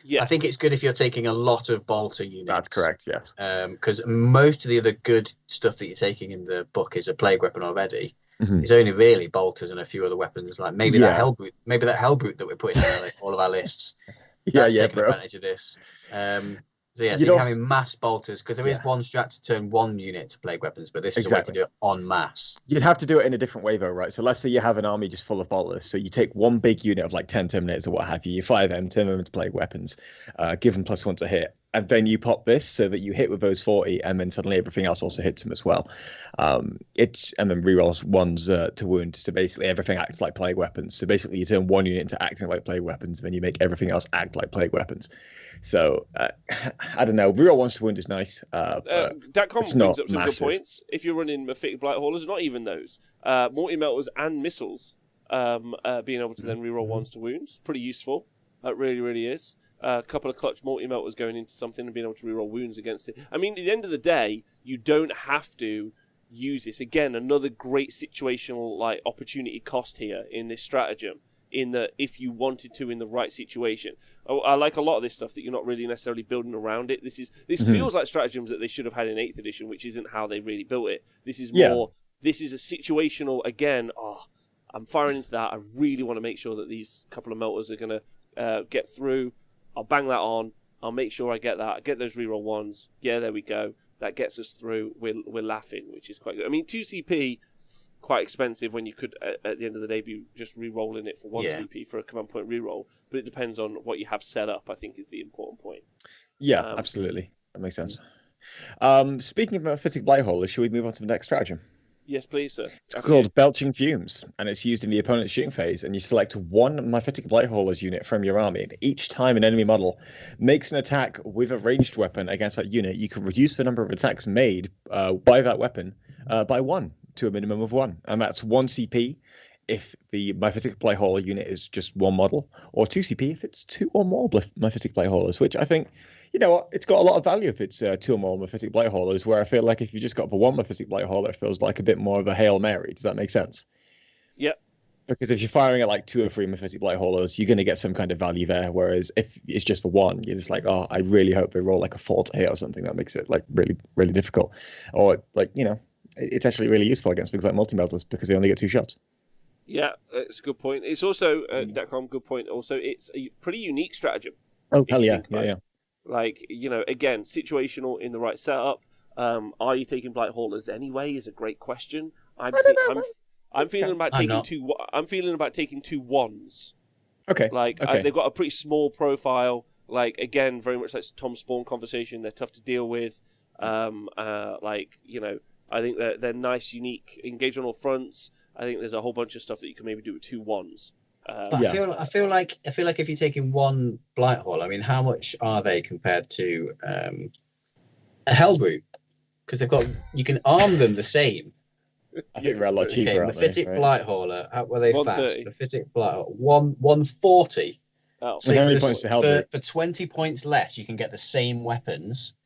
Yeah. I think it's good if you're taking a lot of bolter units. That's correct, yes. Because most of the other good stuff that you're taking in the book is a plague weapon already. Mm-hmm. It's only really bolters and a few other weapons, like maybe that Hellbrute that we're putting in all of our lists. That's taking advantage of this. So yeah, you're having mass bolters, because there is one strat to turn one unit to plague weapons, but this is a way to do it en masse. You'd have to do it in a different way though, right? So let's say you have an army just full of bolters. So you take one big unit of like 10 Terminators or what have you, you fire them, turn them into plague weapons, give them +1 to hit, and then you pop this so that you hit with those 40, and then suddenly everything else also hits them as well. And then rerolls 1s to wound, so basically everything acts like plague weapons. So basically you turn one unit into acting like plague weapons, and then you make everything else act like plague weapons. So I don't know. Reroll 1s to wound is nice. That brings up some good points. If you're running Mephitic Blight Haulers, not even those, multi-melters and missiles, being able to then reroll 1s to wounds, pretty useful. It really, really is. A couple of clutch multi-melters going into something and being able to reroll wounds against it. I mean, at the end of the day, you don't have to use this. Again, another great situational opportunity cost here in this stratagem. In that, if you wanted to, in the right situation, I like a lot of this stuff that you're not really necessarily building around it. This feels like stratagems that they should have had in 8th edition, which isn't how they really built it. This is more. This is a situational. Again, I'm firing into that. I really want to make sure that these couple of melters are going to get through. I'll bang that on. I'll make sure I get that. I get those reroll 1s. Yeah, there we go. That gets us through. We're laughing, which is quite good. I mean, 2CP. Quite expensive when you could at the end of the day be just re-rolling it for 1 CP for a command point re-roll, but it depends on what you have set up, I think, is the important point. Absolutely, that makes sense. Speaking of Mephitic Blight Haulers, should we move on to the next stratagem? Yes, please, sir. It's called Belching Fumes, and it's used in the opponent's shooting phase, and you select one Mephitic Blight Haulers unit from your army, and each time an enemy model makes an attack with a ranged weapon against that unit, you can reduce the number of attacks made by that weapon by 1 to a minimum of 1, and that's 1 CP if the Mephitic Blight Hauler unit is just one model, or 2 CP if it's 2 or more Mephitic Blight Haulers, which I think, you know what, it's got a lot of value if it's 2 or more Mephitic Blight Haulers, where I feel like if you just got the one Mephitic Blight Hauler, it feels like a bit more of a Hail Mary. Does that make sense? Yep. Because if you're firing at like 2 or 3 Mephitic Blight Haulers, you're going to get some kind of value there, whereas if it's just for 1, you're just like, I really hope they roll like a 4 to hit or something. That makes it like really, really difficult. Or like, it's actually really useful against things like multi-melters because they only get 2 shots. Yeah, it's a good point. It's also, good point. Also, it's a pretty unique stratagem. Oh, hell yeah. Yeah. Like, again, situational in the right setup. Are you taking Blight Haulers anyway is a great question. I'm feeling about taking two. I'm feeling about taking 2 1s. Okay. They've got a pretty small profile. Like, again, very much like Tom Spawn conversation. They're tough to deal with. I think they're nice, unique, engage on all fronts. I think there's a whole bunch of stuff that you can maybe do with 2 1s. I feel like if you're taking 1 Blight Hauler, I mean, how much are they compared to a Hellbrute? Because you can arm them the same. I think they're a lot cheaper. Okay, Mephitic Blight Hauler, were they fast? Mephitic Blight Hauler, 140. Oh, so for 20 points less, you can get the same weapons,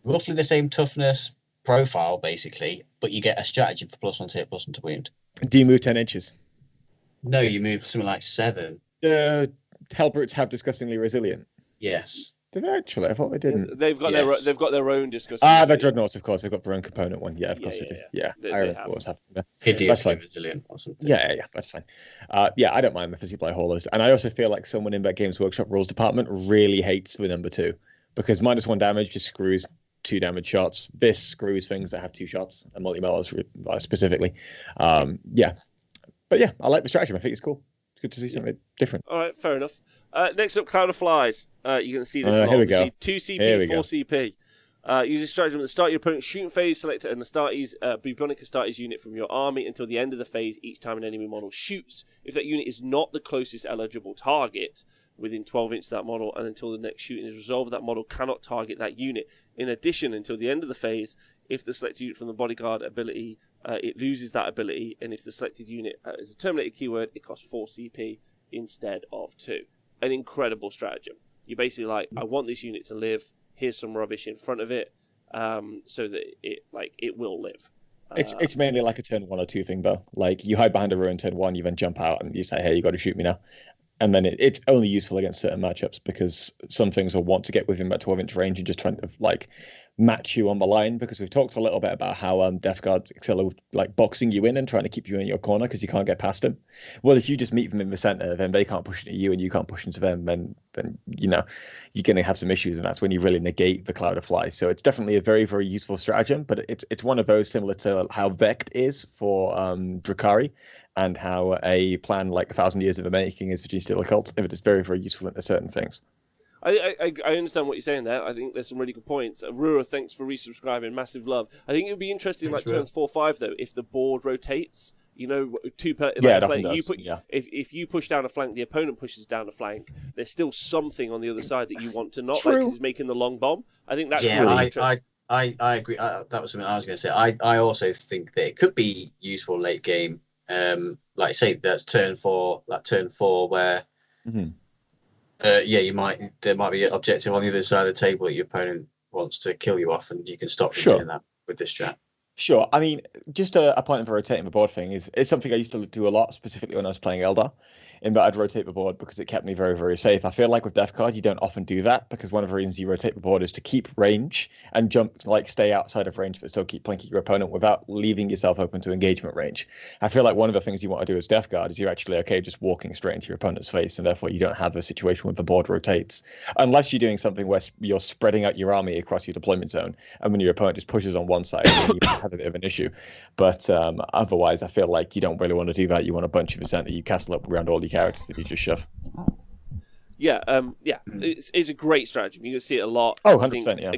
roughly the same toughness profile, basically, but you get a strategy for +1 to hit, +1 to wound. Do you move 10 inches? No, you move something like 7. The Hellbrutes have disgustingly resilient. Yes. Did they actually? I thought they didn't. They've got their own disgusting. The Dreadnoughts, of course. They've got their own component one. Yeah, of course they do. Yeah, I remember what was happening there. Hideously resilient or something. Yeah, that's fine. I don't mind the Mephitic Blight Haulers. And I also feel like someone in that Games Workshop rules department really hates the number 2 because -1 damage just screws 2 damage shots. This screws things that have 2 shots, and multi-mellows specifically. Yeah. But yeah, I like the stratagem. I think it's cool. It's good to see something different. All right, fair enough. Next up, Cloud of Flies. You're going to see this a lot. Here we go. 2 CP, 4 CP. Use this stratagem at the start of your opponent's shooting phase. Select an Astartes, Bubonic Astartes unit from your army until the end of the phase each time an enemy model shoots. If that unit is not the closest eligible target within 12 inches of that model, and until the next shooting is resolved, that model cannot target that unit. In addition, until the end of the phase, if the selected unit from the bodyguard ability, it loses that ability, and if the selected unit is a terminated keyword, it costs 4 CP instead of 2. An incredible stratagem. You're basically like, I want this unit to live. Here's some rubbish in front of it, so that it will live. It's mainly like a turn 1 or 2 thing, though. Like, you hide behind a ruin turn 1, you then jump out and you say, hey, you got to shoot me now. And then it's only useful against certain matchups, because some things will want to get within that 12-inch range and just trying to like match you on the line, because we've talked a little bit about how Deathguard excel with like boxing you in and trying to keep you in your corner because you can't get past them. Well, if you just meet them in the center, then they can't push into you and you can't push into them, then you know you're going to have some issues, and that's when you really negate the Cloud of Flies. So it's definitely a very, very useful stratagem, but it's one of those similar to how Vect is for Drukhari, and how a plan like 1,000 Years of the Making is for G-Steel Occult. It is very, very useful into certain things. I understand what you're saying there. I think there's some really good points. Rura, thanks for resubscribing. Massive love. I think it would be interesting, like turns 4-5 though, if the board rotates. You know, if you push down a flank, the opponent pushes down a flank. There's still something on the other side that you want to not, like, because he's making the long bomb. I think that's really interesting. I agree. That was something I was going to say. I also think that it could be useful late game. Like say that's turn 4, where there might be an objective on the other side of the table that your opponent wants to kill you off, and you can stop doing that with this strat. Sure. I mean, just a point of rotating the board thing is something I used to do a lot, specifically when I was playing Eldar, in that I'd rotate the board because it kept me very, very safe. I feel like with Deathguard, you don't often do that, because one of the reasons you rotate the board is to keep range and jump, like stay outside of range, but still keep plinking your opponent without leaving yourself open to engagement range. I feel like one of the things you want to do as Deathguard is you're actually okay just walking straight into your opponent's face, and therefore you don't have a situation where the board rotates, unless you're doing something where you're spreading out your army across your deployment zone, and when your opponent just pushes on one side, then you have a bit of an issue. But otherwise, I feel like you don't really want to do that. You want a bunch of percent that you castle up around all your characters that you just shove. Yeah, it's a great stratagem. You can see it a lot. Oh, 100%, yeah.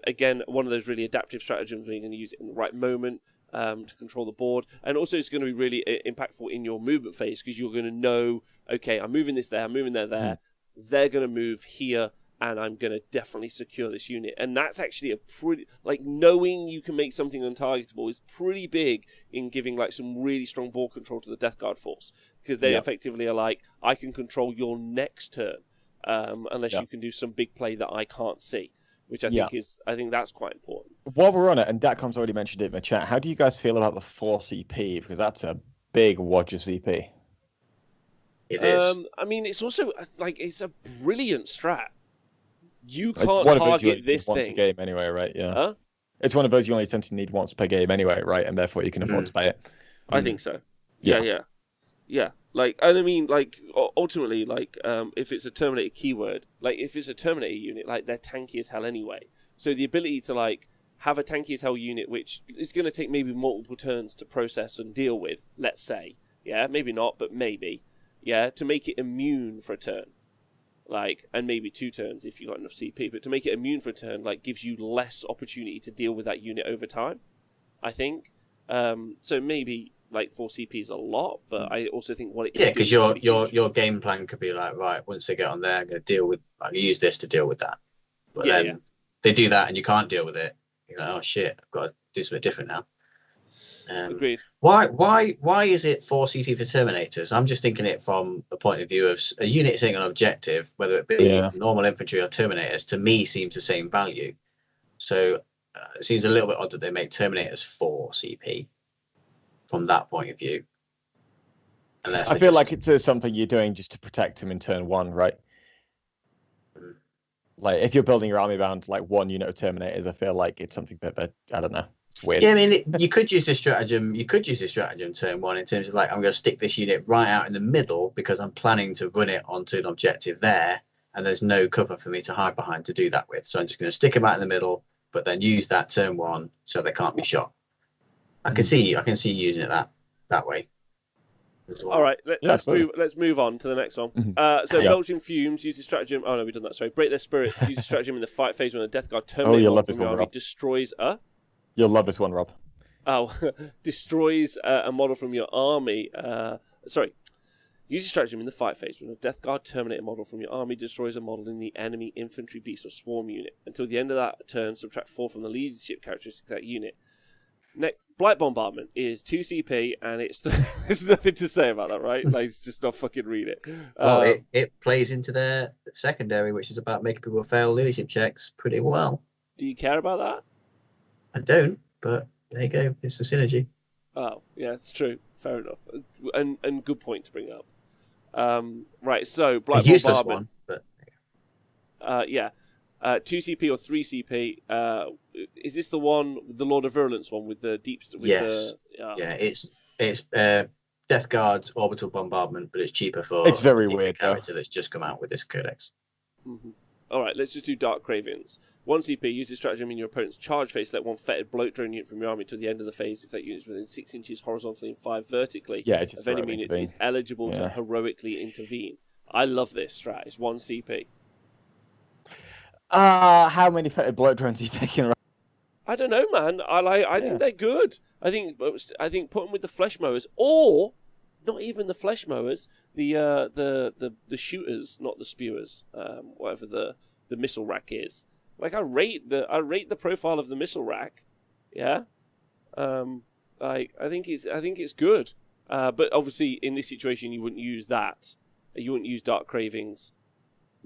Again, one of those really adaptive stratagems where you're going to use it in the right moment to control the board. And also it's going to be really impactful in your movement phase, because you're going to know, okay, I'm moving this there, I'm moving there. They're going to move here, and I'm going to definitely secure this unit. And that's actually a pretty, like, knowing you can make something untargetable is pretty big in giving, like, some really strong board control to the Deathguard force. Because they effectively are like, I can control your next turn, unless you can do some big play that I can't see. Which I think that's quite important. While we're on it, and Datcom's already mentioned it in the chat, how do you guys feel about the 4 CP? Because that's a big Roger CP. It is. I mean, it's also, like, it's a brilliant strat. You can't target this thing. Once a game anyway, right? Yeah. Huh? It's one of those you only tend to need once per game anyway, right? And therefore you can afford to pay it. I think so. Yeah. Like, and I mean, like, ultimately, like, if it's a Terminator keyword, like, if it's a Terminator unit, like, they're tanky as hell anyway. So the ability to, like, have a tanky as hell unit, which is going to take maybe multiple turns to process and deal with, let's say. Yeah, maybe not, but maybe. Yeah, to make it immune for a turn. Like, and maybe 2 turns if you've got enough CP, but to make it immune for a turn, like, gives you less opportunity to deal with that unit over time, I think. So maybe, like, 4 CP is a lot, but I also think what it can because your game plan could be like, right, once they get on there, I'm going to use this to deal with that. But then they do that and you can't deal with it. You're like, oh shit, I've got to do something different now. Agreed. Why is it 4 CP for Terminators? I'm just thinking it from the point of view of a unit sitting on objective, whether it be normal infantry or Terminators, to me seems the same value. So it seems a little bit odd that they make Terminators 4 CP from that point of view. Unless I feel like it's something you're doing just to protect him in turn 1, right? Like, if you're building your army around like 1 unit of Terminators, I feel like it's something that I don't know. It's weird. Yeah, I mean, you could use this stratagem. You could use this stratagem turn 1 in terms of, like, I'm going to stick this unit right out in the middle because I'm planning to run it onto an objective there, and there's no cover for me to hide behind to do that with. So I'm just going to stick them out in the middle, but then use that turn 1 so they can't be shot. I can see using it that way as well. All right, let's move on to the next one. Belching fumes, use the stratagem. Oh no, we've done that. Sorry, break their spirits. Use the stratagem in the fight phase when a Deathguard terminates from your army, destroys a. You'll love this one, Rob. Oh, destroys a model from your army. Use your stratagem in the fight phase when a Deathguard terminates a model from your army, destroys a model in the enemy infantry, beast, or swarm unit. Until the end of that turn, subtract 4 from the leadership characteristic of that unit. Next, Blight Bombardment is 2 CP, and there's nothing to say about that, right? Like, it's just not fucking read it. Well, it plays into their secondary, which is about making people fail leadership checks pretty well. Do you care about that? I don't, but there you go. It's a synergy. Oh, yeah, it's true. Fair enough. And good point to bring up. Right, so Blight Bombardment. One, but... 2 CP or 3 CP. Is this the one, the Lord of Virulence one with the deep? Yes. It's Deathguard's orbital bombardment, but it's cheaper for. It's very weird character that's just come out with this codex. Mm-hmm. All right, let's just do Dark Cravens. 1 CP. Use this stratagem in your opponent's charge phase. Select 1 fetid bloat drone unit from your army to the end of the phase. If that unit is within 6 inches horizontally and 5 vertically of any unit, it's eligible to heroically intervene. I love this strat. It's 1 CP. How many fetid bloat drones are you taking? I don't know, man. I think they're good. I think put them with the flesh mowers, or not even the flesh mowers. The shooters, not the spewers. Whatever the missile rack is. Like I rate the profile of the missile rack. Yeah. I think it's good. But obviously in this situation you wouldn't use that. You wouldn't use Dark Cravings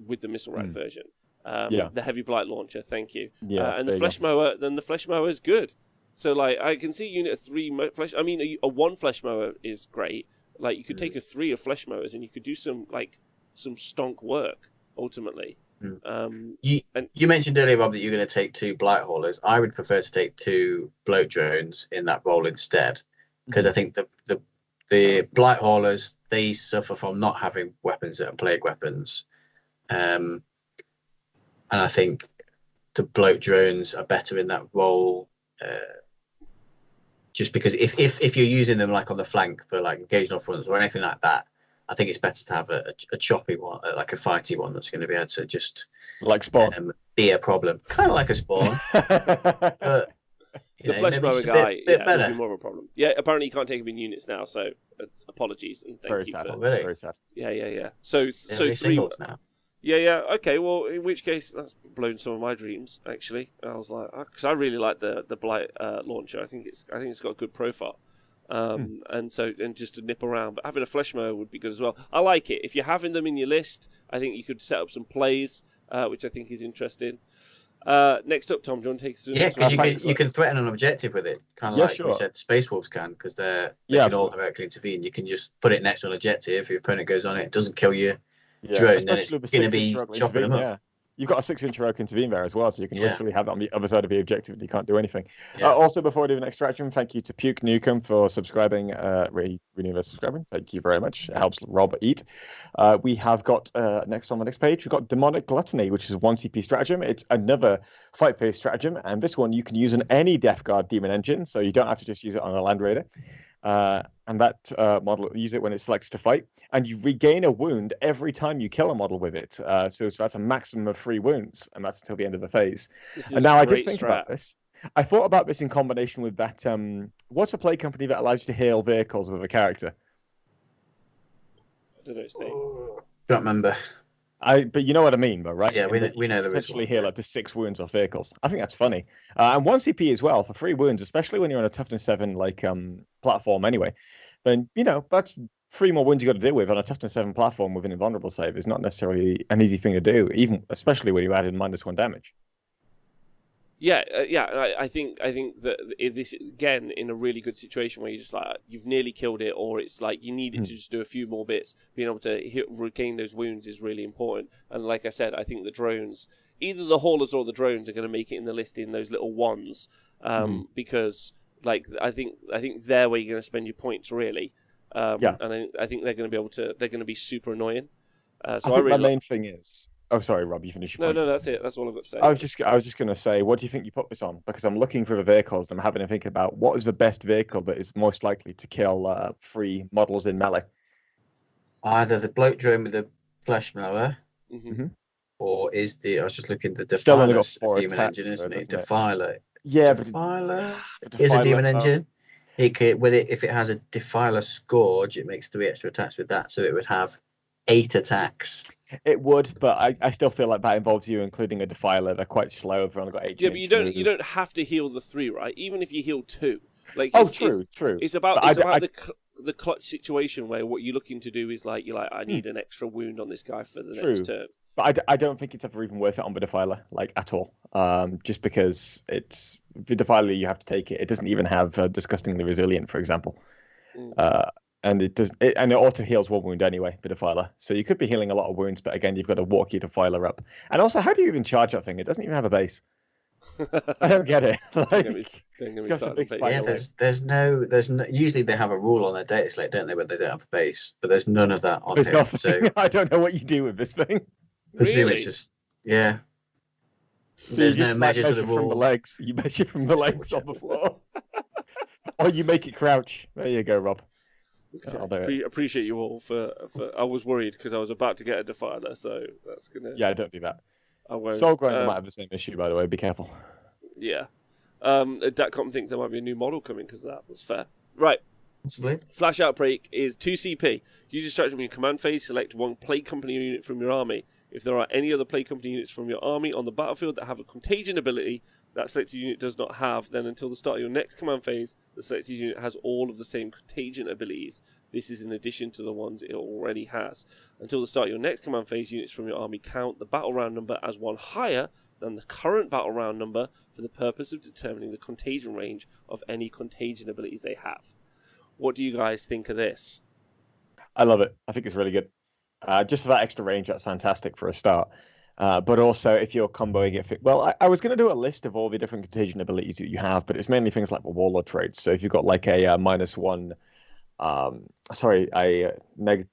with the missile rack version. The heavy blight launcher, thank you. And the flesh mower, then the flesh mower is good. So like I can see unit of 3 flesh. I mean, a 1 flesh mower is great. Like you could take a 3 of flesh mowers and you could do some stonk work ultimately. You mentioned earlier, Rob, that you're going to take 2 blight haulers. I would prefer to take 2 bloat drones in that role instead, because I think the blight haulers, they suffer from not having weapons that are plague weapons. And I think the bloat drones are better in that role, just because if you're using them like on the flank for like occasional fronts or anything like that, I think it's better to have a choppy one, like a fighty one that's going to be able to just like Spawn, be a problem, kind of like a Spawn. But, the flesh mower guy, would be more of a problem. Yeah, apparently you can't take him in units now, so apologies and thank you. Really? Very sad. Yeah. So 3 now. Yeah. Okay. Well, in which case, that's blown some of my dreams. Actually, I was like, because I really like the blight launcher. I think it's got a good profile, and just to nip around. But having a flesh mower would be good as well. I like it. If you're having them in your list, I think you could set up some plays, which I think is interesting. Next up, Tom, do you want to take us through? Yeah, because you can threaten an objective with it, kind of like you said, Space Wolves can, because they can all directly intervene. You can just put it next to an objective. If your opponent goes on it, it doesn't kill you. Drone, then it's going to be chopping them up. Yeah. You've got a 6-inch heroic intervene there as well, so you can literally have it on the other side of the objective and you can't do anything. Also, before I do an extraction, thank you to Puke Newcomb for subscribing, renewing subscribing. Thank you very much. It helps Rob eat. We have got, next on the next page, we've got Demonic Gluttony, which is 1 CP stratagem. It's another fight phase stratagem, and this one you can use on any Deathguard demon engine, so you don't have to just use it on a Land Raider. And that model, use it when it selects to fight, and you regain a wound every time you kill a model with it. So that's a maximum of 3 wounds, and that's until the end of the phase. And now I did think about this. I thought about this in combination with that. What's a play company that allows you to hail vehicles with a character? I don't know its name. Don't remember. But you know what I mean, though, right? Yeah, we know the essentially heal up to 6 wounds off vehicles. I think that's funny. And 1 CP as well for 3 wounds, especially when you're on a toughness 7 platform anyway. Then that's 3 more wounds you got to deal with on a toughness 7 platform with an invulnerable save is not necessarily an easy thing to do, especially when you add in -1 damage. I think that this is, again, in a really good situation where you're just like, you've nearly killed it, or it's like you need it to just do a few more bits. Being able to regain those wounds is really important. And like I said, I think the drones, either the haulers or the drones, are going to make it in the list in those little ones, because like I think they're where you're going to spend your points really. And I think they're going to be super annoying. So I think my main thing is Oh, sorry, Rob, you finish your point. No, that's it. That's all I've got to say. I was just going to say, what do you think you put this on? Because I'm looking for the vehicles and I'm having to think about what is the best vehicle that is most likely to kill 3 models in melee. Either the bloke drone with the flash blower, or is the I was just looking, the Defiler demon engine, isn't it? Defiler. Yeah, Defiler is a demon engine. It could, if it has a Defiler Scourge, it makes 3 extra attacks with that, so it would have 8 attacks. It would, but I still feel like that involves you including a Defiler. They're quite slow. They've only got 8. Yeah, but you don't have to heal the 3, right? Even if you heal 2, like true. It's about the clutch situation where what you're looking to do is I need an extra wound on this guy for the next turn. But I don't think it's ever even worth it on the Defiler, at all. Just because it's the Defiler, you have to take it. It doesn't even have disgustingly resilient, for example. And it auto heals 1 wound anyway, the Defiler. So you could be healing a lot of wounds, but again, you've got to walk your Defiler up. And also, how do you even charge that thing? It doesn't even have a base. I don't get it. There's no. Usually they have a rule on their data slate, don't they, when they don't have a base? But there's none of that on here. So I don't know what you do with this thing. Really? It's just There's no measure to the rule. From the legs. You measure from the legs on the floor, or you make it crouch. There you go, Rob. Okay. Appreciate you all for. I was worried because I was about to get a Defiler, so that's gonna. Yeah, don't do that. I won't. Soul Grinder might have the same issue, by the way. Be careful. Yeah. Datcom thinks there might be a new model coming because that was fair. Right. Possibly. Flash Outbreak is 2 CP. Use your strategy in your command phase. Select 1 Plague Company unit from your army. If there are any other Plague Company units from your army on the battlefield that have a contagion ability that selected unit does not have, then until the start of your next command phase, the selected unit has all of the same contagion abilities. This is in addition to the ones it already has. Until the start of your next command phase, units from your army count the battle round number as 1 higher than the current battle round number for the purpose of determining the contagion range of any contagion abilities they have. What do you guys think of this? I love it. I think it's really good. Just for that extra range, that's fantastic for a start. But also, if you're comboing it... I was going to do a list of all the different contagion abilities that you have, but it's mainly things like the Warlord traits. So if you've got a -1...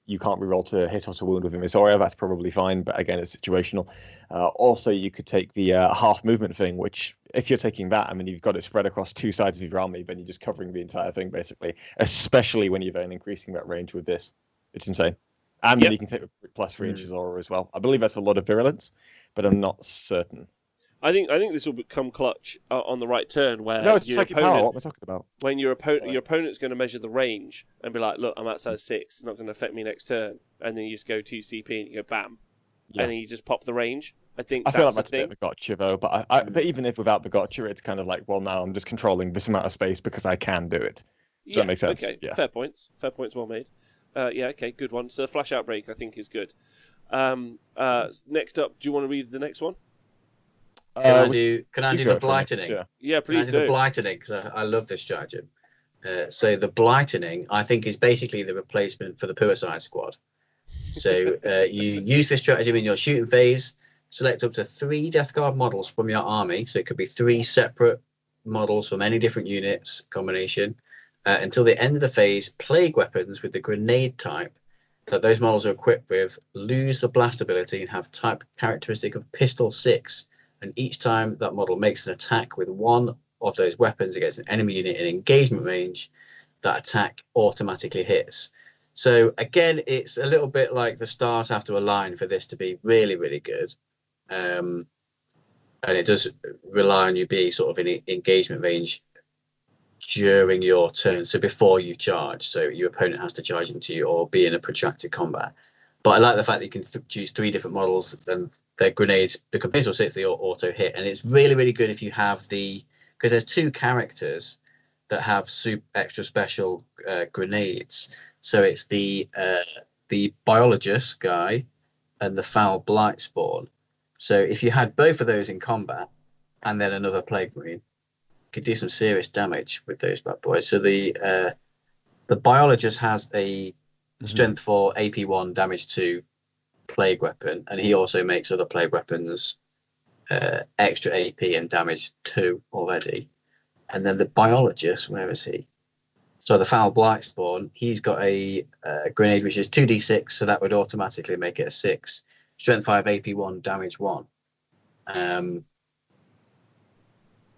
you can't reroll to hit or to wound with Invisoria, that's probably fine, but again, it's situational. Also, you could take the half movement thing, which, if you're taking that, you've got it spread across 2 sides of your army, then you're just covering the entire thing, basically, especially when you're then increasing that range with this. It's insane. And then you can take the +3 inches aura as well. I believe that's a lot of virulence, but I'm not certain. I think this will become clutch on the right turn where it's psychic power. What am I talking about? When your opponent's going to measure the range and be like, "Look, I'm outside 6. It's not going to affect me next turn," and then you just go 2 CP and you go bam, and then you just pop the range. I feel like that's a bit of a gotcha though. But but even if without the gotcha, it's kind of like, well, now I'm just controlling this amount of space because I can do it. Does that make sense? Okay, yeah. Fair points. Well made. Okay, good one. So Flash Outbreak, I think, is good. Next up, do you want to read the next one? Can I do the Blightening? Yeah, please do. The Blightening, because I love this stratagem. So the Blightening, I think, is basically the replacement for the Suicide Squad. So you use this stratagem in your shooting phase, select up to 3 Deathguard models from your army. So it could be 3 separate models from any different units combination. Until the end of the phase, plague weapons with the grenade type that those models are equipped with lose the blast ability and have type characteristic of Pistol 6. And each time that model makes an attack with one of those weapons against an enemy unit in engagement range, that attack automatically hits. So again, it's a little bit like the stars have to align for this to be really, really good. And it does rely on you being sort of in engagement range during your turn, so before you charge, so your opponent has to charge into you or be in a protracted combat. But I like the fact that you can choose 3 different models and their grenades become Pistol 6, they auto hit. And it's really, really good if you have because there's 2 characters that have extra special grenades. So it's the biologist guy and the foul blight spawn. So if you had both of those in combat and then another plague marine, could do some serious damage with those bad boys. So the biologist has a strength 4, AP 1, damage 2 plague weapon, and he also makes other plague weapons extra AP and damage 2 already. And then the biologist, where is he? So the foul blight spawn, he's got a grenade which is 2d6, so that would automatically make it a 6. strength 5, AP 1, damage 1.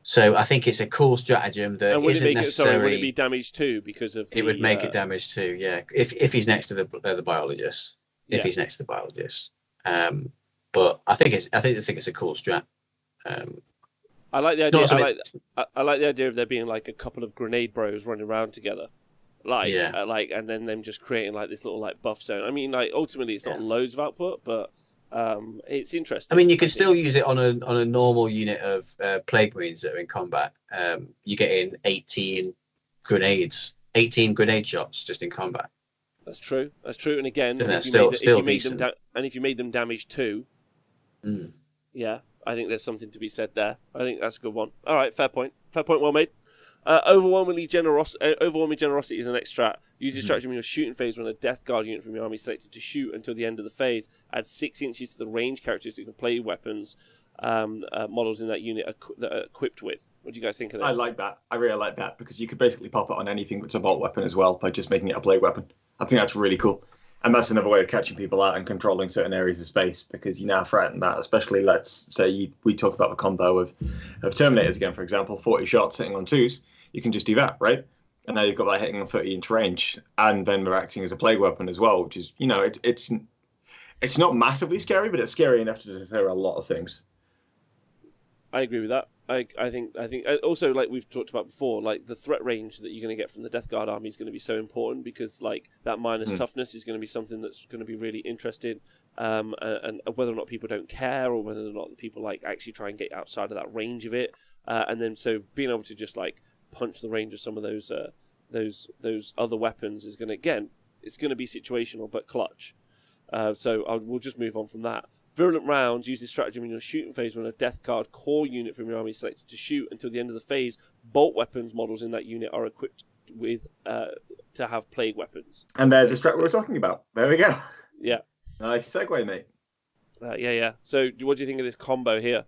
So I think it's a cool stratagem that isn't necessary. Would it be damage 2 because of it would make it damage 2, yeah. If he's next to the biologist. If he's next to the biologist. But I think it's a cool strat. I like the idea. I like the idea of there being like a couple of grenade bros running around together, and then them just creating like this little like buff zone. I mean, like ultimately it's not loads of output, but it's interesting. I mean, you could still use it on a normal unit of plague marines that are in combat. You get in 18 grenade shots just in combat. That's true. And again, if you made them damage 2, yeah. I think there's something to be said there. I think that's a good one. All right, fair point. Well made. Overwhelming generosity is the next strat. Use this stratagem in your shooting phase when a Deathguard unit from your army is selected to shoot until the end of the phase. Add 6 inches to the range characteristic of play weapons models in that unit that are equipped with. What do you guys think of this? I like that. I really like that because you could basically pop it on anything that's a bolt weapon as well by just making it a plague weapon. I think that's really cool. And that's another way of catching people out and controlling certain areas of space because you now threaten that, especially let's say we talk about the combo of Terminators again, for example, 40 shots hitting on 2s. You can just do that, right? And now you've got that hitting on 30-inch range, and then they're acting as a plague weapon as well, which is, it's not massively scary, but it's scary enough to deter a lot of things. I agree with that. I think also, like we've talked about before, like the threat range that you're going to get from the Deathguard army is going to be so important because like that minus toughness is going to be something that's going to be really interesting, and whether or not people don't care or whether or not people like actually try and get outside of that range of it, and then so being able to just like punch the range of some of those other weapons is going to it's going to be situational but clutch. So we'll just move on from that. Virulent rounds use this stratagem in your shooting phase when a Deathguard core unit from your army is selected to shoot until the end of the phase. Bolt weapons models in that unit are equipped with to have plague weapons. And there's a strat we're talking about. There we go. Yeah. Nice segue, mate. Yeah. So what do you think of this combo here?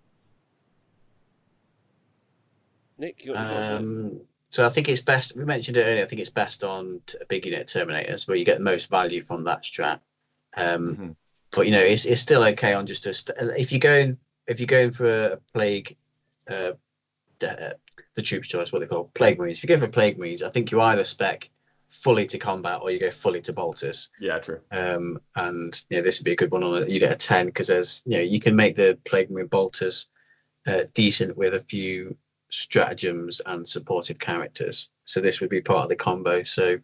Nick, you got any thoughts on it? So I think it's best, we mentioned it earlier, I think it's best on a big unit Terminators where you get the most value from that strat. But it's still okay on just if you're going for a plague, the troops choice, what they call plague marines. If you go for plague marines, I think you either spec fully to combat or you go fully to bolters. Yeah, true. And this would be a good one on you get a 10 because there's you can make the plague marine bolters decent with a few stratagems and supportive characters. So this would be part of the combo. So.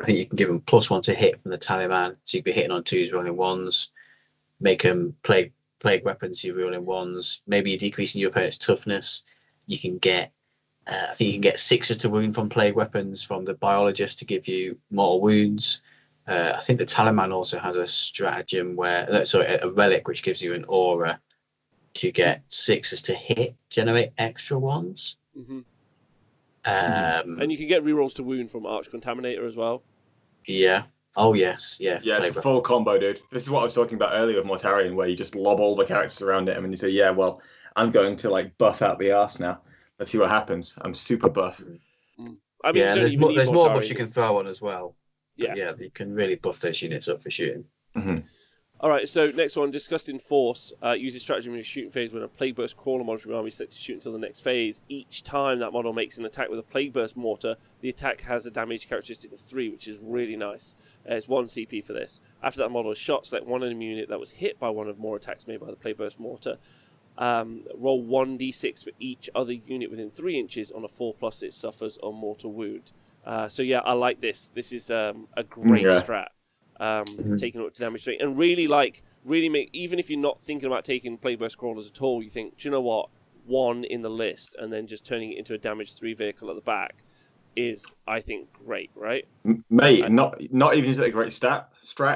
I think you can give them +1 to hit from the Taliban, so you can be hitting on 2s, rolling 1s. Make them plague weapons, you rolling 1s. Maybe you're decreasing your opponent's toughness. You can get, I think you can get 6s to wound from plague weapons from the biologist to give you mortal wounds. I think the Taliban also has a stratagem a relic which gives you an aura to get 6s to hit, generate extra 1s. Mm-hmm. And you can get rerolls to wound from Arch Contaminator as well. Yeah. Oh yes. Yeah. Yeah, it's a full combo, dude. This is what I was talking about earlier with Mortarion, where you just lob all the characters around it, and then you say, "Yeah, well, I'm going to like buff out the arse now. Let's see what happens. I'm super buff." I mean, there's more buffs you can throw on as well. Yeah, you can really buff those units up for shooting. Mm-hmm. All right, so next one, Disgusting Force. Uses stratagem in your shooting phase when a Plague Burst Crawler model from your army is set to shoot until the next phase. Each time that model makes an attack with a Plague Burst Mortar, the attack has a damage characteristic of 3, which is really nice. It's 1 CP for this. After that model is shot, select one enemy unit that was hit by one or more attacks made by the Plague Burst Mortar. Roll 1d6 for each other unit within 3 inches. On a 4+, it suffers a mortal wound. So yeah, I like this. This is a great strat. Taking up to damage 3 and really make, even if you're not thinking about taking Plague Burst Crawlers at all, you think, do you know what, 1 in the list and then just turning it into a damage 3 vehicle at the back is, I think, great, right? Mate, not even is it a great strat,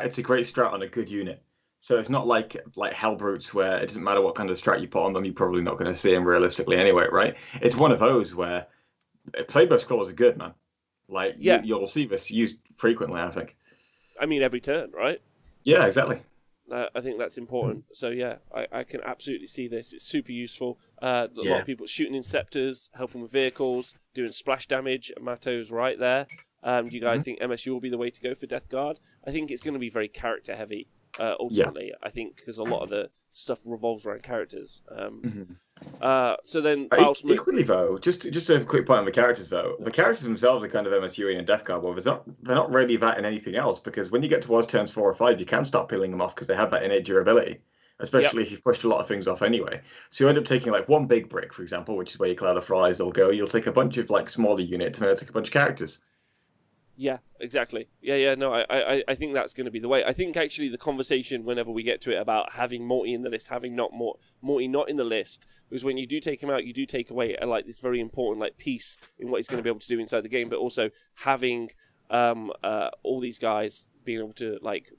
it's a great strat on a good unit. So it's not like Hellbrutes where it doesn't matter what kind of strat you put on them, you're probably not going to see them realistically anyway, right? It's one of those where Plague Burst Crawlers are good, man. You'll see this used frequently, I think. I mean, every turn, right? Yeah, exactly. I think that's important. So, yeah, I can absolutely see this. It's super useful. A lot of people shooting Inceptors, helping with vehicles, doing splash damage. Mato's right there. Do you guys think MSU will be the way to go for Deathguard? I think it's going to be very character heavy. ultimately. I think because a lot of the stuff revolves around characters. So then, equally though, just a quick point on the characters though. The characters themselves are kind of MSUE and Deathguard. Well, they're not really that in anything else, because when you get towards turns 4 or 5, you can start peeling them off because they have that innate durability. Especially if you've pushed a lot of things off anyway. So you end up taking like one big brick, for example, which is where your Cloud of Flies will go. You'll take a bunch of like smaller units and then take a bunch of characters. Yeah, exactly. Yeah. No, I think that's going to be the way. I think actually the conversation, whenever we get to it, about having Morty in the list, having Morty not in the list, was when you do take him out, you do take away like this very important like piece in what he's going to be able to do inside the game, but also having all these guys being able to like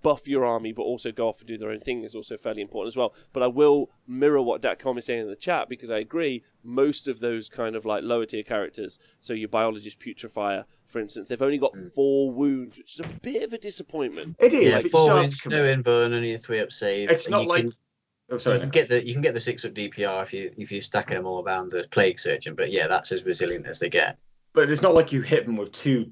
buff your army, but also go off and do their own thing is also fairly important as well. But I will mirror what Datcom is saying in the chat, because I agree, most of those kind of like lower tier characters, so your Biologist Putrefier, for instance, they've only got 4 wounds, which is a bit of a disappointment. It is. Yeah, 4 wounds, no invuln, only a 3-up save. It's not like... you can get the 6-up DPR if you're stacking them all around the Plague Surgeon, but yeah, that's as resilient as they get. But it's not like you hit them with two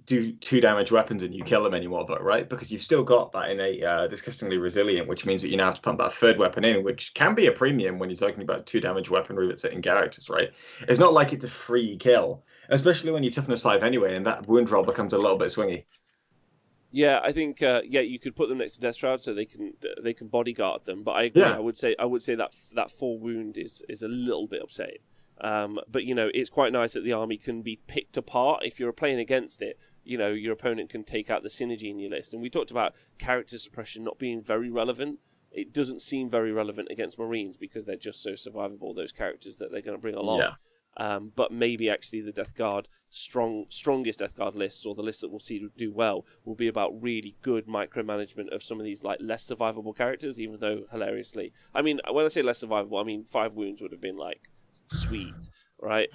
damage weapons and you kill them anymore, though, right? Because you've still got that innate disgustingly resilient, which means that you now have to pump that 3rd weapon in, which can be a premium when you're talking about 2 damage weaponry with certain characters, right? It's not like it's a free kill, especially when you toughness 5 anyway, and that wound roll becomes a little bit swingy. Yeah, I think you could put them next to Death Shroud so they can bodyguard them. But I agree. Yeah. I would say that 4 wound is a little bit upsetting. But it's quite nice that the army can be picked apart. If you're playing against it, your opponent can take out the synergy in your list. And we talked about character suppression not being very relevant. It doesn't seem very relevant against Marines because they're just so survivable, those characters that they're going to bring along. Yeah. But maybe actually the Deathguard strongest Deathguard lists, or the lists that we'll see do well, will be about really good micromanagement of some of these like less survivable characters. Even though hilariously, I mean, when I say less survivable, I mean 5 wounds would have been like sweet, right?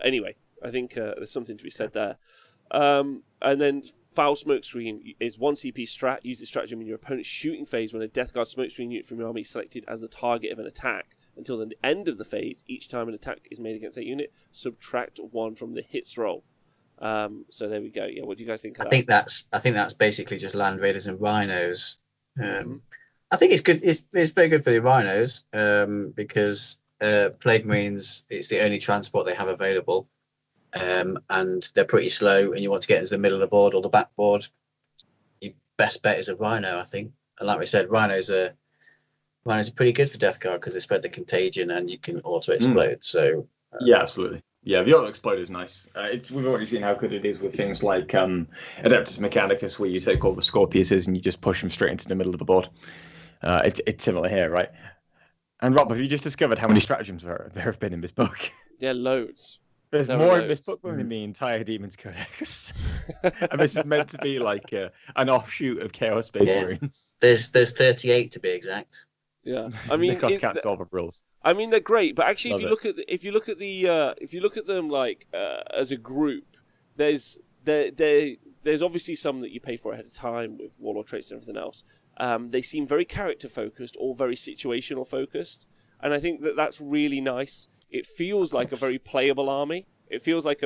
Anyway, I think there's something to be said there. And then Foul Smokescreen is 1 CP strat. Use this stratagem in your opponent's shooting phase when a Deathguard Smokescreen unit from your army is selected as the target of an attack. Until the end of the phase, each time an attack is made against that unit, subtract 1 from the hits roll. So there we go. Yeah, what do you guys think of that? I think that's basically just Land Raiders and Rhinos. I think it's good. It's very good for the Rhinos because Plague Marines, it's the only transport they have available, and they're pretty slow. And you want to get into the middle of the board or the backboard. Your best bet is a Rhino, I think. And like we said, Rhinos are pretty good for Deathguard because they spread the contagion and you can auto explode. So yeah, absolutely. Yeah, the auto explode is nice. We've already seen how good it is with things like Adeptus Mechanicus, where you take all the Scorpiuses and you just push them straight into the middle of the board. It's similar here, right? And Rob, have you just discovered how many stratagems there have been in this book? Yeah, loads. There's more in this book than in the entire Demon's Codex. And this is meant to be like an offshoot of Chaos Space Marines. There's 38 to be exact. Yeah, I mean, Nikos can't solve rules. I mean, they're great, but actually, if you look at them like as a group, there's obviously some that you pay for ahead of time with warlord traits and everything else. They seem very character focused or very situational focused, and I think that's really nice. It feels like a very playable army. It feels like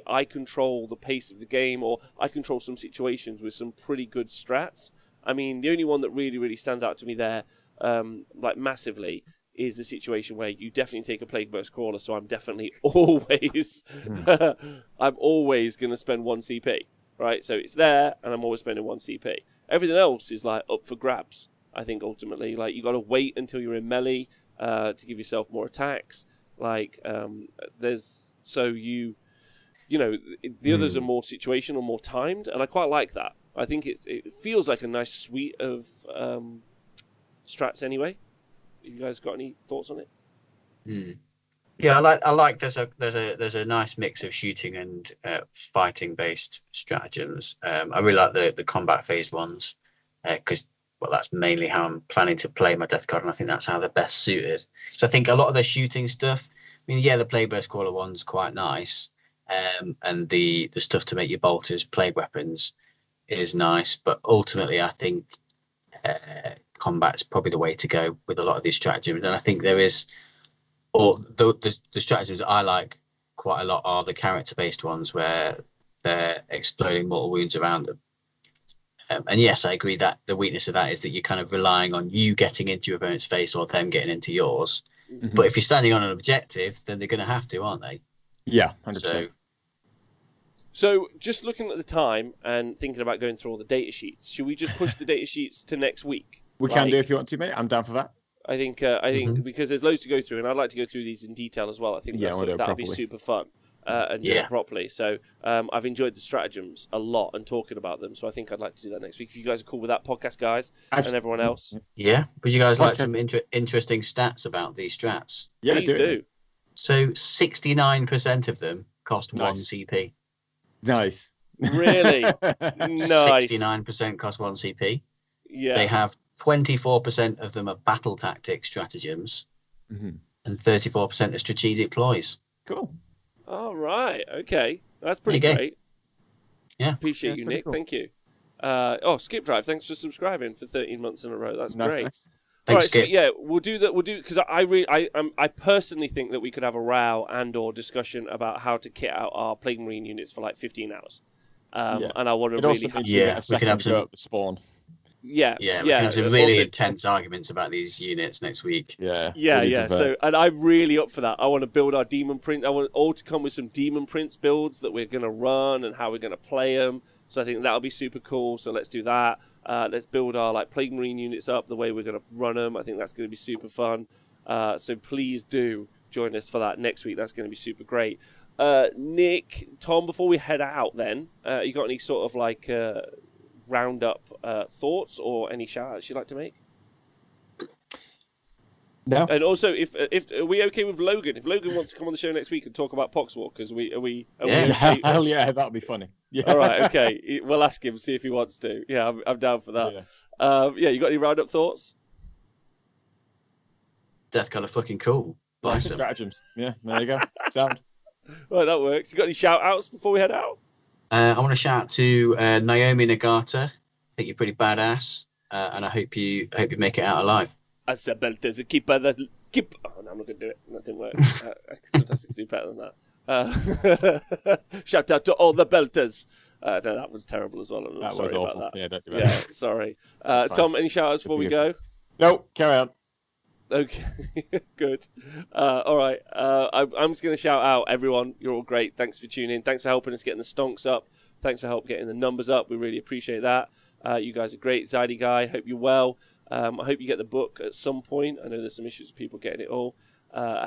I control the pace of the game, or I control some situations with some pretty good strats. I mean, the only one that really, really stands out to me there, like massively, is the situation where you definitely take a Plague Burst Crawler, so I'm definitely always going to spend 1 CP, right? So it's there, and I'm always spending 1 CP. Everything else is like up for grabs, I think, ultimately. Like, you got to wait until you're in melee to give yourself more attacks. Like, the others are more situational, more timed, and I quite like that. I think it feels like a nice suite of strats anyway. You guys got any thoughts on it? Yeah, I like there's a nice mix of shooting and fighting based stratagems. I really like the combat phase ones because that's mainly how I'm planning to play my Deathguard, and I think that's how they're best suited. So I think a lot of the shooting stuff, I mean, yeah, the Plague Burst Crawler one's quite nice, and the stuff to make your bolters plague weapons is nice, but ultimately I think combat's probably the way to go with a lot of these stratagems. And I think there is, or the stratagems that I like quite a lot are the character based ones where they're exploding mortal wounds around them. And yes, I agree that the weakness of that is that you're kind of relying on you getting into your opponent's face or them getting into yours. Mm-hmm. But if you're standing on an objective, then they're going to have to, aren't they? Yeah, 100%. So just looking at the time and thinking about going through all the data sheets, should we just push the data sheets to next week? We can do if you want to, mate. I'm down for that. I think because there's loads to go through, and I'd like to go through these in detail as well. I think that'll be super fun and do it properly. So I've enjoyed the stratagems a lot and talking about them. So I think I'd like to do that next week. If you guys are cool with that, podcast guys and everyone else. Yeah. Would you guys like some interesting stats about these strats? Yeah, please do. So 69% of them cost 1 CP. Nice. Really? Nice. 69% cost 1 CP. Yeah. They have 24% of them are battle tactic stratagems, and 34% are strategic ploys. Cool. All right. Okay. That's pretty great. Yeah. Appreciate you, Nick. Cool. Thank you. Skip Drive, thanks for subscribing for 13 months in a row. That's great. Nice. Thanks, Skip. So, yeah, we'll do that. We'll do because I personally think that we could have a row and/or discussion about how to kit out our Plague Marine units for like 15 hours. And I want to really. We could have some spawn. Yeah. We can have some really intense arguments about these units next week. Yeah. So, and I'm really up for that. I want to build our demon print. I want all to come with some demon prints builds that we're going to run and how we're going to play them. So I think that'll be super cool. So let's do that. Let's build our like Plague Marine units up the way we're going to run them. I think that's going to be super fun. So please do join us for that next week. That's going to be super great. Nick, Tom, before we head out, then you got any sort of like roundup thoughts or any shout-outs you'd like to make? No. And also, if are we okay with Logan? If Logan wants to come on the show next week and talk about Poxwalkers, are we okay? Hell yeah, that'd be funny. Yeah. All right, okay. We'll ask him, see if he wants to. Yeah, I'm down for that. Yeah. You got any roundup thoughts? Deathguard are fucking cool. Stratagems. Yeah, there you go. Sound. Well, that works. You got any shout-outs before we head out? I want to shout out to Naomi Nagata. I think you're pretty badass, and I hope you make it out alive. As a belters, keeper that keep. Oh no, I'm not gonna do it. That didn't work. Sometimes I can do better than that. Shout out to all the belters. No, that was terrible as well. That was awful. That. Yeah, don't do that. Sorry. Tom, any shout outs before we go? No, carry on. Okay, good. All right. I'm just going to shout out everyone. You're all great. Thanks for tuning in. Thanks for helping us getting the stonks up. Thanks for help getting the numbers up. We really appreciate that. You guys are great. Zaidi guy, hope you're well. I hope you get the book at some point. I know there's some issues with people getting it all.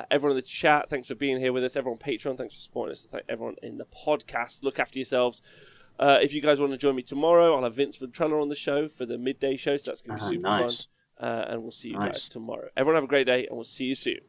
Everyone in the chat, thanks for being here with us. Everyone on Patreon, thanks for supporting us. Thank everyone in the podcast. Look after yourselves. If you guys want to join me tomorrow, I'll have Vince Ventrella on the show for the midday show, so that's going to be super fun. And we'll see you guys tomorrow. Everyone have a great day, and we'll see you soon.